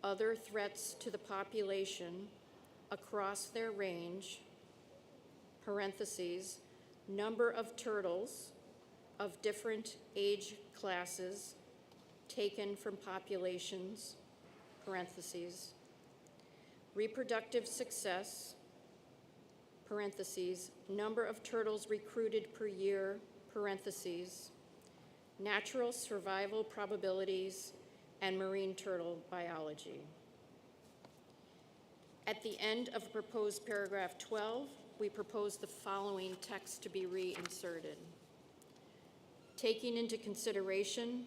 other threats to the population across their range, parentheses, number of turtles of different age classes taken from populations, parentheses, reproductive success, parentheses, number of turtles recruited per year, parentheses, natural survival probabilities, and marine turtle biology. At the end of proposed paragraph 12, we propose the following text to be reinserted. Taking into consideration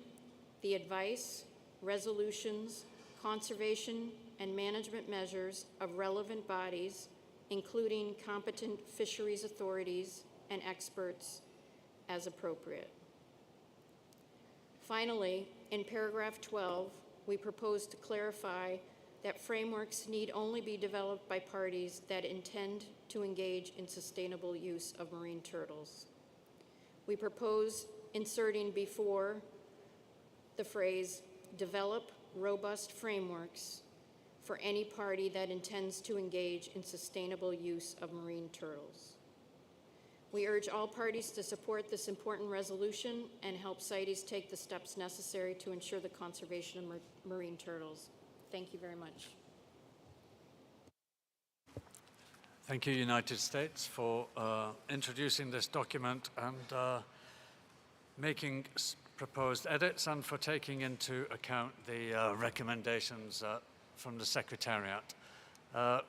the advice, resolutions, conservation, and management measures of relevant bodies, including competent fisheries authorities and experts as appropriate. Finally, in paragraph 12, we propose to clarify that frameworks need only be developed by parties that intend to engage in sustainable use of marine turtles. We propose inserting before the phrase, develop robust frameworks for any party that intends to engage in sustainable use of marine turtles. We urge all parties to support this important resolution and help CITES take the steps necessary to ensure the conservation of marine turtles. Thank you very much. Thank you, United States, for introducing this document and making proposed edits and for taking into account the recommendations from the Secretariat.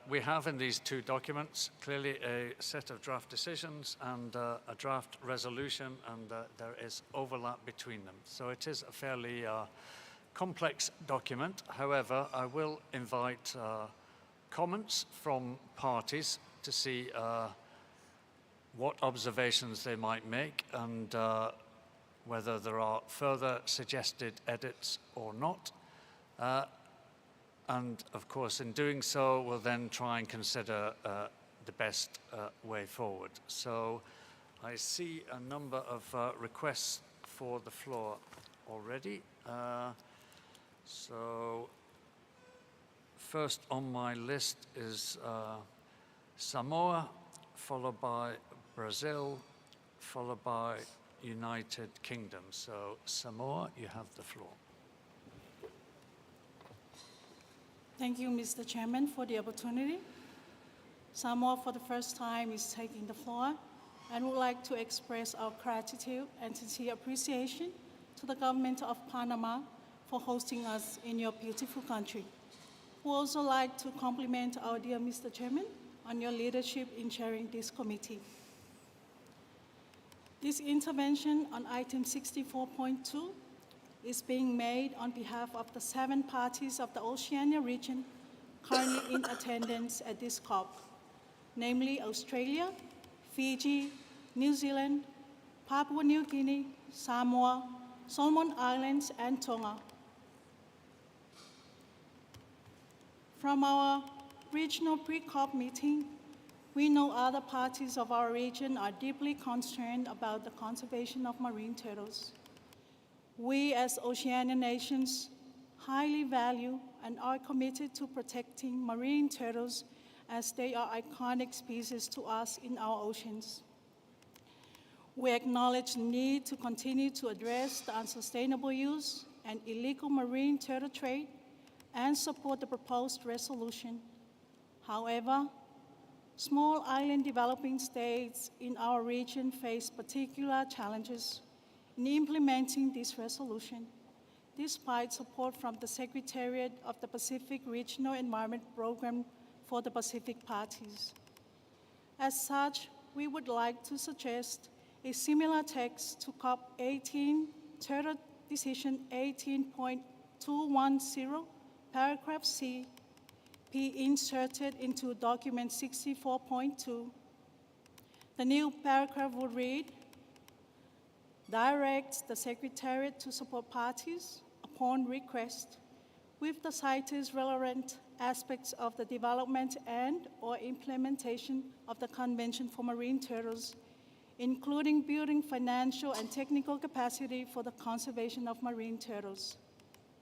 We have in these two documents clearly a set of draft decisions and a draft resolution, and there is overlap between them. So it is a fairly complex document. However, I will invite comments from parties to see what observations they might make and whether there are further suggested edits or not. And of course, in doing so, we'll then try and consider the best way forward. So I see a number of requests for the floor already. So first on my list is Samoa, followed by Brazil, followed by United Kingdom. So Samoa, you have the floor. Thank you, Mr. Chairman, for the opportunity. Samoa, for the first time, is taking the floor and would like to express our gratitude and sincere appreciation to the government of Panama for hosting us in your beautiful country. We would also like to compliment our dear Mr. Chairman on your leadership in chairing this committee. This intervention on item 64.2 is being made on behalf of the 7 parties of the Oceania region currently in attendance at this COP, namely Australia, Fiji, New Zealand, Papua New Guinea, Samoa, Solomon Islands, and Tonga. From our regional pre-COP meeting, we know other parties of our region are deeply concerned about the conservation of marine turtles. We as Oceanian nations highly value and are committed to protecting marine turtles as they are iconic species to us in our oceans. We acknowledge the need to continue to address the unsustainable use and illegal marine turtle trade and support the proposed resolution. However, small island developing states in our region face particular challenges in implementing this resolution, despite support from the Secretariat of the Pacific Regional Environment Program for the Pacific parties. As such, we would like to suggest a similar text to COP18 Turtle Decision 18.210, paragraph C, be inserted into document 64.2. The new paragraph would read, directs the Secretariat to support parties upon request with the CITES relevant aspects of the development and/or implementation of the Convention for Marine Turtles, including building financial and technical capacity for the conservation of marine turtles.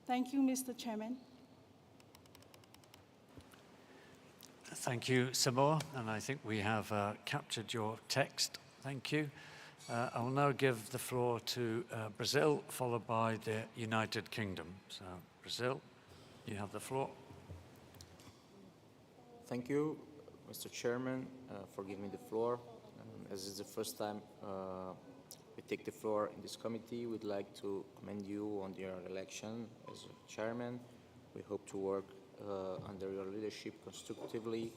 Thank you, Mr. Chairman. Thank you, Samoa, and I think we have captured your text. Thank you. I will now give the floor to Brazil, followed by the United Kingdom. So, Brazil, you have the floor. Thank you, Mr. Chairman, for giving me the floor. As it's the first time we take the floor in this committee, we'd like to commend you on your election as chairman. We hope to work under your leadership constructively,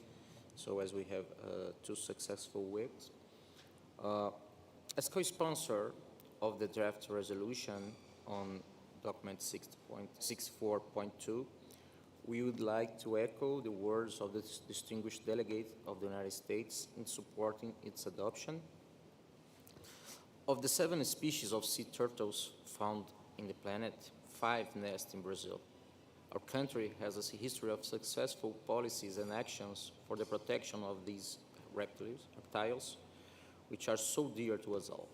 so as we have 2 successful weeks. As co-sponsor of the draft resolution on document 64.2, we would like to echo the words of the distinguished delegate of the United States in supporting its adoption. Of the 7 species of sea turtles found in the planet, 5 nest in Brazil. Our country has a history of successful policies and actions for the protection of these reptiles, which are so dear to us all.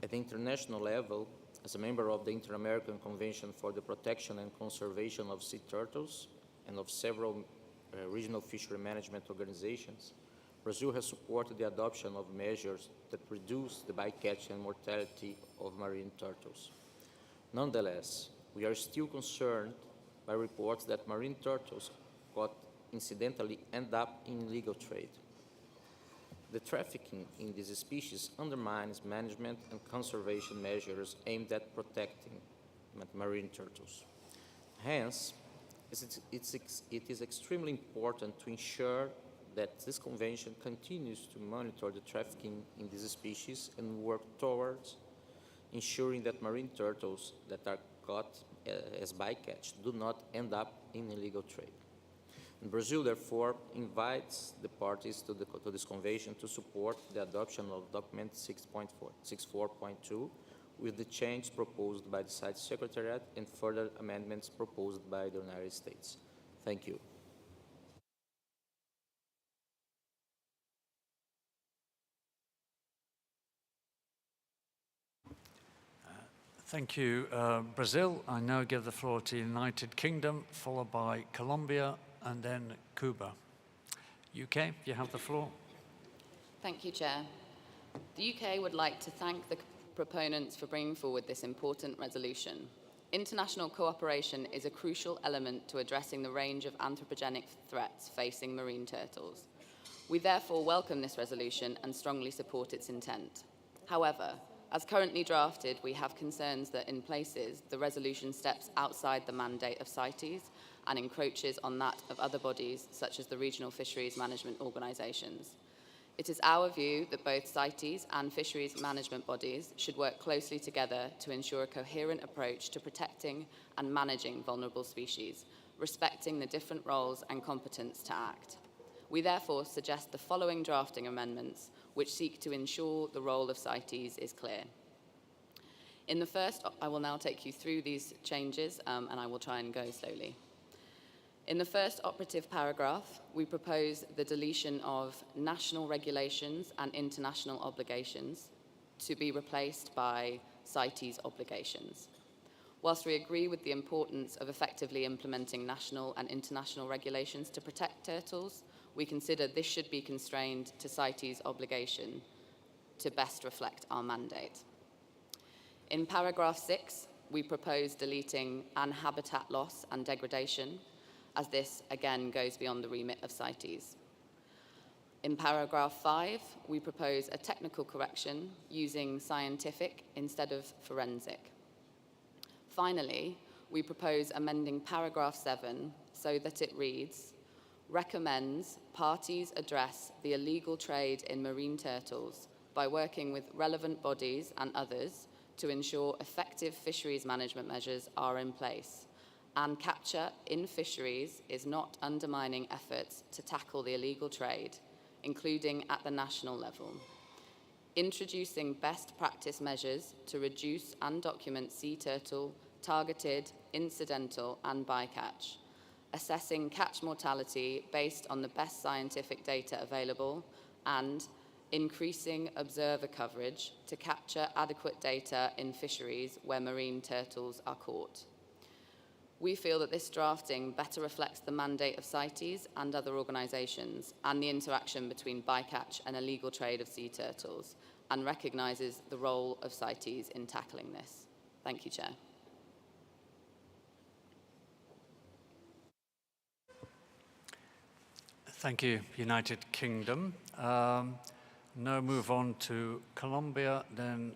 At the international level, as a member of the Inter-American Convention for the Protection and Conservation of Sea Turtles and of several regional fishery management organizations, Brazil has supported the adoption of measures that reduce the bycatch and mortality of marine turtles. Nonetheless, we are still concerned by reports that marine turtles caught incidentally end up in illegal trade. The trafficking in these species undermines management and conservation measures aimed at protecting marine turtles. Hence, it is extremely important to ensure that this convention continues to monitor the trafficking in these species and work towards ensuring that marine turtles that are caught as bycatch do not end up in illegal trade. And Brazil, therefore, invites the parties to this convention to support the adoption of document 64.2 with the change proposed by the CITES Secretariat and further amendments proposed by the United States. Thank you. Thank you, Brazil. I now give the floor to the United Kingdom, followed by Colombia, and then Cuba. UK, you have the floor. Thank you, Chair. The UK would like to thank the proponents for bringing forward this important resolution. International cooperation is a crucial element to addressing the range of anthropogenic threats facing marine turtles. We therefore welcome this resolution and strongly support its intent. However, as currently drafted, we have concerns that in places the resolution steps outside the mandate of CITES and encroaches on that of other bodies such as the regional fisheries management organisations. It is our view that both CITES and fisheries management bodies should work closely together to ensure a coherent approach to protecting and managing vulnerable species, respecting the different roles and competence to act. We therefore suggest the following drafting amendments which seek to ensure the role of CITES is clear. In the first, I will now take you through these changes and I will try and go slowly. In the first operative paragraph, we propose the deletion of national regulations and international obligations to be replaced by CITES obligations. Whilst we agree with the importance of effectively implementing national and international regulations to protect turtles, we consider this should be constrained to CITES obligation to best reflect our mandate. In paragraph 6, we propose deleting "and habitat loss and degradation," as this again goes beyond the remit of CITES. In paragraph 5, we propose a technical correction using scientific instead of forensic. Finally, we propose amending paragraph 7 so that it reads, recommends parties address the illegal trade in marine turtles by working with relevant bodies and others to ensure effective fisheries management measures are in place, and capture in fisheries is not undermining efforts to tackle the illegal trade, including at the national level. Introducing best practice measures to reduce and document sea turtle, targeted, incidental, and bycatch. Assessing catch mortality based on the best scientific data available, and increasing observer coverage to capture adequate data in fisheries where marine turtles are caught. We feel that this drafting better reflects the mandate of CITES and other organisations and the interaction between bycatch and illegal trade of sea turtles, and recognises the role of CITES in tackling this. Thank you, Chair. Thank you, United Kingdom. Now move on to Colombia, then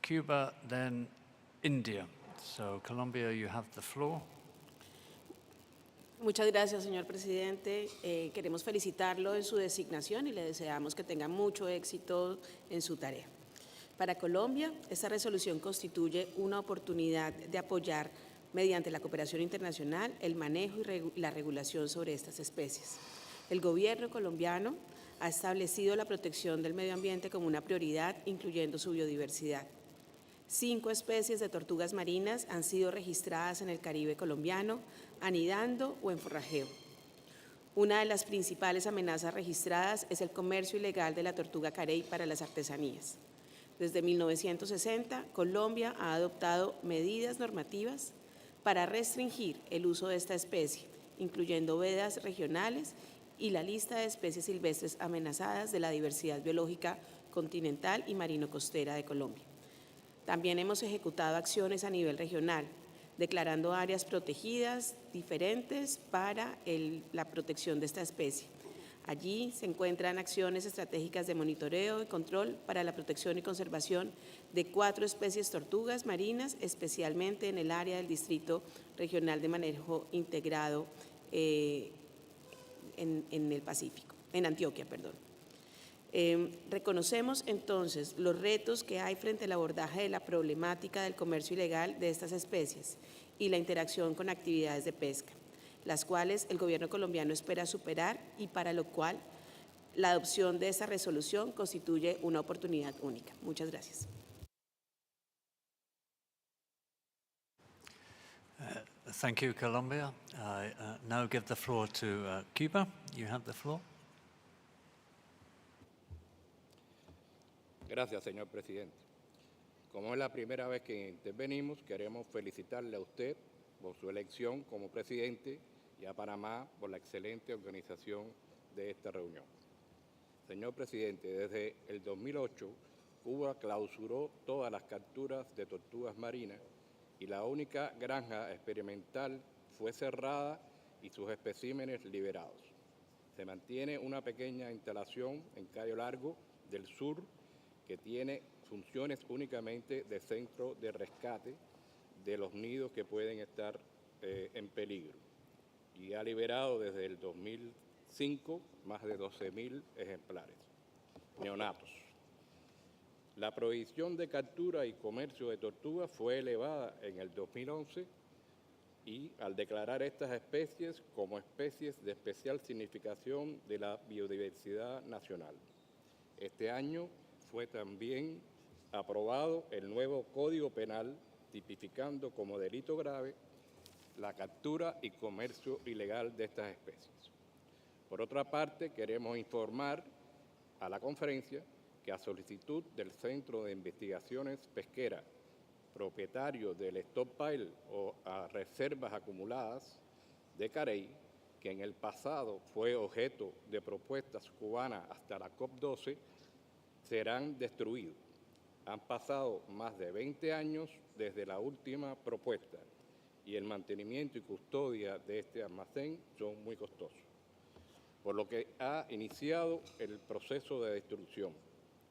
Cuba, then India. So, Colombia, you have the floor. Muchas gracias, señor presidente. Queremos felicitarlo en su designación y le deseamos que tenga mucho éxito en su tarea. Para Colombia, esta resolución constituye una oportunidad de apoyar, mediante la cooperación internacional, el manejo y la regulación sobre estas especies. El gobierno colombiano ha establecido la protección del medio ambiente como una prioridad, incluyendo su biodiversidad. 5 especies de tortugas marinas han sido registradas en el Caribe colombiano, anidando o en forrajeo. Una de las principales amenazas registradas es el comercio ilegal de la tortuga carey para las artesanías. Desde 1960, Colombia ha adoptado medidas normativas para restringir el uso de esta especie, incluyendo vedas regionales y la lista de especies silvestres amenazadas de la diversidad biológica continental y marino-costera de Colombia. También hemos ejecutado acciones a nivel regional, declarando áreas protegidas diferentes para la protección de esta especie. Allí se encuentran acciones estratégicas de monitoreo y control para la protección y conservación de 4 especies tortugas marinas, especialmente en el área del Distrito Regional de Manejo Integrado en el Pacífico, en Antioquia, perdón. Reconocemos entonces los retos que hay frente al abordaje de la problemática del comercio ilegal de estas especies y la interacción con actividades de pesca, las cuales el gobierno colombiano espera superar y para lo cual la adopción de esta resolución constituye una oportunidad única. Muchas gracias. Thank you, Colombia. I now give the floor to Cuba. You have the floor. Gracias, señor presidente. Como es la primera vez que intervenimos, queremos felicitarle a usted por su elección como presidente y a Panamá por la excelente organización de esta reunión. Señor presidente, desde el 2008, Cuba clausuró todas las capturas de tortugas marinas y la única granja experimental fue cerrada y sus especímenes liberados. Se mantiene una pequeña instalación en Cayo Largo del Sur que tiene funciones únicamente de centro de rescate de los nidos que pueden estar en peligro y ha liberado desde el 2005 más de 12.000 ejemplares neonatos. La prohibición de captura y comercio de tortugas fue elevada en el 2011 y al declarar estas especies como especies de especial significación de la biodiversidad nacional. Este año fue también aprobado el nuevo Código Penal tipificando como delito grave la captura y comercio ilegal de estas especies. Por otra parte, queremos informar a la conferencia que a solicitud del Centro de Investigaciones Pesqueras, propietario del stockpile o a reservas acumuladas de carey, que en el pasado fue objeto de propuestas cubanas hasta la COP12, serán destruidos. Han pasado más de 20 años desde la última propuesta y el mantenimiento y custodia de este almacén son muy costosos, por lo que ha iniciado el proceso de destrucción,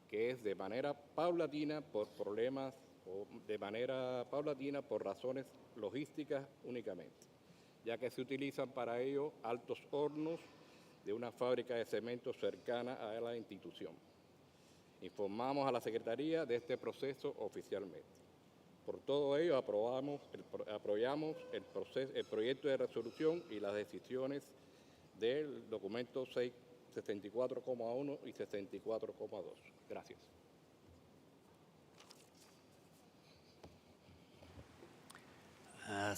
que es de manera paulatina por problemas o de manera paulatina por razones logísticas únicamente, ya que se utilizan para ello altos hornos de una fábrica de cemento cercana a la institución. Informamos a la Secretaría de este proceso oficialmente. Por todo ello, apoyamos el proyecto de resolución y las decisiones del documento 64,1 y 64,2. Gracias.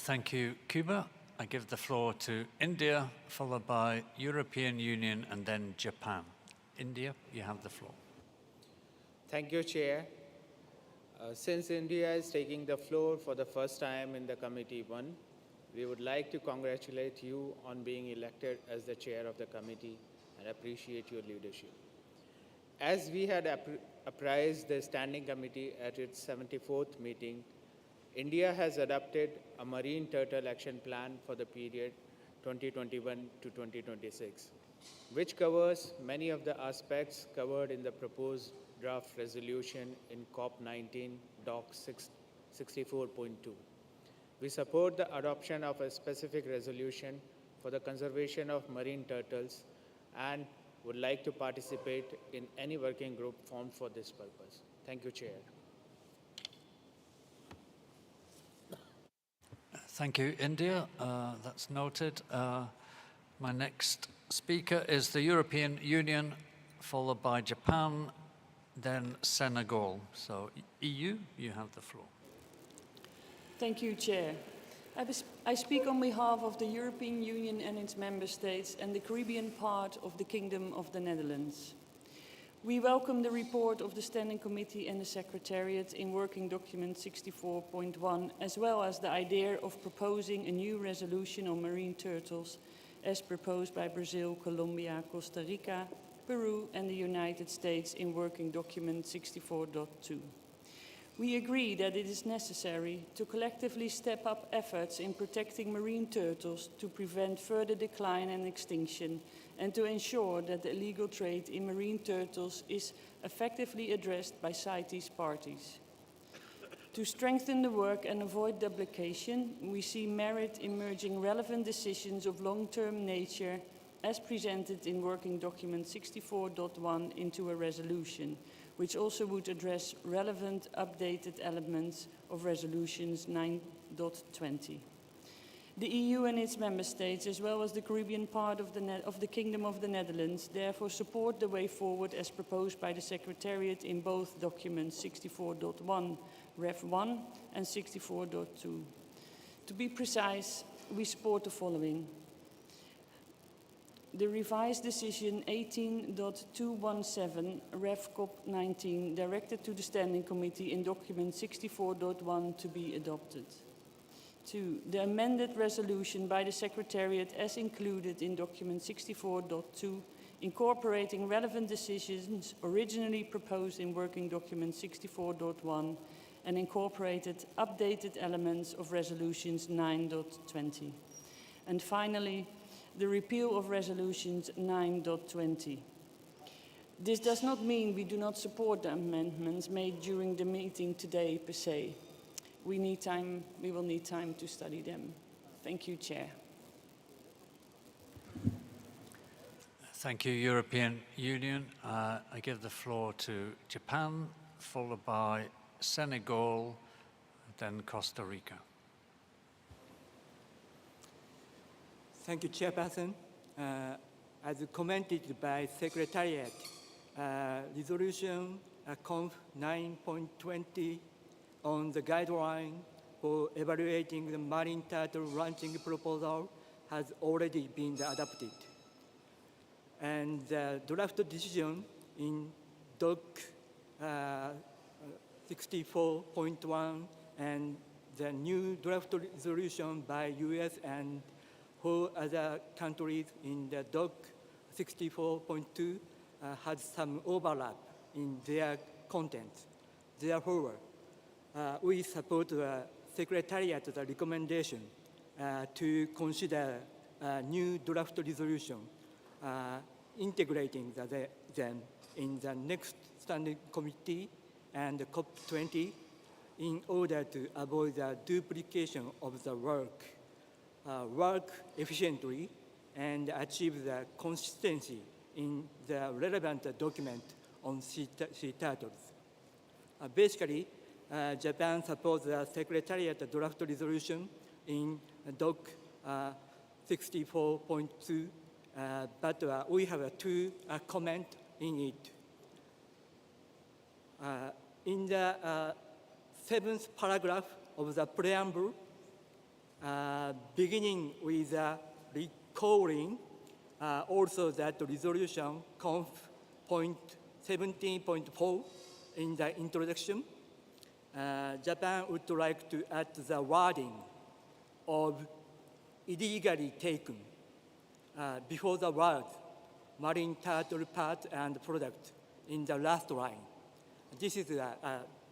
Thank you, Cuba. I give the floor to India, followed by European Union and then Japan. India, you have the floor. Thank you, Chair. Since India is taking the floor for the first time in the Committee 1, we would like to congratulate you on being elected as the chair of the committee and appreciate your leadership. As we had apprised the Standing Committee at its 74th meeting, India has adopted a Marine Turtle Action Plan for the period 2021 to 2026, which covers many of the aspects covered in the proposed draft resolution in CoP19 Doc 64.2. We support the adoption of a specific resolution for the conservation of marine turtles and would like to participate in any working group formed for this purpose. Thank you, Chair. Thank you, India. That's noted. My next speaker is the European Union, followed by Japan, then Senegal. So, EU, you have the floor. Thank you, Chair. I speak on behalf of the European Union and its member states and the Caribbean part of the Kingdom of the Netherlands. We welcome the report of the Standing Committee and the Secretariat in Working Document 64.1, as well as the idea of proposing a new resolution on marine turtles as proposed by Brazil, Colombia, Costa Rica, Peru and the United States in Working Document 64.2. We agree that it is necessary to collectively step up efforts in protecting marine turtles to prevent further decline and extinction and to ensure that the illegal trade in marine turtles is effectively addressed by CITES parties. To strengthen the work and avoid duplication, we see merit in merging relevant decisions of long-term nature as presented in Working Document 64.1 into a resolution, which also would address relevant updated elements of Resolutions 9.20. The EU and its member states, as well as the Caribbean part of the Kingdom of the Netherlands, therefore support the way forward as proposed by the Secretariat in both documents 64.1 Ref 1 and 64.2. To be precise, we support the following. The revised decision 18.217 Ref CoP19 directed to the Standing Committee in document 64.1 to be adopted. 2. The amended resolution by the Secretariat as included in document 64.2 incorporating relevant decisions originally proposed in Working Document 64.1 and incorporated updated elements of resolutions 9.20. And finally, the repeal of resolutions 9.20. This does not mean we do not support the amendments made during the meeting today per se. We will need time to study them. Thank you, Chair. Thank you, European Union. I give the floor to Japan, followed by Senegal, then Costa Rica. Thank you, Chairperson. As commented by Secretariat, Resolution COP 9.20 on the guideline for evaluating the marine turtle ranching proposal has already been adopted. And the draft decision in DOC 64.1 and the new draft resolution by US and 4 other countries in the DOC 64.2 has some overlap in their content. Therefore, we support the Secretariat's recommendation to consider a new draft resolution integrating them in the next standing committee and COP20 in order to avoid the duplication of the work efficiently and achieve the consistency in the relevant document on sea turtles. Basically, Japan supports the Secretariat draft resolution in DOC 64.2, but we have two comments in it. In the seventh paragraph of the preamble, beginning with recalling also that resolution conf point 17.4 in the introduction, Japan would like to add the wording of illegally taken before the word marine turtle part and product in the last line. This is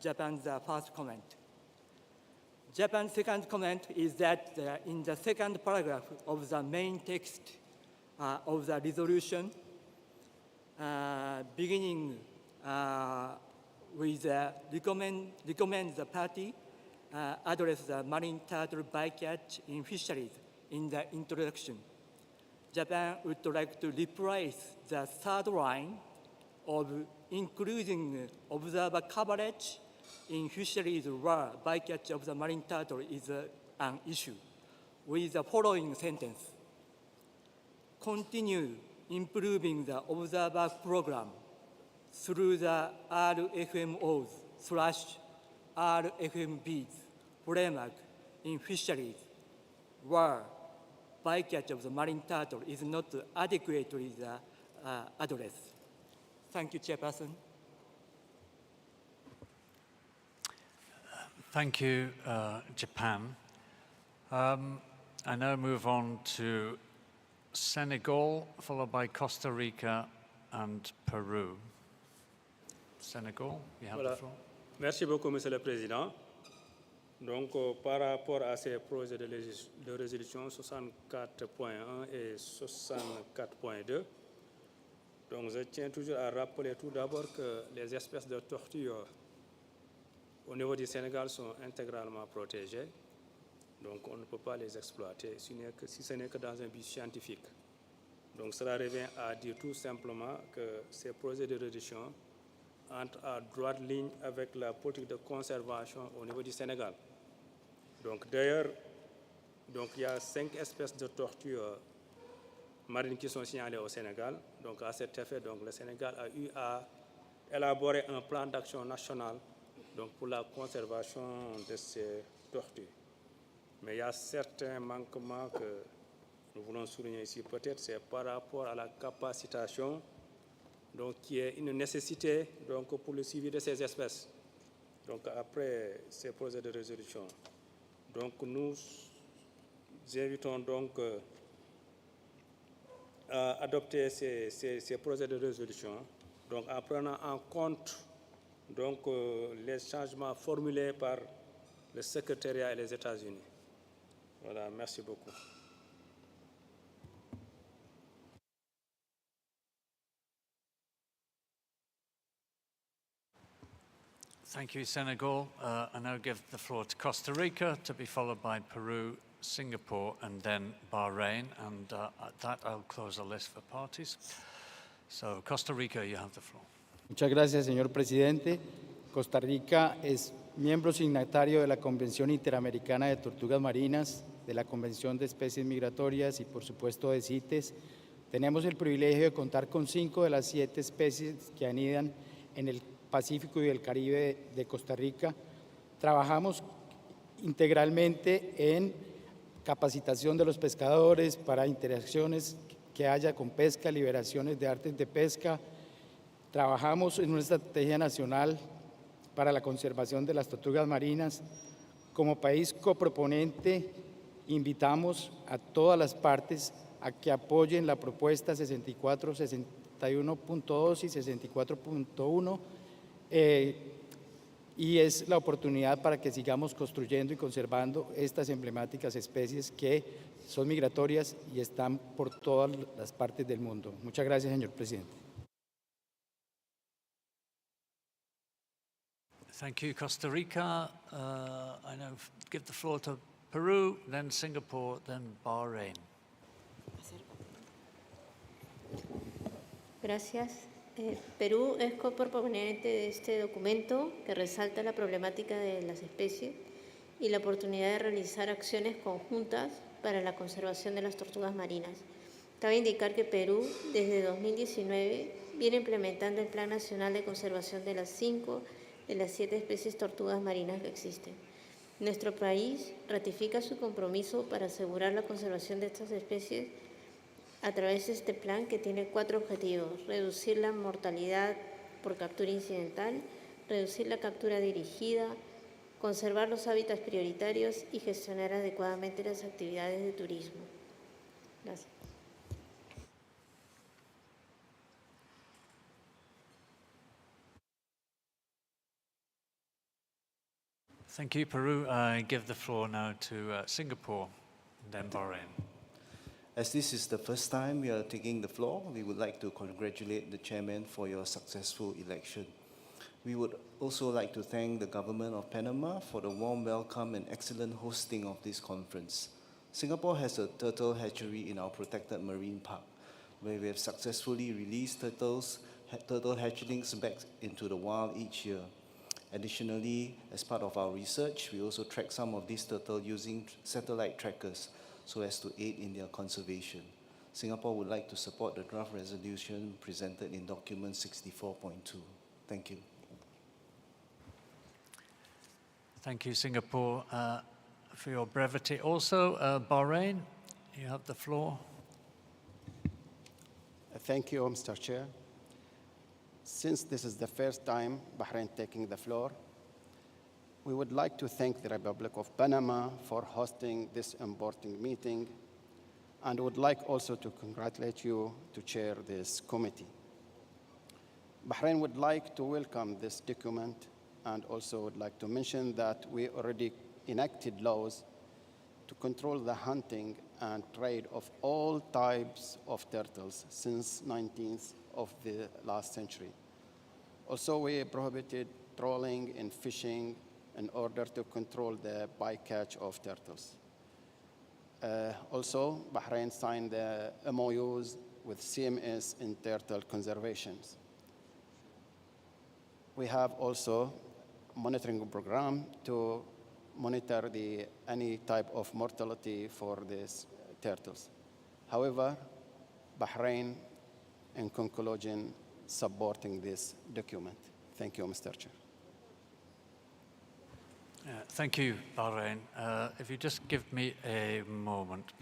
Japan's first comment. Japan's second comment is that in the second paragraph of the main text of the resolution, beginning with recommend the party address the marine turtle bycatch in fisheries in the introduction. Japan would like to replace the third line of including observer coverage in fisheries where bycatch of the marine turtle is an issue with the following sentence: continue improving the observer program through the RFMOs/RFMBs framework in fisheries where bycatch of the marine turtle is not adequately addressed. Thank you, Chairperson. Thank you, Japan. I now move on to Senegal, followed by Costa Rica and Peru. Senegal, you have the floor. Merci beaucoup, Monsieur le Président. Donc, par rapport à ces projets de résolution 64.1 et 64.2, donc je tiens toujours à rappeler tout d'abord que les espèces de tortues au niveau du Sénégal sont intégralement protégées. Donc, on ne peut pas les exploiter si ce n'est que dans un but scientifique. Donc, cela revient à dire tout simplement que ces projets de résolution entrent à droite ligne avec la politique de conservation au niveau du Sénégal. Donc, d'ailleurs, il y a 5 espèces de tortues marines qui sont signalées au Sénégal. Donc, à cet effet, donc, le Sénégal a eu à élaborer un plan d'action national pour la conservation de ces tortues. Mais il y a certains manquements que nous voulons souligner ici. Peut-être c'est par rapport à la capacitation, donc qui est une nécessité pour le suivi de ces espèces. Donc après ces projets de résolution, donc nous invitons donc à adopter ces projets de résolution, donc en prenant en compte donc les changements formulés par le secrétariat et les États-Unis. Voilà, merci beaucoup. Thank you, Senegal. I now give the floor to Costa Rica, to be followed by Peru, Singapore, and then Bahrain. And at that, I'll close the list for parties. So, Costa Rica, you have the floor. Muchas gracias, señor presidente. Costa Rica es miembro signatario de la Convención Interamericana de Tortugas Marinas, de la Convención de Especies Migratorias y, por supuesto, de CITES. Tenemos el privilegio de contar con 5 de las 7 especies que anidan en el Pacífico y el Caribe de Costa Rica. Trabajamos integralmente en capacitación de los pescadores para interacciones que haya con pesca, liberaciones de artes de pesca. Trabajamos en una estrategia nacional para la conservación de las tortugas marinas. Como país coproponente, invitamos a todas las partes a que apoyen la propuesta 64, 61.2 y 64.1, y es la oportunidad para que sigamos construyendo y conservando estas emblemáticas especies que son migratorias y están por todas las partes del mundo. Muchas gracias, señor presidente. Thank you, Costa Rica. I now give the floor to Peru, then Singapore, then Bahrain. Gracias. Perú es coproponente de este documento que resalta la problemática de las especies y la oportunidad de realizar acciones conjuntas para la conservación de las tortugas marinas. Cabe indicar que Perú, desde 2019, viene implementando el Plan Nacional de Conservación de las 5 de las 7 especies tortugas marinas que existen. Nuestro país ratifica su compromiso para asegurar la conservación de estas especies a través de este plan, que tiene 4 objetivos: reducir la mortalidad por captura incidental, reducir la captura dirigida, conservar los hábitats prioritarios y gestionar adecuadamente las actividades de turismo. Gracias. Thank you, Peru. I give the floor now to Singapore, then Bahrain. As this is the first time we are taking the floor, we would like to congratulate the chairman for your successful election. We would also like to thank the government of Panama for the warm welcome and excellent hosting of this conference. Singapore has a turtle hatchery in our protected marine park, where we have successfully released turtle hatchlings back into the wild each year. Additionally, as part of our research, we also track some of these turtles using satellite trackers so as to aid in their conservation. Singapore would like to support the draft resolution presented in document 64.2. Thank you. Thank you, Singapore, for your brevity. Also, Bahrain, you have the floor. Thank you, Mr. Chair. Since this is the first time Bahrain taking the floor, we would like to thank the Republic of Panama for hosting this important meeting, and would like also to congratulate you to chair this committee. Bahrain would like to welcome this document, and also would like to mention that we already enacted laws to control the hunting and trade of all types of turtles since 19th of the last century. Also, we prohibited trawling and fishing in order to control the bycatch of turtles. Also, Bahrain signed the MOUs with CMS in turtle conservation. We have also a monitoring program to monitor any type of mortality for these turtles. However, Bahrain, in conclusion, supporting this document. Thank you, Mr. Chair. Thank you, Bahrain. If you just give me a moment.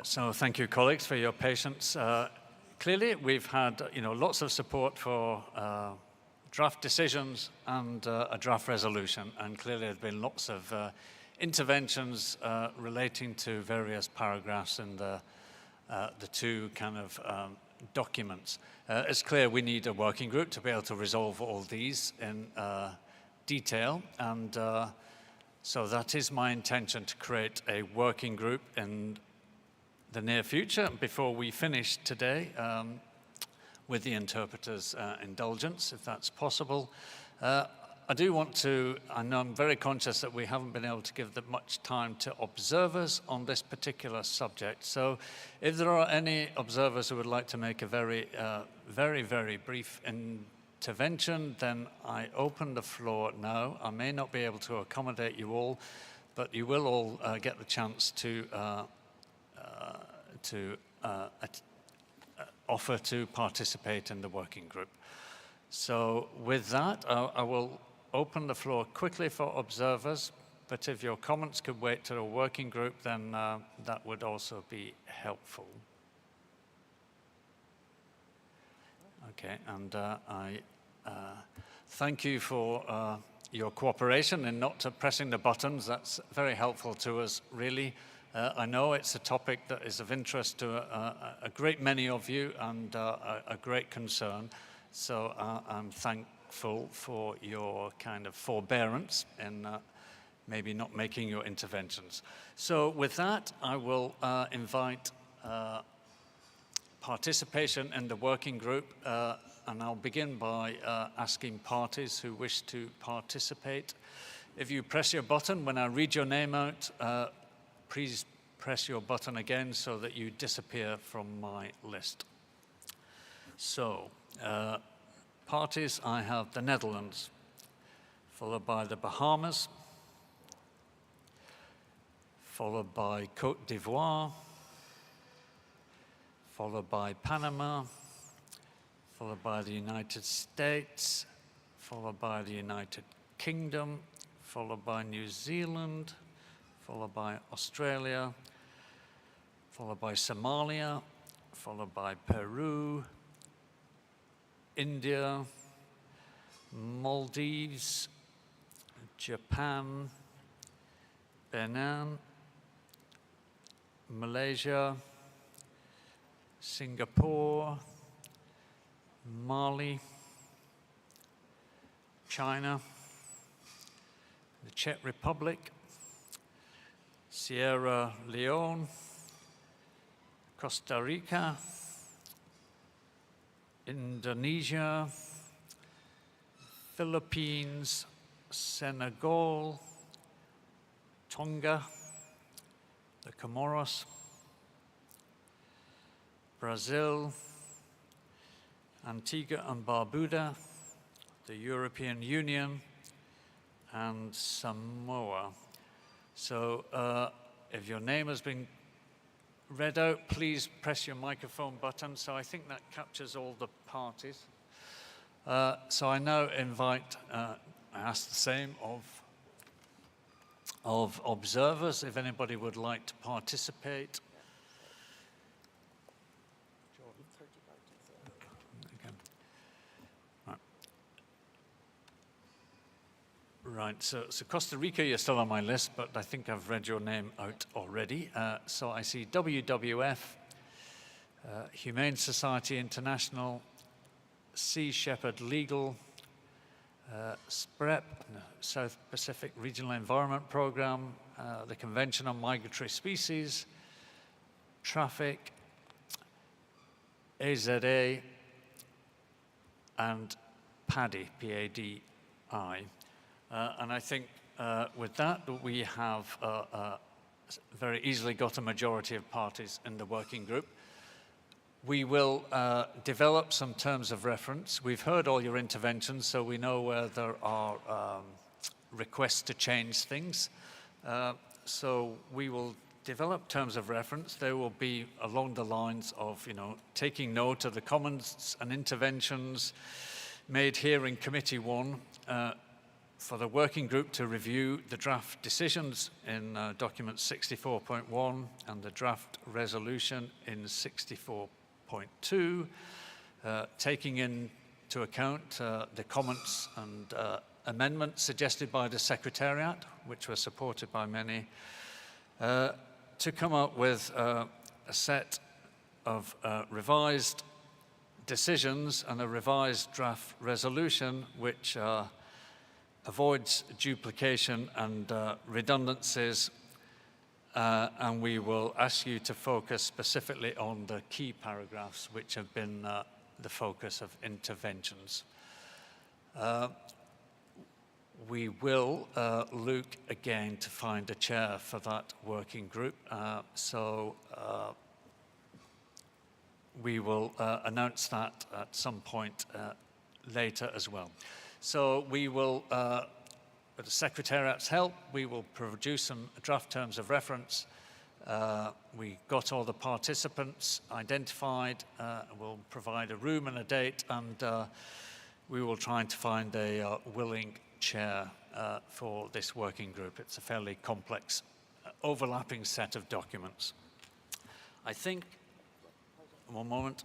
So thank you, colleagues, for your patience. Clearly, we've had lots of support for draft decisions and a draft resolution, and clearly there's been lots of interventions relating to various paragraphs in the two kind of documents. It's clear we need a working group to be able to resolve all these in detail, and so that is my intention, to create a working group in the near future, before we finish today, with the interpreters' indulgence, if that's possible. I do want to, I know I'm very conscious that we haven't been able to give that much time to observers on this particular subject. So if there are any observers who would like to make a very, very brief intervention, then I open the floor now. I may not be able to accommodate you all, but you will all get the chance to offer to participate in the working group. So with that, I will open the floor quickly for observers, but if your comments could wait to a working group, then that would also be helpful. Okay, and I thank you for your cooperation in not pressing the buttons. That's very helpful to us, really. I know it's a topic that is of interest to a great many of you, and a great concern. So I'm thankful for your kind of forbearance in maybe not making your interventions. So with that, I will invite participation in the working group, and I'll begin by asking parties who wish to participate. If you press your button when I read your name out, please press your button again so that you disappear from my list. So, parties, I have the Netherlands, followed by the Bahamas, followed by Côte d'Ivoire, followed by Panama, followed by the United States, followed by the United Kingdom, followed by New Zealand, followed by Australia, followed by Somalia, followed by Peru, India, Maldives, Japan, Benin, Malaysia, Singapore, Mali, China, the Czech Republic, Sierra Leone, Costa Rica, Indonesia, Philippines, Senegal, Tonga, the Comoros, Brazil, Antigua and Barbuda, the European Union, and Samoa. So if your name has been read out, please press your microphone button. So I think that captures all the parties. So I now invite, I ask the same of observers, if anybody would like to participate. Right, so Costa Rica, you're still on my list, but I think I've read your name out already. So I see WWF, Humane Society International, Sea Shepherd Legal, SPREP, South Pacific Regional Environment Program, the Convention on Migratory Species, Traffic, AZA, and PADI, P-A-D-I. And I think with that, we have very easily got a majority of parties in the working group. We will develop some terms of reference. We've heard all your interventions, so we know where there are requests to change things. So we will develop terms of reference. They will be along the lines of, taking note of the comments and interventions made here in Committee 1, for the working group to review the draft decisions in document 64.1 and the draft resolution in 64.2, taking into account the comments and amendments suggested by the Secretariat, which were supported by many, to come up with a set of revised decisions and a revised draft resolution which avoids duplication and redundancies, and we will ask you to focus specifically on the key paragraphs which have been the focus of interventions. We will look again to find a chair for that working group, so we will announce that at some point later as well. So we will, with the Secretariat's help, we will produce some draft terms of reference. We got all the participants identified. We'll provide a room and a date, and we will try to find a willing chair for this working group. It's a fairly complex, overlapping set of documents. I think, one moment.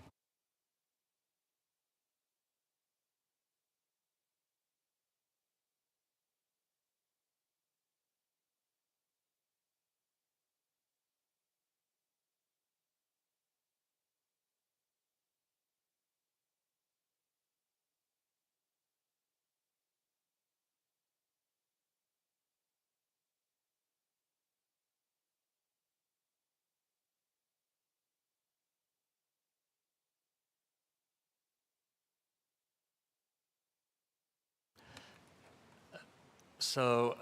So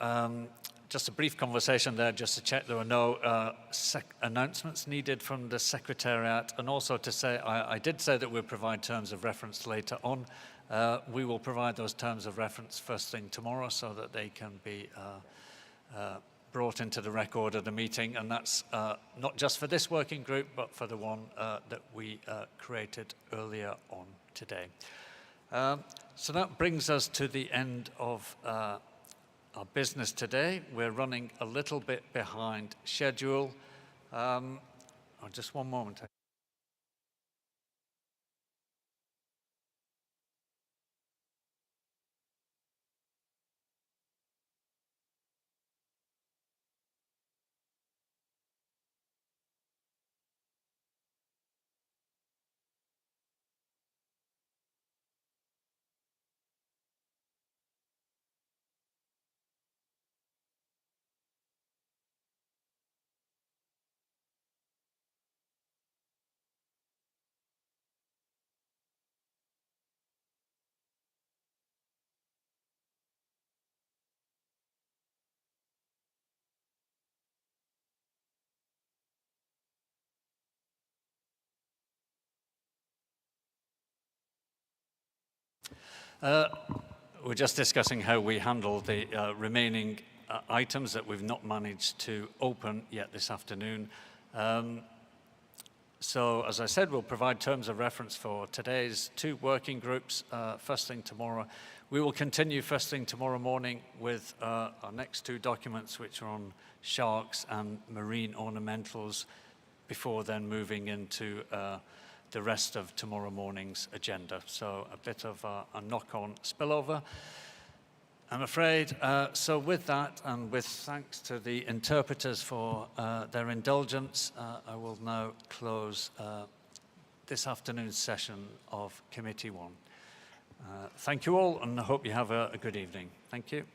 just a brief conversation there, just to check there were no announcements needed from the Secretariat, and also to say, I did say that we'll provide terms of reference later on. We will provide those terms of reference first thing tomorrow so that they can be brought into the record of the meeting, and that's not just for this working group, but for the one that we created earlier on today. So that brings us to the end of our business today. We're running a little bit behind schedule. Just one moment. We're just discussing how we handle the remaining items that we've not managed to open yet this afternoon. So, as I said, we'll provide terms of reference for today's two working groups first thing tomorrow. We will continue first thing tomorrow morning with our next two documents, which are on sharks and marine ornamentals, before then moving into the rest of tomorrow morning's agenda. So a bit of a knock-on spillover, I'm afraid. So with that, and with thanks to the interpreters for their indulgence, I will now close this afternoon's session of Committee 1. Thank you all, and I hope you have a good evening. Thank you.